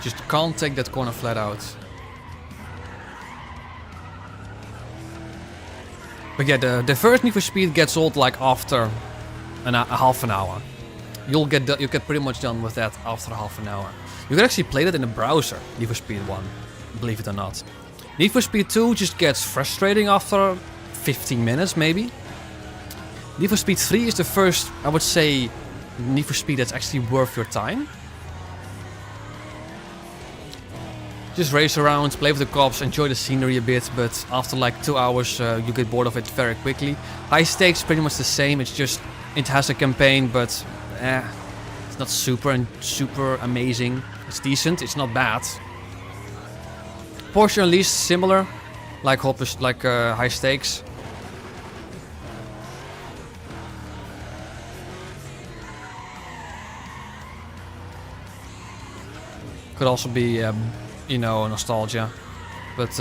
Just can't take that corner flat out. But yeah, the first Need for Speed gets old like after a half an hour. You'll get pretty much done with that after half an hour. You can actually play that in a browser, Need for Speed 1, believe it or not. Need for Speed 2 just gets frustrating after 15 minutes maybe. Need for Speed 3 is the first, I would say, Need for Speed that's actually worth your time. Just race around, play with the cops, enjoy the scenery a bit, but after like 2 hours you get bored of it very quickly. High Stakes pretty much the same, it's just, it has a campaign, but it's not super amazing. It's decent, it's not bad. Porsche Unleashed, similar, like High Stakes. Could also be, you know, nostalgia. But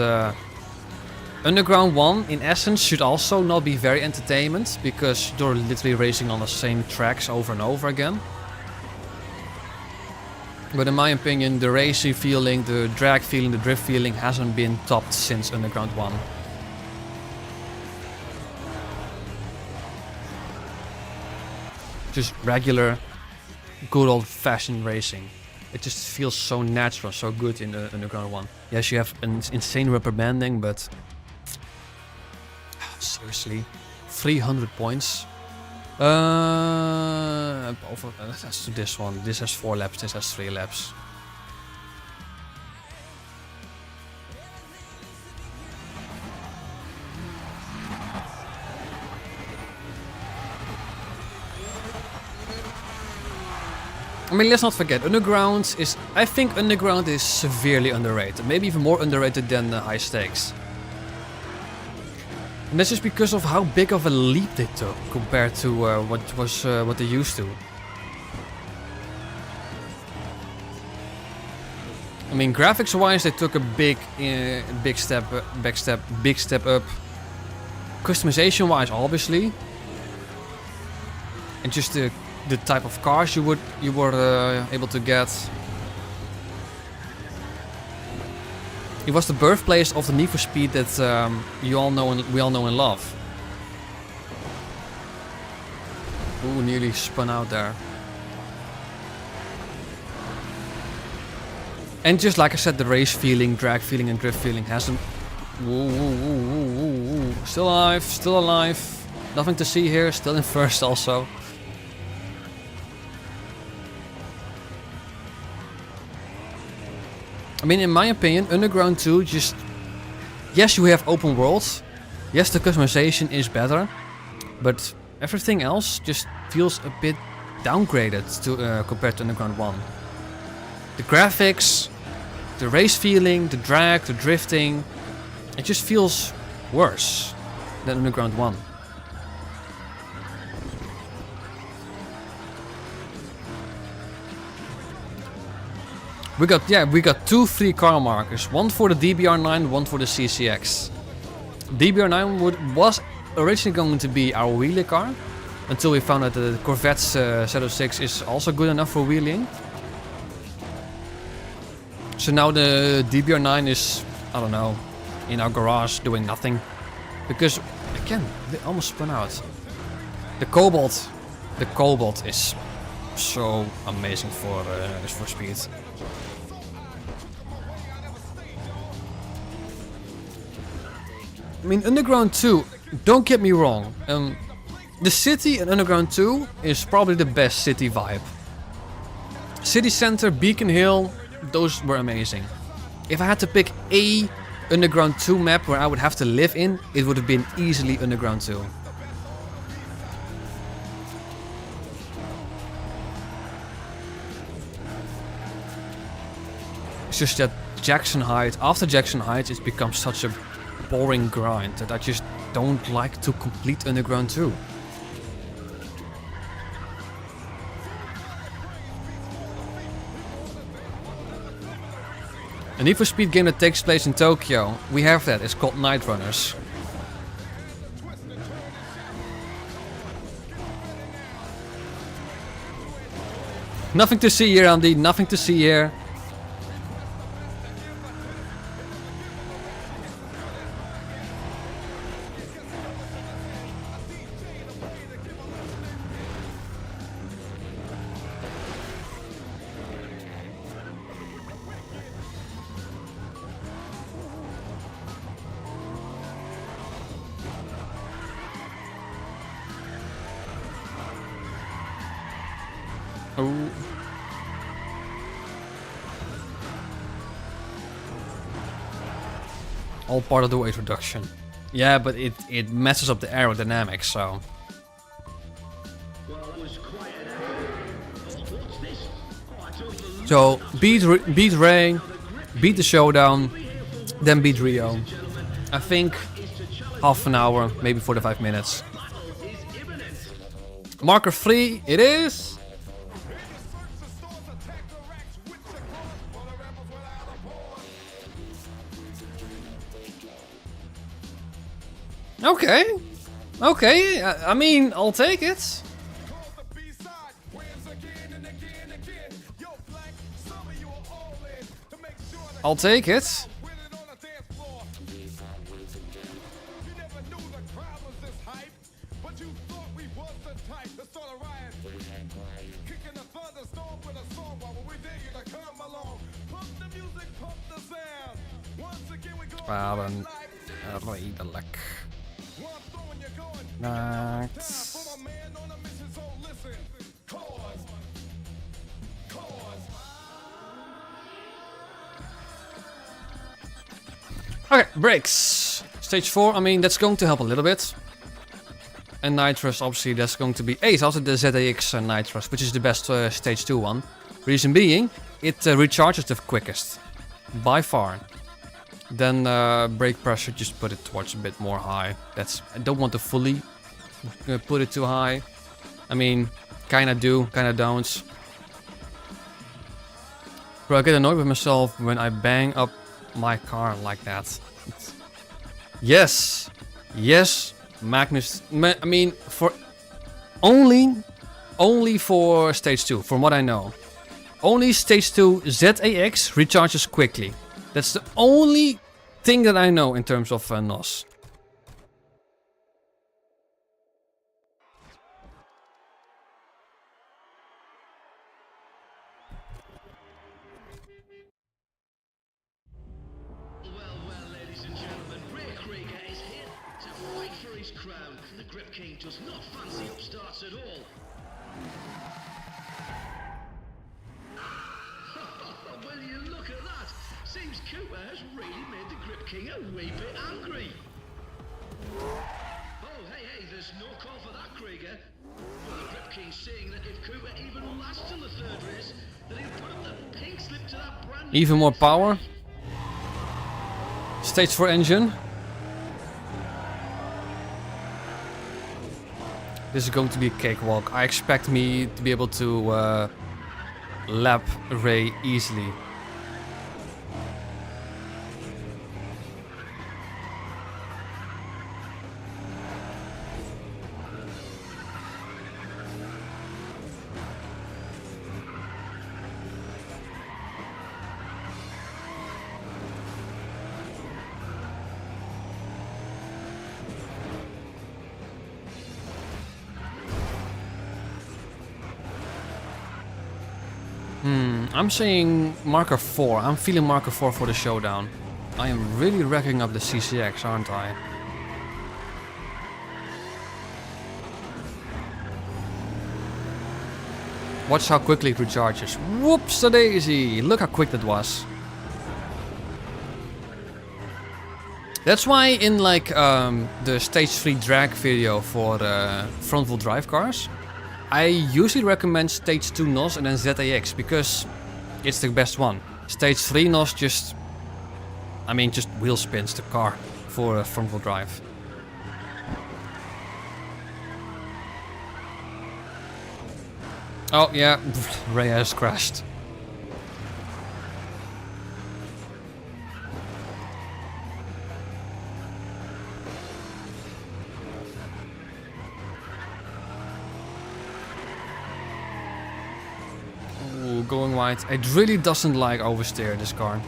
Underground 1, in essence, should also not be very entertainment, because you're literally racing on the same tracks over and over again. But in my opinion, the racing feeling, the drag feeling, the drift feeling hasn't been topped since Underground 1. Just regular, good old-fashioned racing. It just feels so natural, so good in the Underground 1. Yes, you have an insane rubber banding, but... seriously, 300 points. Let's do this one. This has 4 laps, this has 3 laps. I mean, let's not forget, Underground is... I think Underground is severely underrated. Maybe even more underrated than High Stakes. And that's just because of how big of a leap they took compared to what they used to. I mean, graphics-wise, they took a big step up. Customization-wise, obviously, and just the type of cars you were able to get. It was the birthplace of the Need for Speed that we all know and love. Ooh, nearly spun out there. And just like I said, the race feeling, drag feeling and drift feeling hasn't... Ooh, ooh, ooh, ooh, ooh. Still alive, still alive. Nothing to see here, still in first also. I mean, in my opinion, Underground 2 just... Yes, you have open worlds. Yes, the customization is better. But everything else just feels a bit downgraded to compared to Underground 1. The graphics, the race feeling, the drag, the drifting... It just feels worse than Underground 1. We got 2 free car markers. One for the DBR9, one for the CCX. DBR9 was originally going to be our wheelie car. Until we found out that the Corvette's Z06 is also good enough for wheeling. So now the DBR9 is, I don't know, in our garage doing nothing. Because, again, they almost spun out. The Cobalt is so amazing for speed. I mean, Underground 2, don't get me wrong. The city in Underground 2 is probably the best city vibe. City Center, Beacon Hill, those were amazing. If I had to pick a Underground 2 map where I would have to live in, it would have been easily Underground 2. It's just that Jackson Heights, after Jackson Heights, it's become such a boring grind that I just don't like to complete Underground 2. A Need for Speed game that takes place in Tokyo. We have that, it's called Night Runners. Nothing to see here, Andy, nothing to see here. Oh. All part of the weight reduction. Yeah, but it messes up the aerodynamics, so... So, beat Ray, beat the Showdown, then beat Rio. I think half an hour, maybe 45 minutes. Marker 3, it is! Okay. Okay, I mean, I'll take it. I'll take it. Waren redelijk. Naakt. Okay, brakes. Stage 4, I mean, that's going to help a little bit. And nitrous, obviously, that's going to be... Hey, it's also the ZAX nitrous, which is the best stage 2 one. Reason being, it recharges the quickest. By far. Then brake pressure, just put it towards a bit more high. That's... I don't want to fully put it too high. I mean, kinda do, kinda don't. Bro, I get annoyed with myself when I bang up my car like that. Yes! Yes, Magnus... I mean, for... Only for stage 2, from what I know. Only stage 2 ZAX recharges quickly. That's the only thing that I know in terms of NOS. Well, ladies and gentlemen, Rick Krieger is here to fight for his crown. The Grip King does not fancy upstarts at all. Will you look at that? Seems Cooper has really made the Grip King a wee bit angry. Oh, hey, there's no call for that, Krieger. Well, the Grip King's saying that if Cooper even lasts till the third race, then he'll put up the pink slip to that brand new... Even more power. Stage 4 engine. This is going to be a cakewalk. I expect me to be able to lap Ray easily. I'm saying marker 4. I'm feeling marker 4 for the showdown. I am really racking up the CCX, aren't I? Watch how quickly it recharges. Whoops-a-daisy! Look how quick that was. That's why in like the stage 3 drag video for front wheel drive cars, I usually recommend stage 2 NOS and then ZAX because it's the best one. Stage 3 NOS just wheel spins the car for front wheel drive. Oh yeah, Ray has crashed. Going wide. It really doesn't like oversteer, this car.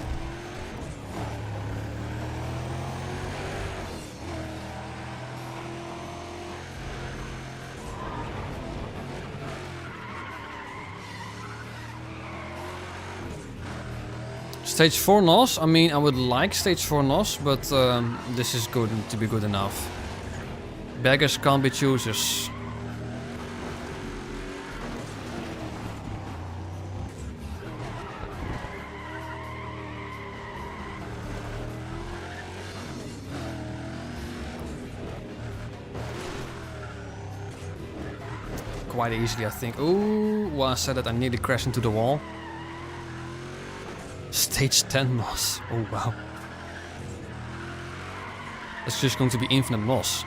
Stage 4 NOS. I mean, I would like stage 4 NOS, but this is good to be good enough. Beggars can't be choosers. Quite easily, I think. Ooh, well, I said that I nearly crashed into the wall. Stage 10 NOS. Oh, wow. It's just going to be infinite NOS.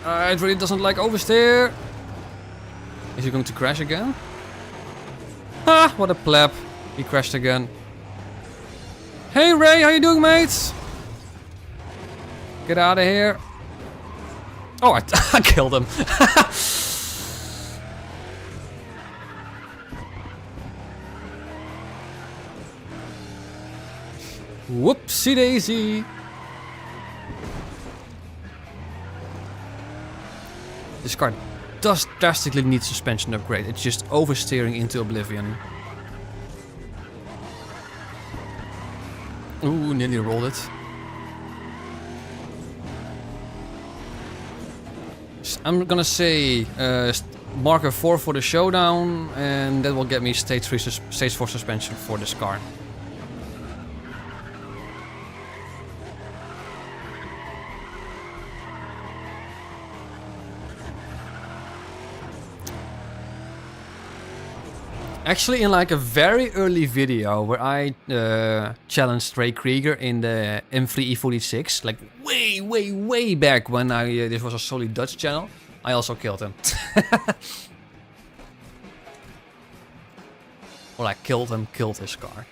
It really doesn't like oversteer. Is he going to crash again? Ha! What a pleb. He crashed again. Hey, Ray, how you doing, mate? Get out of here. Oh, I killed him. Whoopsie daisy. This car does drastically need suspension upgrade. It's just oversteering into oblivion. Ooh, nearly rolled it. I'm gonna say marker 4 for the showdown, and that will get me stage 4 suspension for this car. Actually, in like a very early video where I challenged Ray Krieger in the M3 E46, like way back when this was a solely Dutch channel, I also killed him. Well, I killed his car.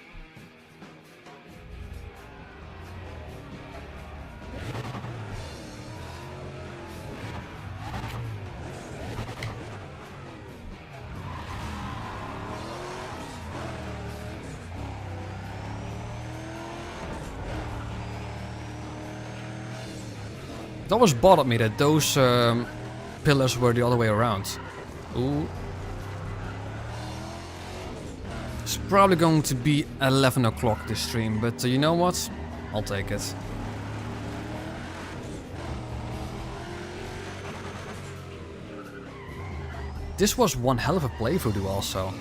It always bothered me that those pillars were the other way around. Ooh. It's probably going to be 11 o'clock this stream, but you know what? I'll take it. this was one hell of a playthrough to also.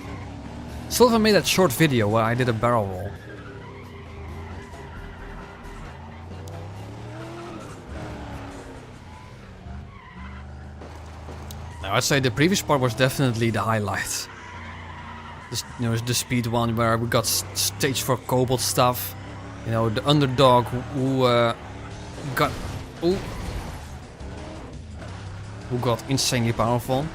Still haven't made that short video where I did a barrel roll. Now, I'd say the previous part was definitely the highlight. This, you know, the speed one where we got stage 4 Cobalt stuff. You know, the underdog who got insanely powerful.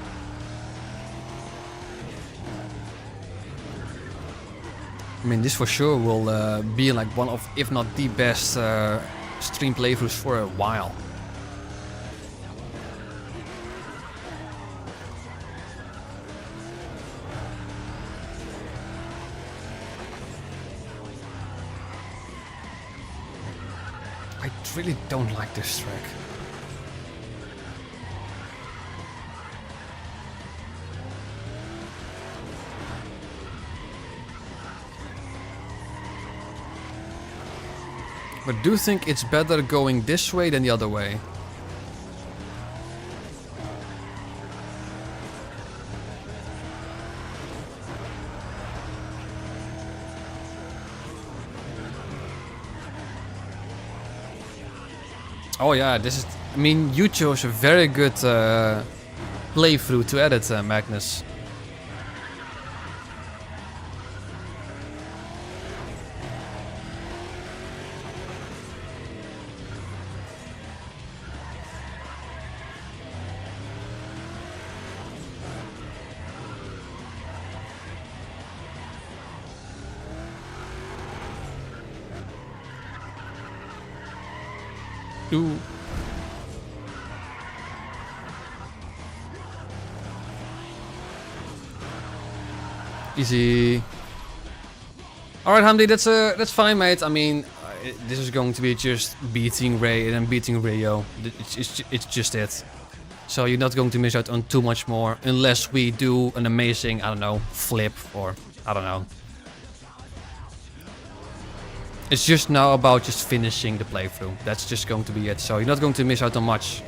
I mean, this for sure will be like one of, if not the best stream playthroughs for a while. I really don't like this track. But do think it's better going this way than the other way. Oh yeah, this is... I mean, you chose a very good playthrough to edit, Magnus. Ooh. Easy. All right, Hamdi, that's fine, mate. I mean, this is going to be just beating Ray and then beating Rio. It's just it. So you're not going to miss out on too much more unless we do an amazing, I don't know, flip or I don't know. It's just now about just finishing the playthrough. That's just going to be it. So you're not going to miss out on much.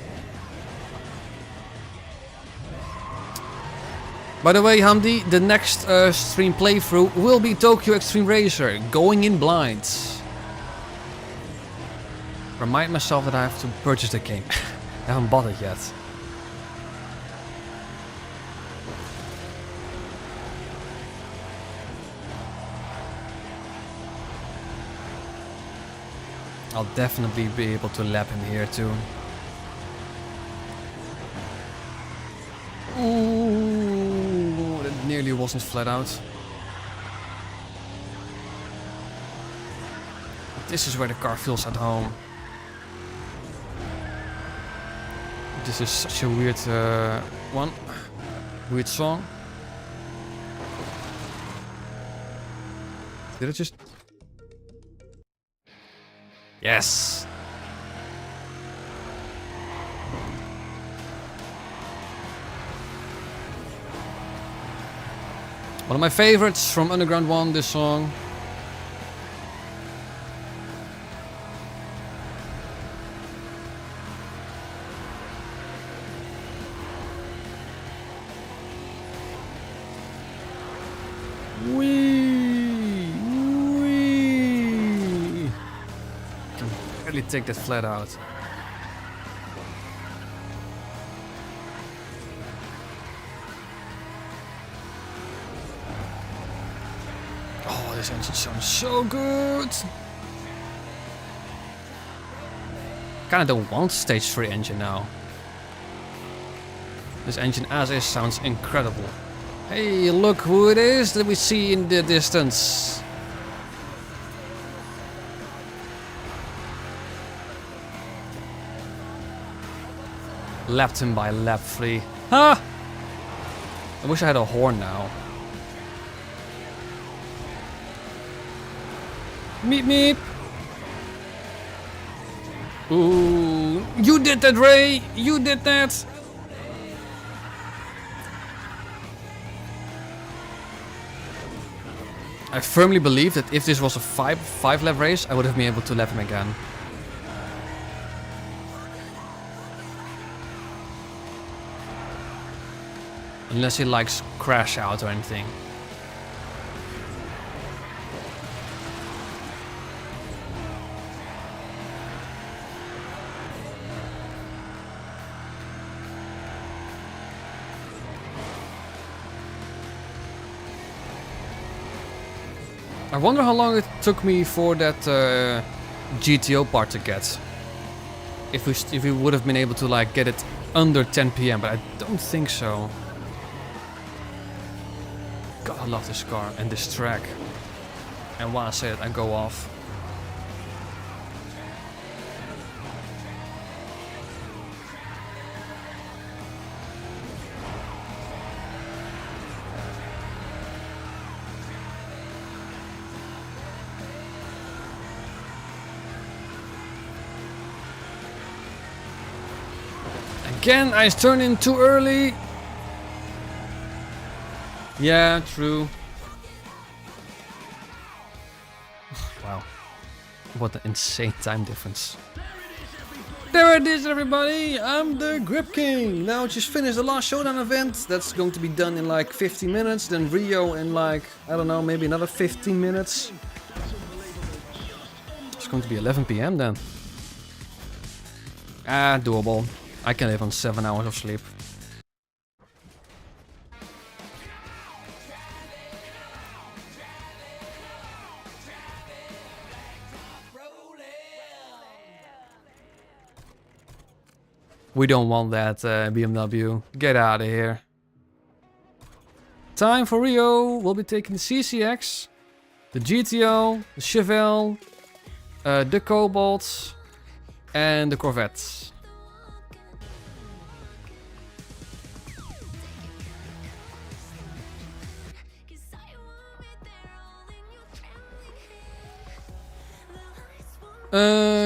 By the way, Hamdi, the next stream playthrough will be Tokyo Extreme Racer, going in blind. Remind myself that I have to purchase the game. I haven't bought it yet. I'll definitely be able to lap him here too. Ooh, that nearly wasn't flat out. This is where the car feels at home. This is such a weird one. Weird song. Did it just... Yes! One of my favorites from Underground 1, this song. Take that flat out. Oh, this engine sounds so good. Kinda don't want stage 3 engine now. This engine as is sounds incredible. Hey, look who it is that we see in the distance. Lapped him by lap 3. Ha! I wish I had a horn now. Meep meep. Ooh, you did that, Ray! You did that! I firmly believe that if this was a 5 lap race, I would have been able to lap him again. Unless he likes Crash Out or anything. I wonder how long it took me for that GTO part to get. If we would have been able to like get it under 10 PM, but I don't think so. God, I love this car and this track. And while I say it, I go off. Again, I turned in too early. Yeah, true. Wow. What an insane time difference. There it is, everybody! I'm the Grip King! Now just finished the last Showdown event. That's going to be done in like 15 minutes. Then Rio in like, I don't know, maybe another 15 minutes. It's going to be 11 PM then. Ah, doable. I can live on 7 hours of sleep. We don't want that BMW. Get out of here. Time for Rio. We'll be taking the CCX, the GTO, the Chevelle, the Cobalt, and the Corvette.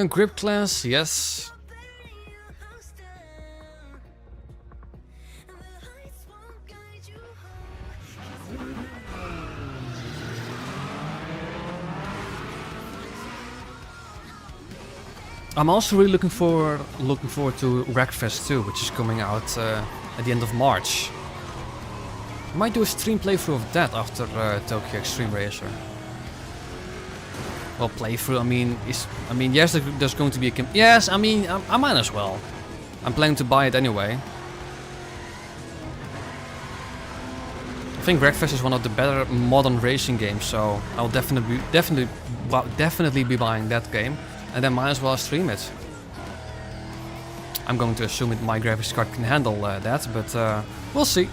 Grip class, yes. I'm also really looking forward to Wreckfest 2, which is coming out at the end of March. I might do a stream playthrough of that after Tokyo Extreme Racer. Well, playthrough. I mean, yes, there's going to be a. Yes, I mean, I might as well. I'm planning to buy it anyway. I think Wreckfest is one of the better modern racing games, so I'll definitely be buying that game, and then might as well stream it. I'm going to assume that my graphics card can handle that, but we'll see.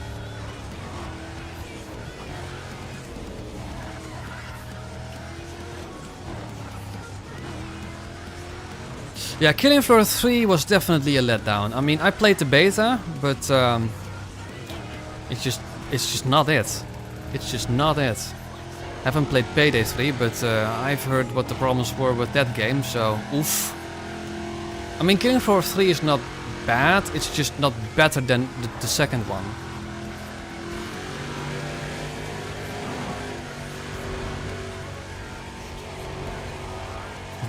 Yeah, Killing Floor 3 was definitely a letdown. I mean, I played the beta, but it's just not it. It's just not it. Haven't played Payday 3, but I've heard what the problems were with that game, so oof. I mean, Killing Floor 3 is not bad, it's just not better than the second one.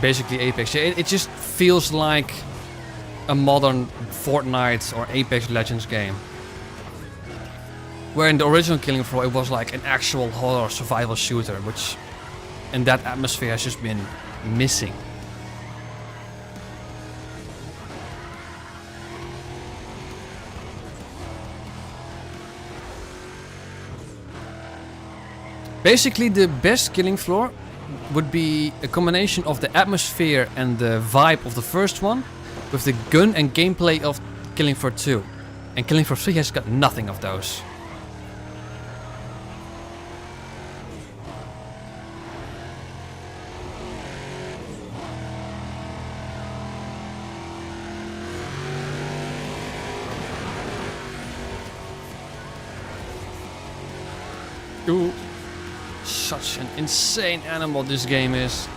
Basically Apex. Yeah, it just feels like a modern Fortnite or Apex Legends game. Where in the original Killing Floor it was like an actual horror survival shooter, which in that atmosphere has just been missing. Basically the best Killing Floor would be a combination of the atmosphere and the vibe of the first one with the gun and gameplay of Killing Floor 2. And Killing Floor 3 has got nothing of those. Ooh. Such an insane animal this game is.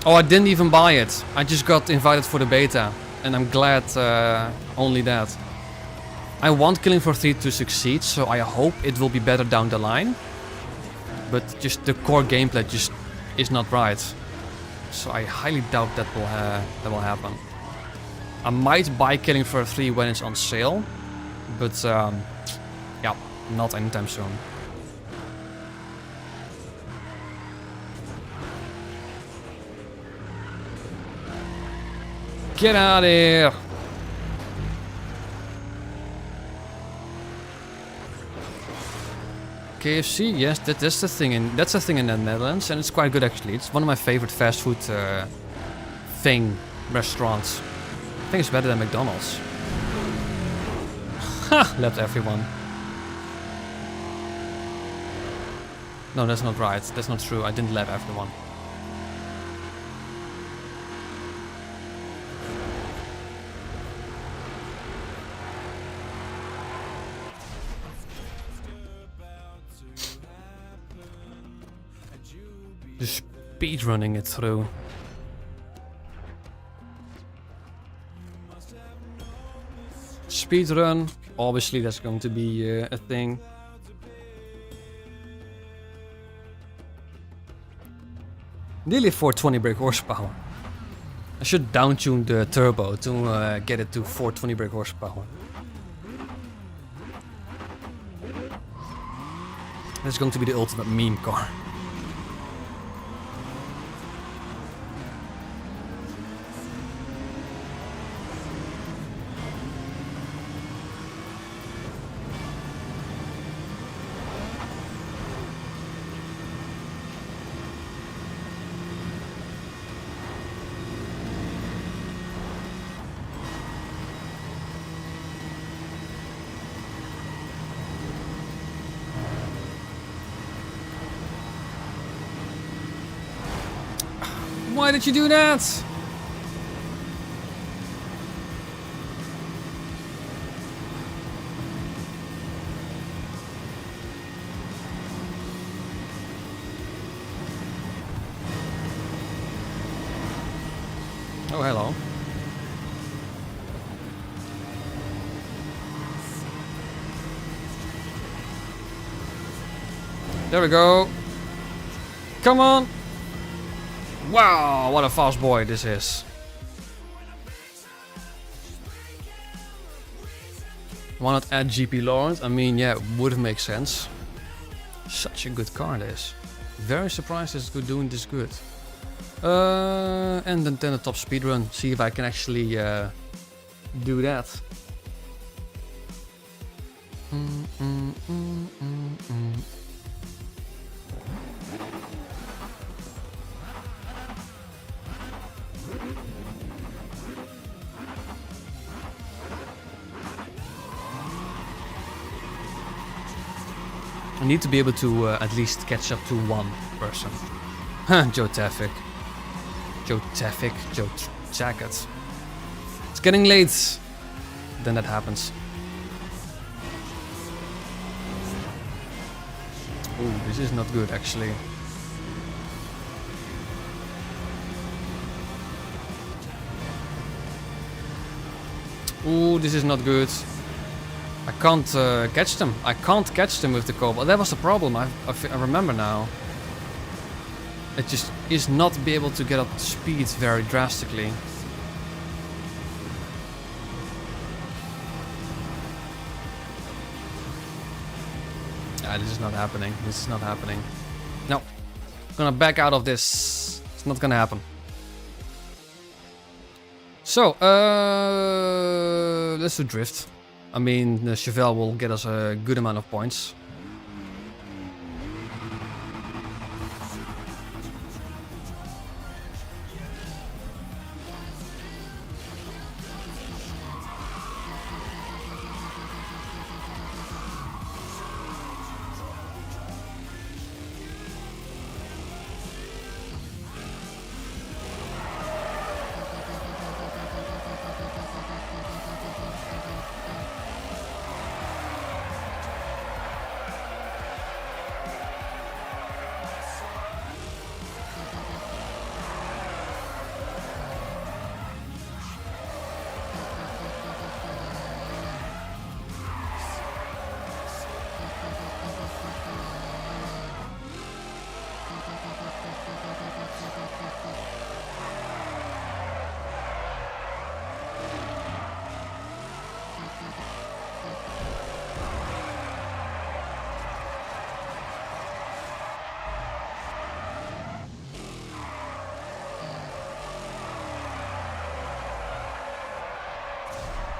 Oh, I didn't even buy it. I just got invited for the beta. And I'm glad only that. I want Killing Floor 3 to succeed, so I hope it will be better down the line. But just the core gameplay just is not right. So I highly doubt that will happen. I might buy Killing Floor 3 when it's on sale. But Yeah, not anytime soon. Get out of here! KFC, yes, that's the thing in the Netherlands, and it's quite good actually. It's one of my favorite fast food restaurants. I think it's better than McDonald's. Ha! Left everyone. No, that's not right. That's not true. I didn't lap everyone. Just speed running it through. Speed run. Obviously, that's going to be a thing. Nearly 420 brake horsepower. I should down-tune the turbo to get it to 420 brake horsepower. That's going to be the ultimate meme car. Why did you do that? Oh, hello. There we go. Come on. Wow, what a fast boy this is. Why not add GP Lawrence? I mean, yeah, it would make sense. Such a good car this. Very surprised it's doing this good. And then a top speed run. See if I can actually do that. I need to be able to at least catch up to one person. Joe Taffick. Joe Jacket. It's getting late. Then that happens. Ooh, this is not good actually. Ooh, this is not good. I can't catch them. I can't catch them with the cobalt. That was the problem. I remember now. It just is not be able to get up to speed very drastically. This is not happening. This is not happening. No. I'm gonna back out of this. It's not gonna happen. So, let's do drift. I mean, Chevelle will get us a good amount of points.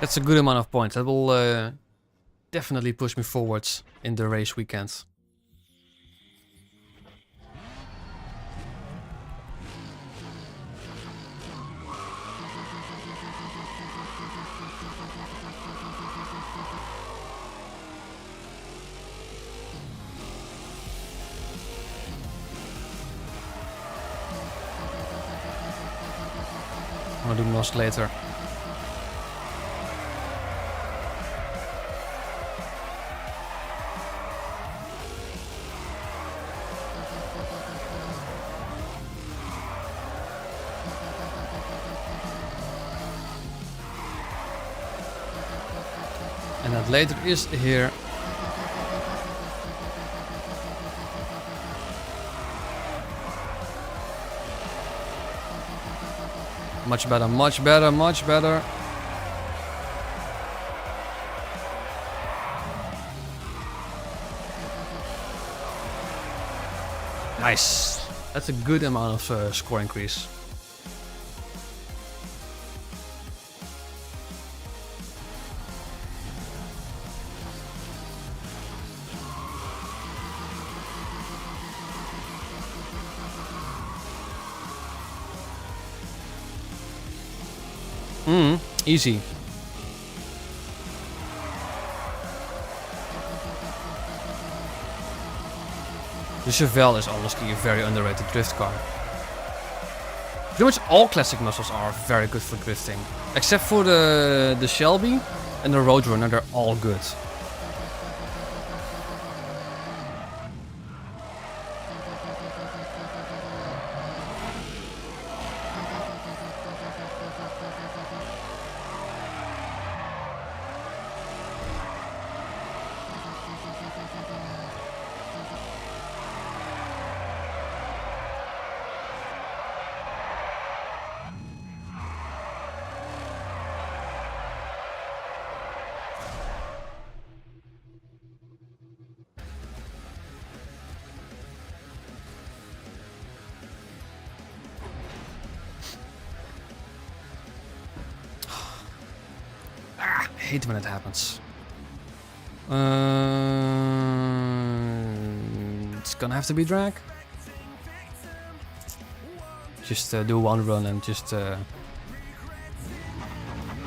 That's a good amount of points. That will definitely push me forwards in the race weekend. I'll do most later. And that later is here. Much better, much better, much better. Nice. That's a good amount of score increase. Easy. The Chevelle is honestly a very underrated drift car. Pretty much all classic muscles are very good for drifting. Except for the Shelby and the Roadrunner, they're all good. I hate when it happens. It's gonna have to be drag. Just do one run and just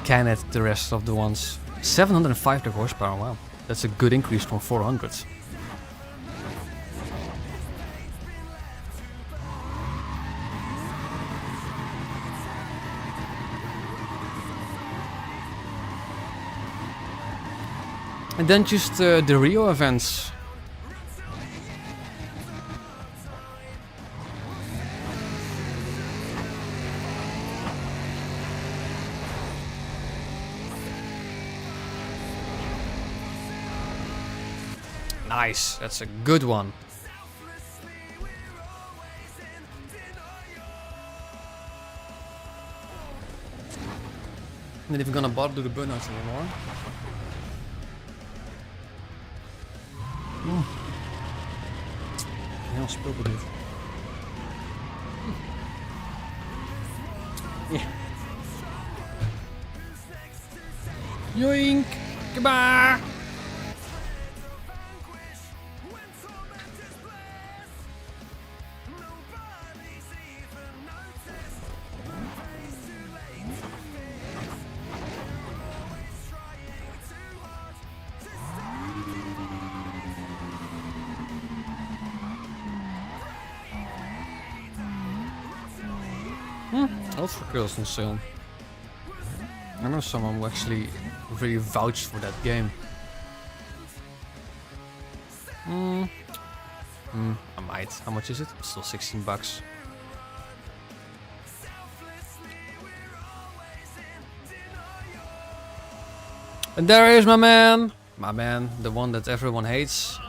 can it the rest of the ones. 705 drag horsepower, wow. That's a good increase from 400. And then just the Rio events. Nice, that's a good one. Not even gonna bother to do the burnouts anymore. Heel speelde dit. Ja. Joink! Kaba! Ultra Girls on sale. I know someone who actually really vouched for that game. I might. How much is it? Still 16 bucks. And there is my man. My man, the one that everyone hates.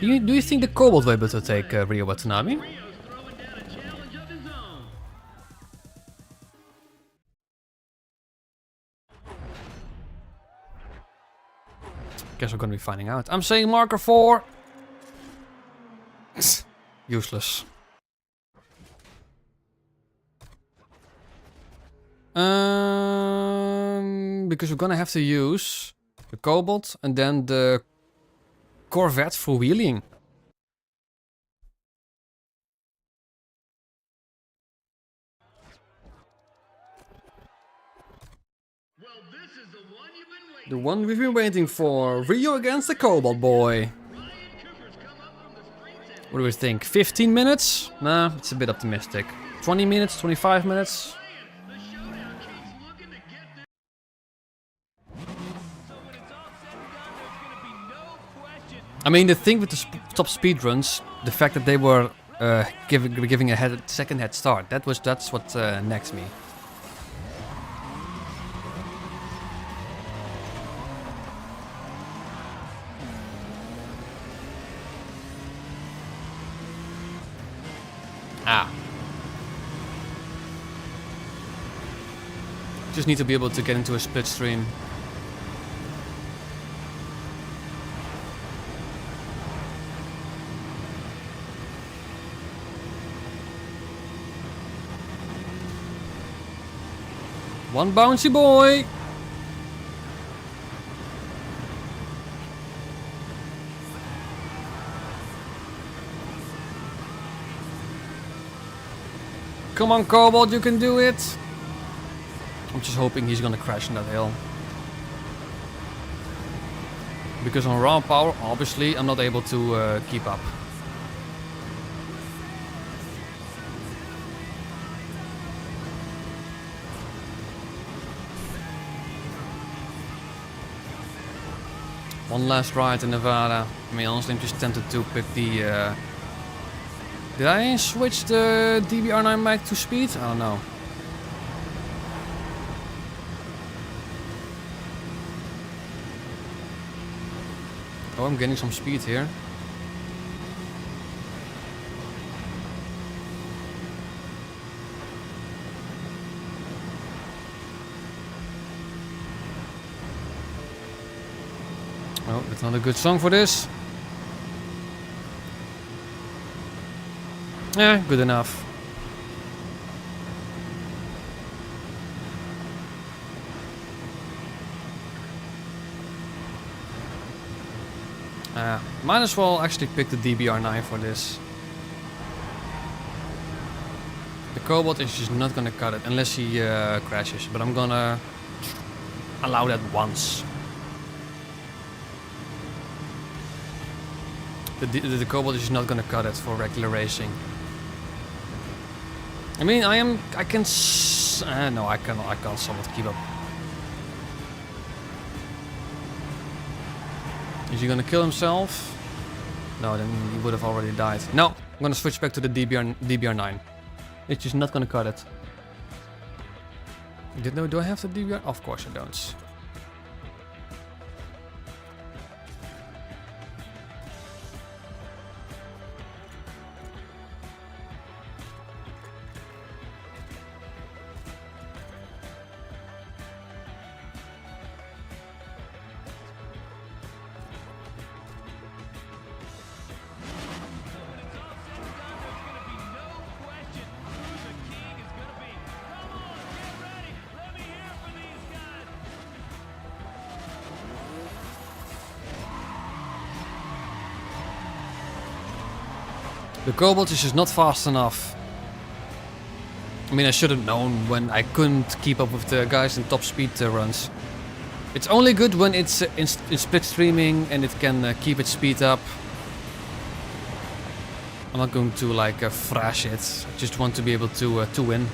Do you think the Cobalt will be able to take Rio Watanabe? Guess we're gonna be finding out. I'm saying marker 4. Useless. because we're gonna have to use the Cobalt and then the Corvette for wheeling. Well, this is the one you've been waiting. The one we've been waiting for. Rio against the Cobalt boy. Ryan Cooper's come up from the streets and What do we think? 15 minutes? Nah, it's a bit optimistic. 20 minutes, 25 minutes? the Showdown keeps looking to get this. So when it's all said and done, there's gonna be no question. I mean, the thing with the top speed runs, the fact that they were giving a second head start, that's what nags me. Ah. Just need to be able to get into a split stream. One bouncy boy. Come on, Cobalt, you can do it. I'm just hoping he's gonna crash on that hill. Because on raw power, obviously, I'm not able to keep up. One last ride in Nevada. I mean, honestly, I'm just tempted to pick the... Did I switch the DBR9 mic to speed? I don't know. Oh, I'm getting some speed here. Oh, that's not a good song for this. Yeah, good enough. Might as well actually pick the DBR9 for this. The Cobalt is just not gonna cut it unless he crashes, but I'm gonna allow that once. The Cobalt is not gonna cut it for regular racing. I mean, I can no, I can't somewhat keep up. Is he gonna kill himself? No, then he would have already died. No, I'm gonna switch back to the DBR9. It's just not gonna cut it. Do I have the DBR? Of course I don't. The Cobalt is just not fast enough. I mean, I should have known when I couldn't keep up with the guys in top speed runs. It's only good when it's in split streaming and it can keep its speed up. I'm not going to like thrash it. I just want to be able to win.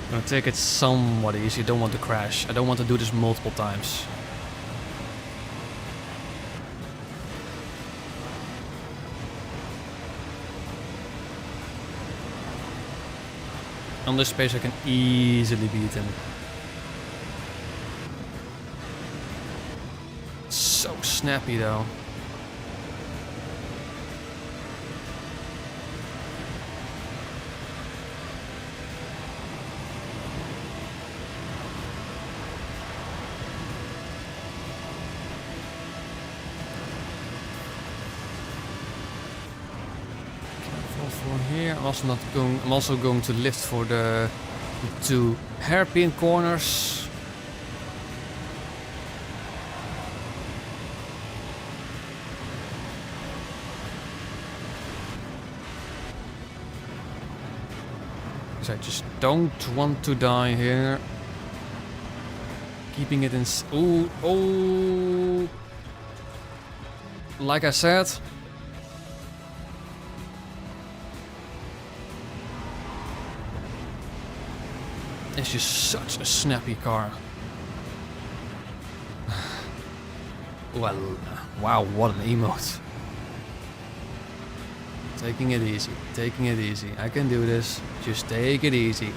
I'm gonna take it somewhat easy. I don't want to crash. I don't want to do this multiple times. On this space I can easily beat him. So snappy though. Here. I'm also going to lift for the to hairpin corners. I just don't want to die here. Keeping it in... Ooh, oh! Like I said... It's just such a snappy car. Well, wow, what an emote. Taking it easy, taking it easy. I can do this. Just take it easy.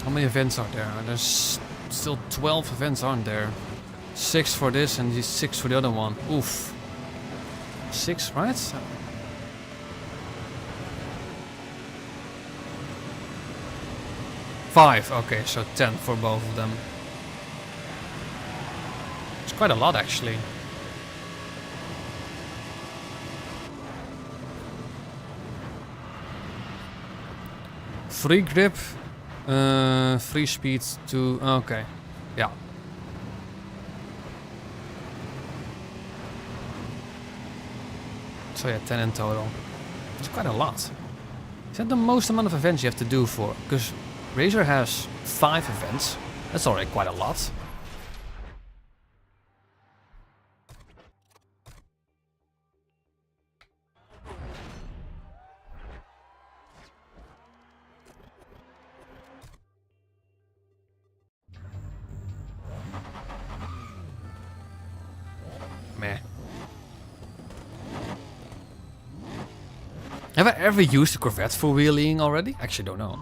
How many events are there? There's still 12 events, aren't there? 6 for this and 6 for the other one. Oof. 6, right? Five. Okay, so 10 for both of them. It's quite a lot, actually. Free grip. Free speed to... Okay. Yeah. So yeah, 10 in total. It's quite a lot. Is that the most amount of events you have to do for? Because Razer has 5 events. That's already quite a lot. Meh. Have I ever used a Corvette for wheeling already? Actually, don't know.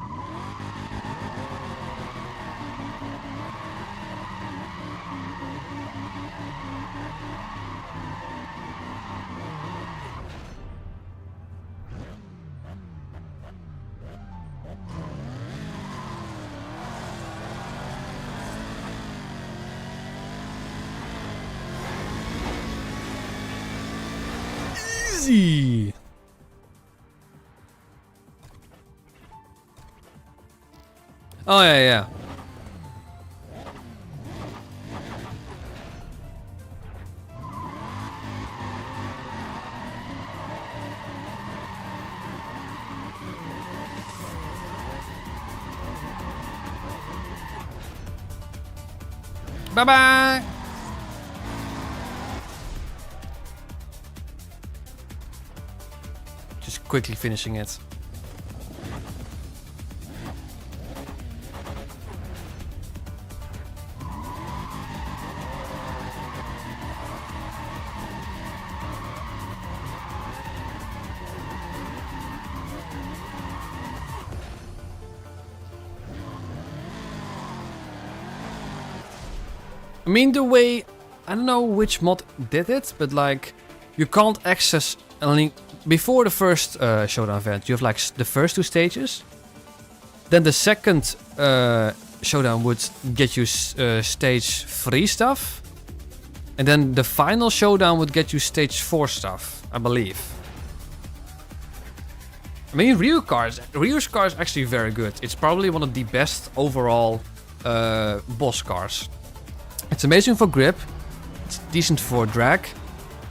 Easy. Oh yeah, yeah. Bye bye. Just quickly finishing it. I mean, the way, I don't know which mod did it, but like, you can't access a link before the first Showdown event. You have like the first 2 stages. Then the second Showdown would get you stage 3 stuff. And then the final Showdown would get you stage 4 stuff, I believe. I mean, Ryu's car is actually very good. It's probably one of the best overall boss cars. It's amazing for grip, it's decent for drag,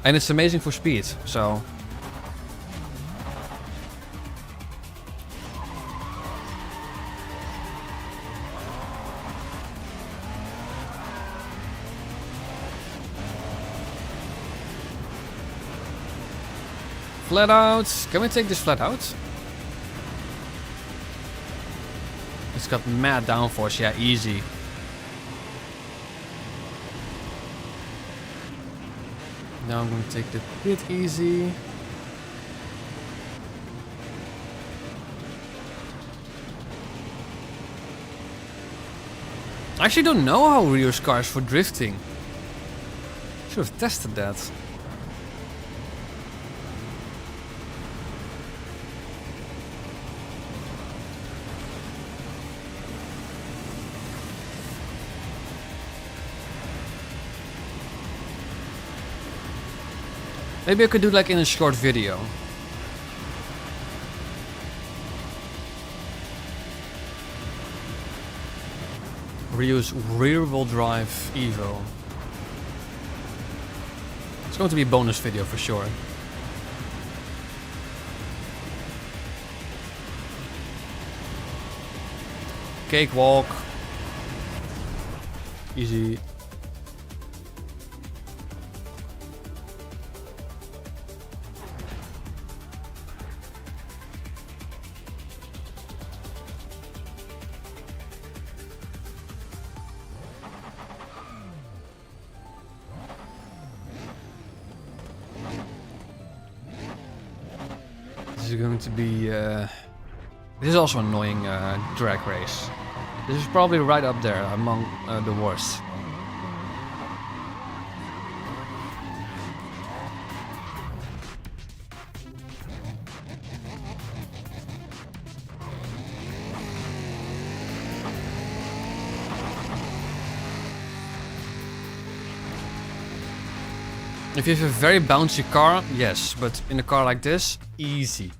and it's amazing for speed, so... Flat out! Can we take this flat out? It's got mad downforce, yeah, easy. Now I'm gonna take the pit easy. I actually don't know how Rio's car is for drifting. Should have tested that. Maybe I could do like in a short video. Rio's rear-wheel drive Evo. It's going to be a bonus video for sure. Cakewalk. Easy. This is going to be... this is also an annoying drag race. This is probably right up there among the worst. If you have a very bouncy car, yes, but in a car like this, easy.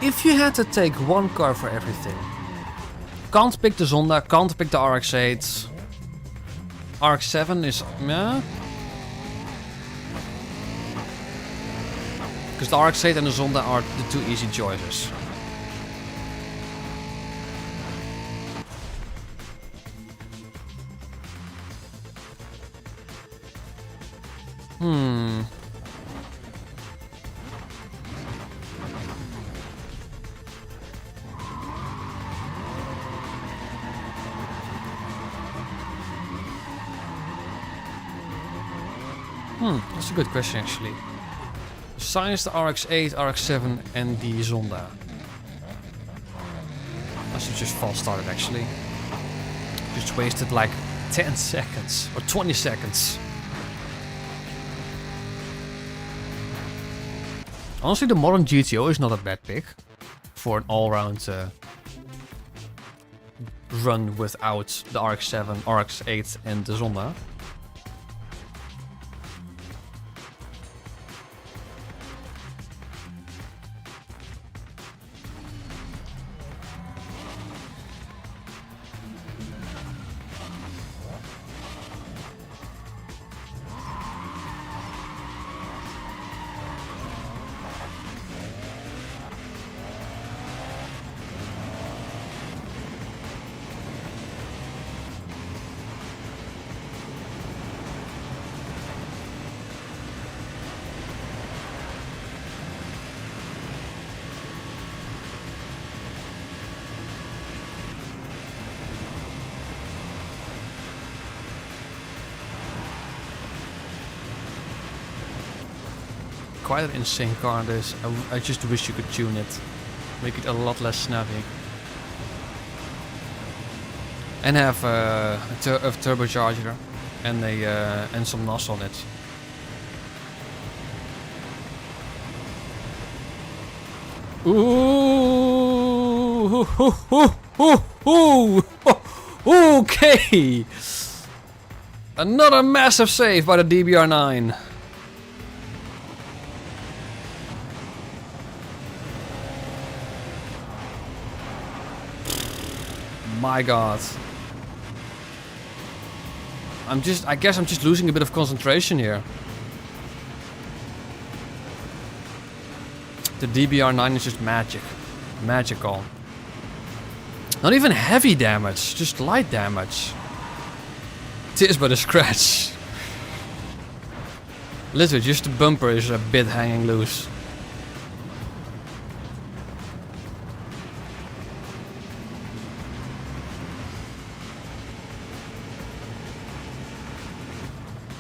If you had to take one car for everything, can't pick the Zonda, can't pick the RX-8. RX-7 is... yeah. Because the RX-8 and the Zonda are the two easy choices. That's a good question actually. Science, the RX-8, RX-7 and the Zonda. I should just false started actually. Just wasted like 10 seconds or 20 seconds. Honestly, the modern GTO is not a bad pick for an all-round run without the RX-7, RX-8 and the Zonda. Quite an insane car this. I just wish you could tune it. Make it a lot less snappy. And have a turbocharger and some NOS on it. Ooh, okay. Another massive save by the DBR9. My god. I guess I'm just losing a bit of concentration here. The DBR9 is just magical. Not even heavy damage, just light damage. It is but a scratch. Literally, just the bumper is a bit hanging loose.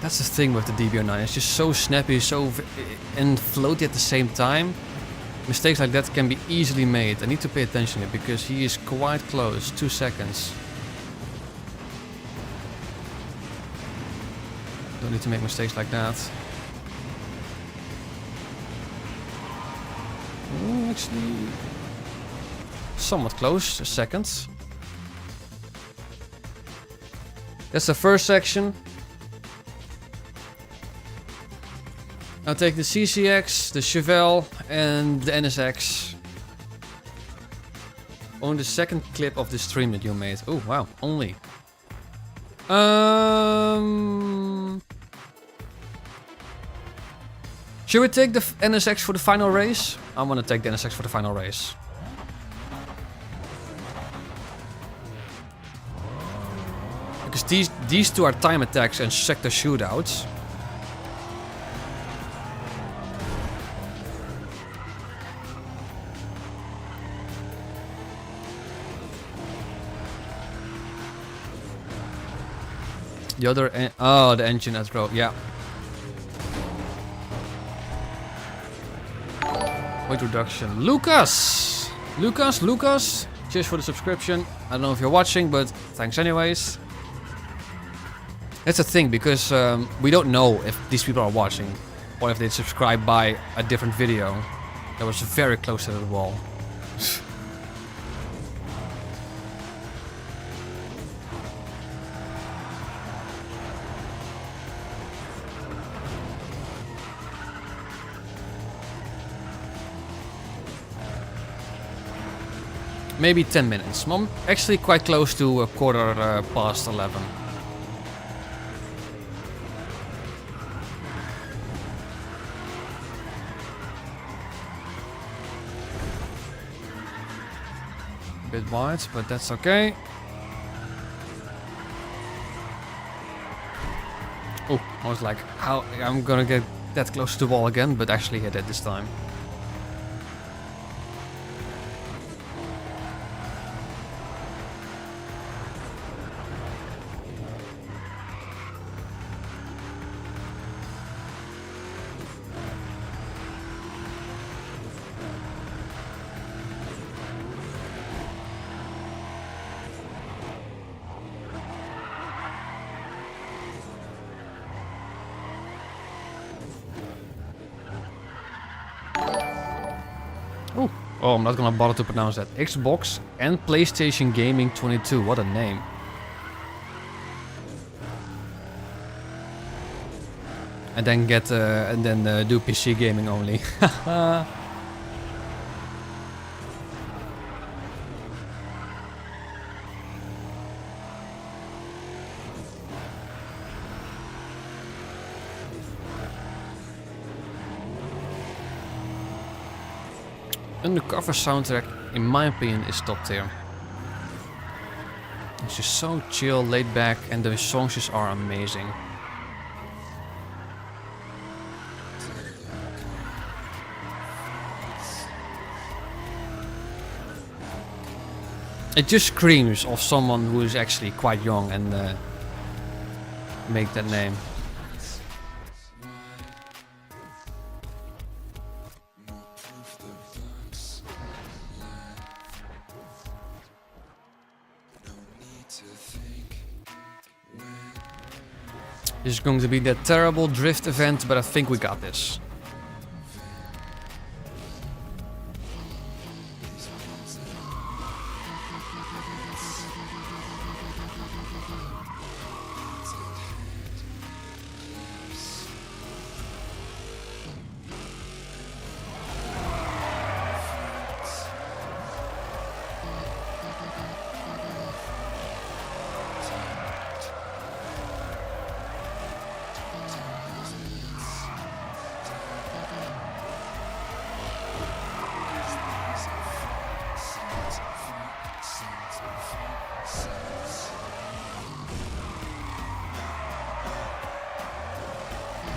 That's the thing with the DB09. It's just so snappy, and floaty at the same time. Mistakes like that can be easily made. I need to pay attention here because he is quite close. 2 seconds. Don't need to make mistakes like that. Actually, somewhat close. A second. That's the first section. I'll take the CCX, the Chevelle, and the NSX. On the second clip of the stream that you made. Oh wow, only. Should we take the NSX for the final race? I want to take the NSX for the final race. Because these two are time attacks and sector shootouts. The other, oh, the engine at row, yeah. Weight reduction. Lucas! Lucas! Cheers for the subscription. I don't know if you're watching, but thanks anyways. That's the thing, because we don't know if these people are watching or if they subscribe by a different video. That was very close to the wall. Maybe 10 minutes. I'm actually quite close to a quarter past 11. A bit wide, but that's okay. Oh, I was like, how I'm gonna get that close to the wall again, but actually hit it this time. Oh, I'm not gonna bother to pronounce that. Xbox and PlayStation Gaming 22. What a name. And then do PC gaming only. Undercover soundtrack, in my opinion, is top tier. It's just so chill, laid back, and the songs just are amazing. It just screams of someone who is actually quite young and make that name. This is going to be that terrible drift event, but I think we got this.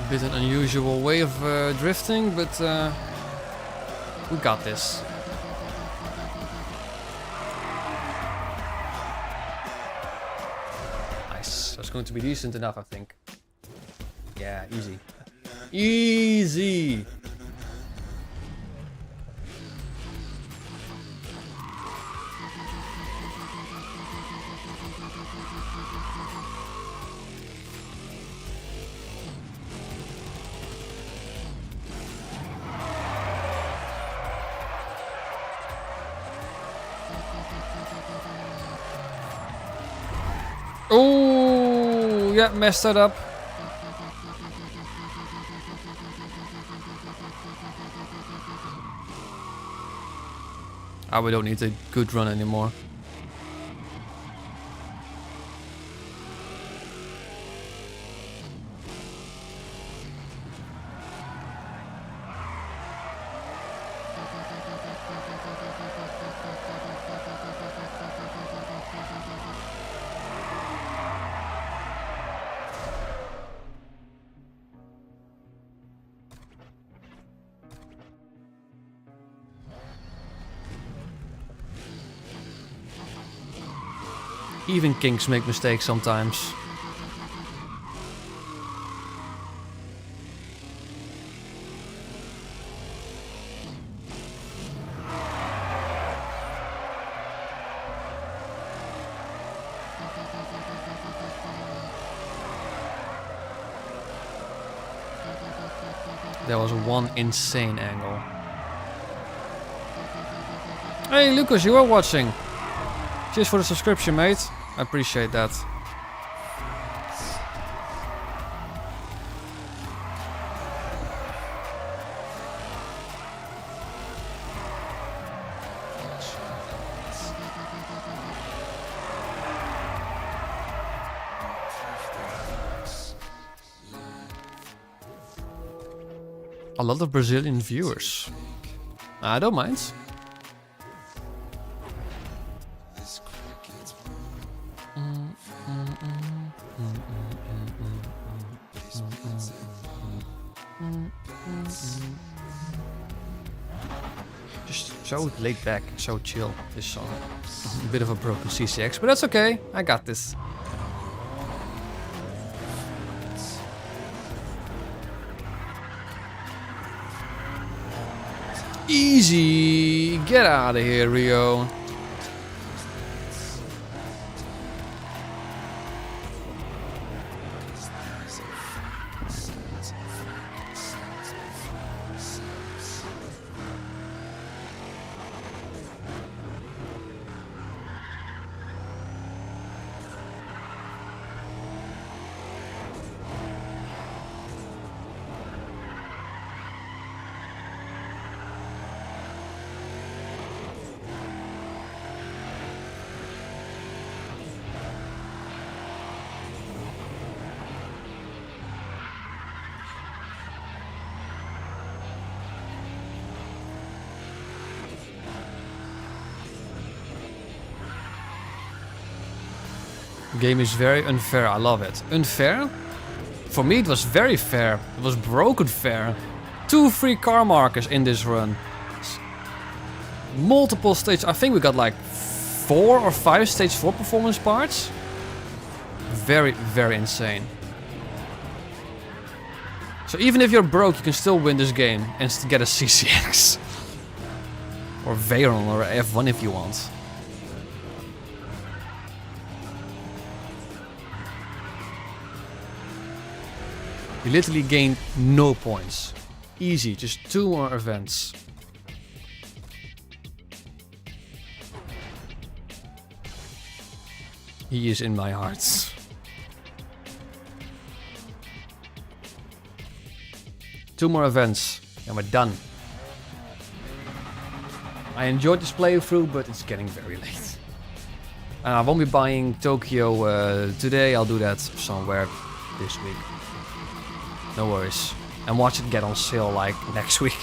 bit an unusual way of drifting, but we got this. Nice. That's going to be decent enough, I think. Yeah, easy. Easy! Oh, yeah, messed that up. Ah, we don't need a good run anymore. Even kinks make mistakes sometimes. That was one insane angle. Hey Lucas, you are watching. Cheers for the subscription, mate. I appreciate that. A lot of Brazilian viewers. I don't mind. Just so laid back, so chill, this song. A bit of a broken CCX, but that's okay. I got this. Easy! Get out of here, Rio. Game is very unfair. I love it. Unfair? For me it was very fair. It was broken fair. 2 free car markers in this run. Multiple stages. I think we got like 4 or 5 stage 4 performance parts. Very, very insane. So even if you're broke, you can still win this game and get a CCX. Or Veyron or F1 if you want. You literally gained no points. Easy, just 2 more events. He is in my heart. Two more events and we're done. I enjoyed this playthrough, but it's getting very late. And I won't be buying Tokyo today. I'll do that somewhere this week. No worries. And watch it get on sale like next week.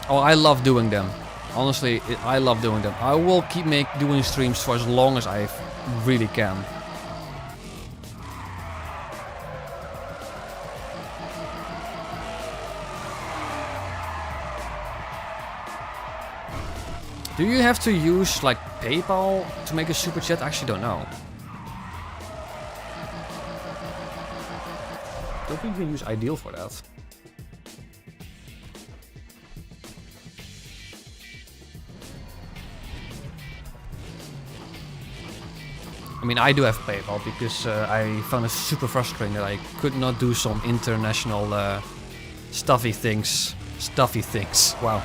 Oh, I love doing them. Honestly, I love doing that. I will keep doing streams for as long as I really can. Do you have to use like PayPal to make a super chat? I actually don't know. Don't think you can use Ideal for that. I mean, I do have PayPal because I found it super frustrating that I could not do some international stuffy things. Wow.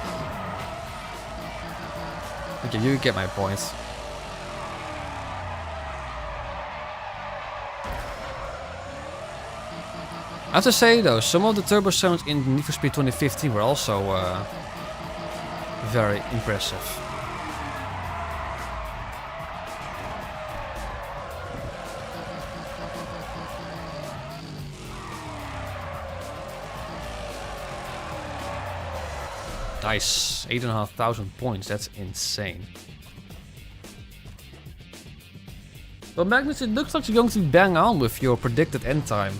Okay, you get my point. I have to say though, some of the turbo sounds in Need for Speed 2015 were also very impressive. Nice, 8,500 points, that's insane. But Magnus, it looks like you're going to be bang on with your predicted end time.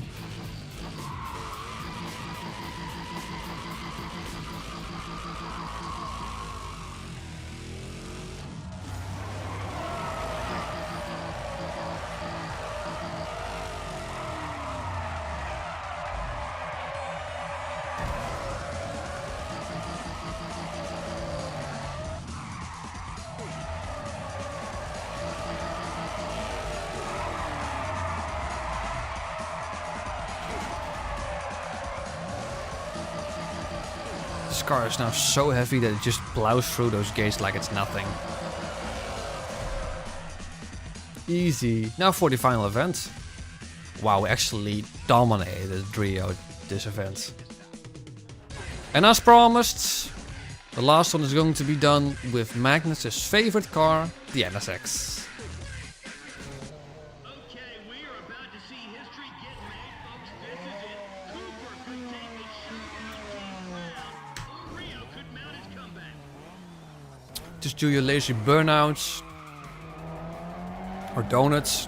This car is now so heavy that it just plows through those gates like it's nothing. Easy. Now for the final event. Wow, we actually dominated Rio this event. And as promised, the last one is going to be done with Magnus' favorite car, the NSX. Just do your lazy burnouts or donuts.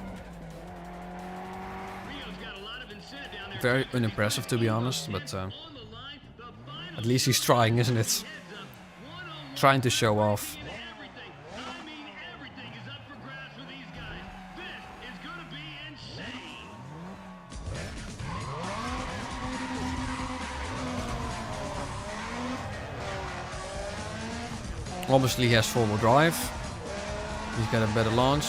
Very unimpressive to be honest, but at least he's trying, isn't it? Trying to show off. Obviously he has 4-wheel drive. He's got a better launch.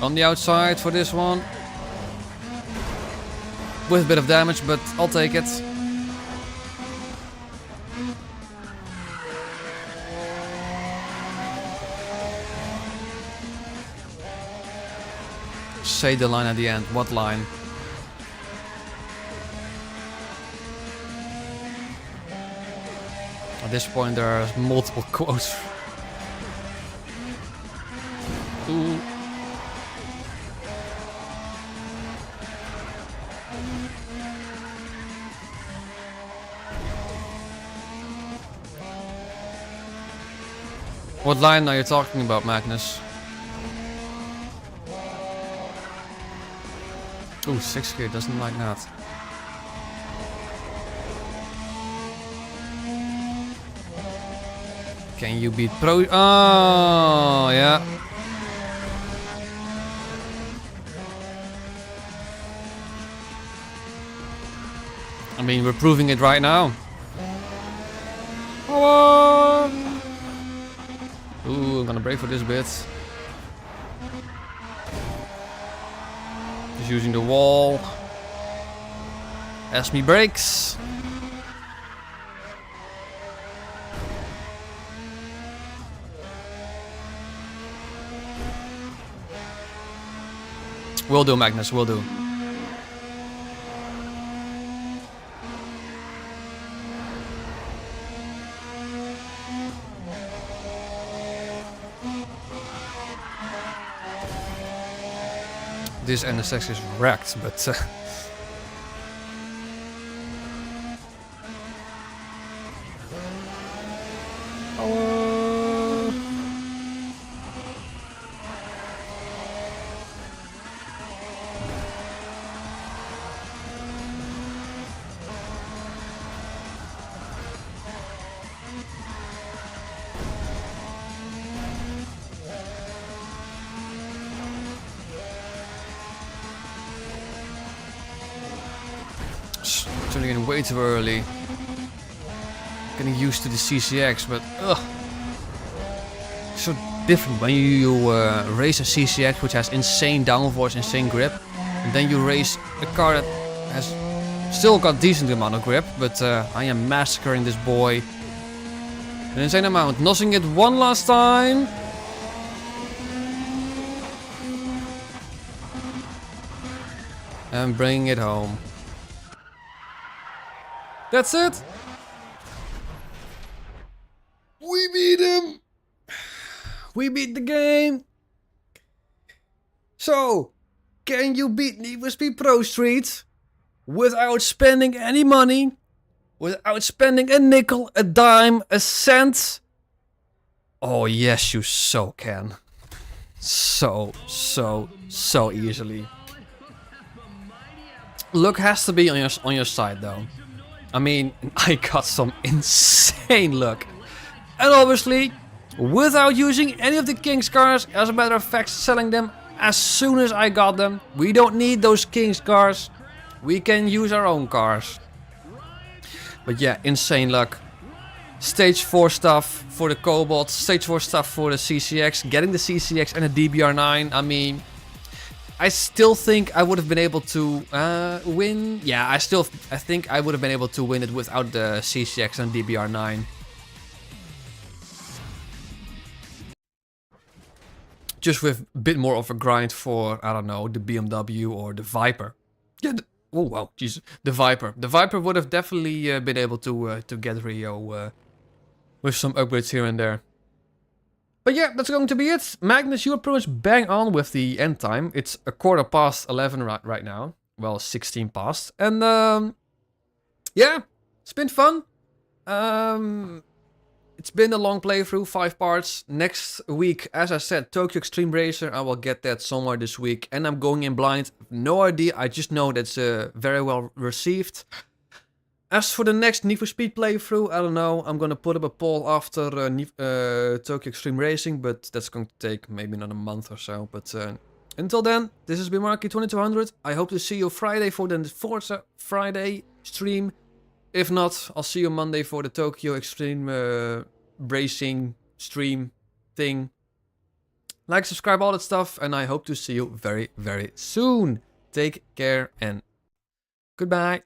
On the outside for this one. With a bit of damage, but I'll take it. Say the line at the end. What line? At this point there are multiple quotes. Ooh. What line are you talking about, Magnus? Ooh, 6 gear doesn't like that. Can you beat Pro? Oh, yeah. I mean, we're proving it right now. Ooh, I'm gonna brake for this bit. Just using the wall. As me brakes. Will do, Magnus, will do. this NSX is wrecked, but... Turning in way too early. Getting used to the CCX, but ugh. So different when you race a CCX which has insane downforce, insane grip, and then you race a car that has still got decent amount of grip, but I am massacring this boy. An insane amount. Nozzing it one last time. And bringing it home. That's it. We beat him. We beat the game. So, can you beat Need for Speed Pro Street without spending any money? Without spending a nickel, a dime, a cent? Oh yes, you so can. So easily. Luck has to be on your side though. I mean, I got some insane luck. And obviously, without using any of the King's cars, as a matter of fact, selling them as soon as I got them. We don't need those King's cars. We can use our own cars. But yeah, insane luck. Stage 4 stuff for the Cobalt, Stage 4 stuff for the CCX, getting the CCX and the DBR9. I mean, I still think I would have been able to win. Yeah, I think I would have been able to win it without the CCX and DBR9. Just with a bit more of a grind for, I don't know, the BMW or the Viper. Yeah, oh wow, jeez, the Viper. The Viper would have definitely been able to get Rio with some upgrades here and there. But yeah, that's going to be it. Magnus, you are pretty much bang on with the end time. It's 11:15 right now. Well, 16 past. And yeah, it's been fun. It's been a long playthrough, 5 parts. Next week, as I said, Tokyo Extreme Racer. I will get that somewhere this week. And I'm going in blind. No idea. I just know that's very well received. As for the next Need for Speed playthrough, I don't know. I'm gonna put up a poll after Tokyo Extreme Racing, but that's going to take maybe another month or so. But until then, this has been Marky2200. I hope to see you Friday for the Forza Friday stream. If not, I'll see you Monday for the Tokyo Extreme Racing stream thing. Like, subscribe, all that stuff, and I hope to see you very, very soon. Take care and goodbye.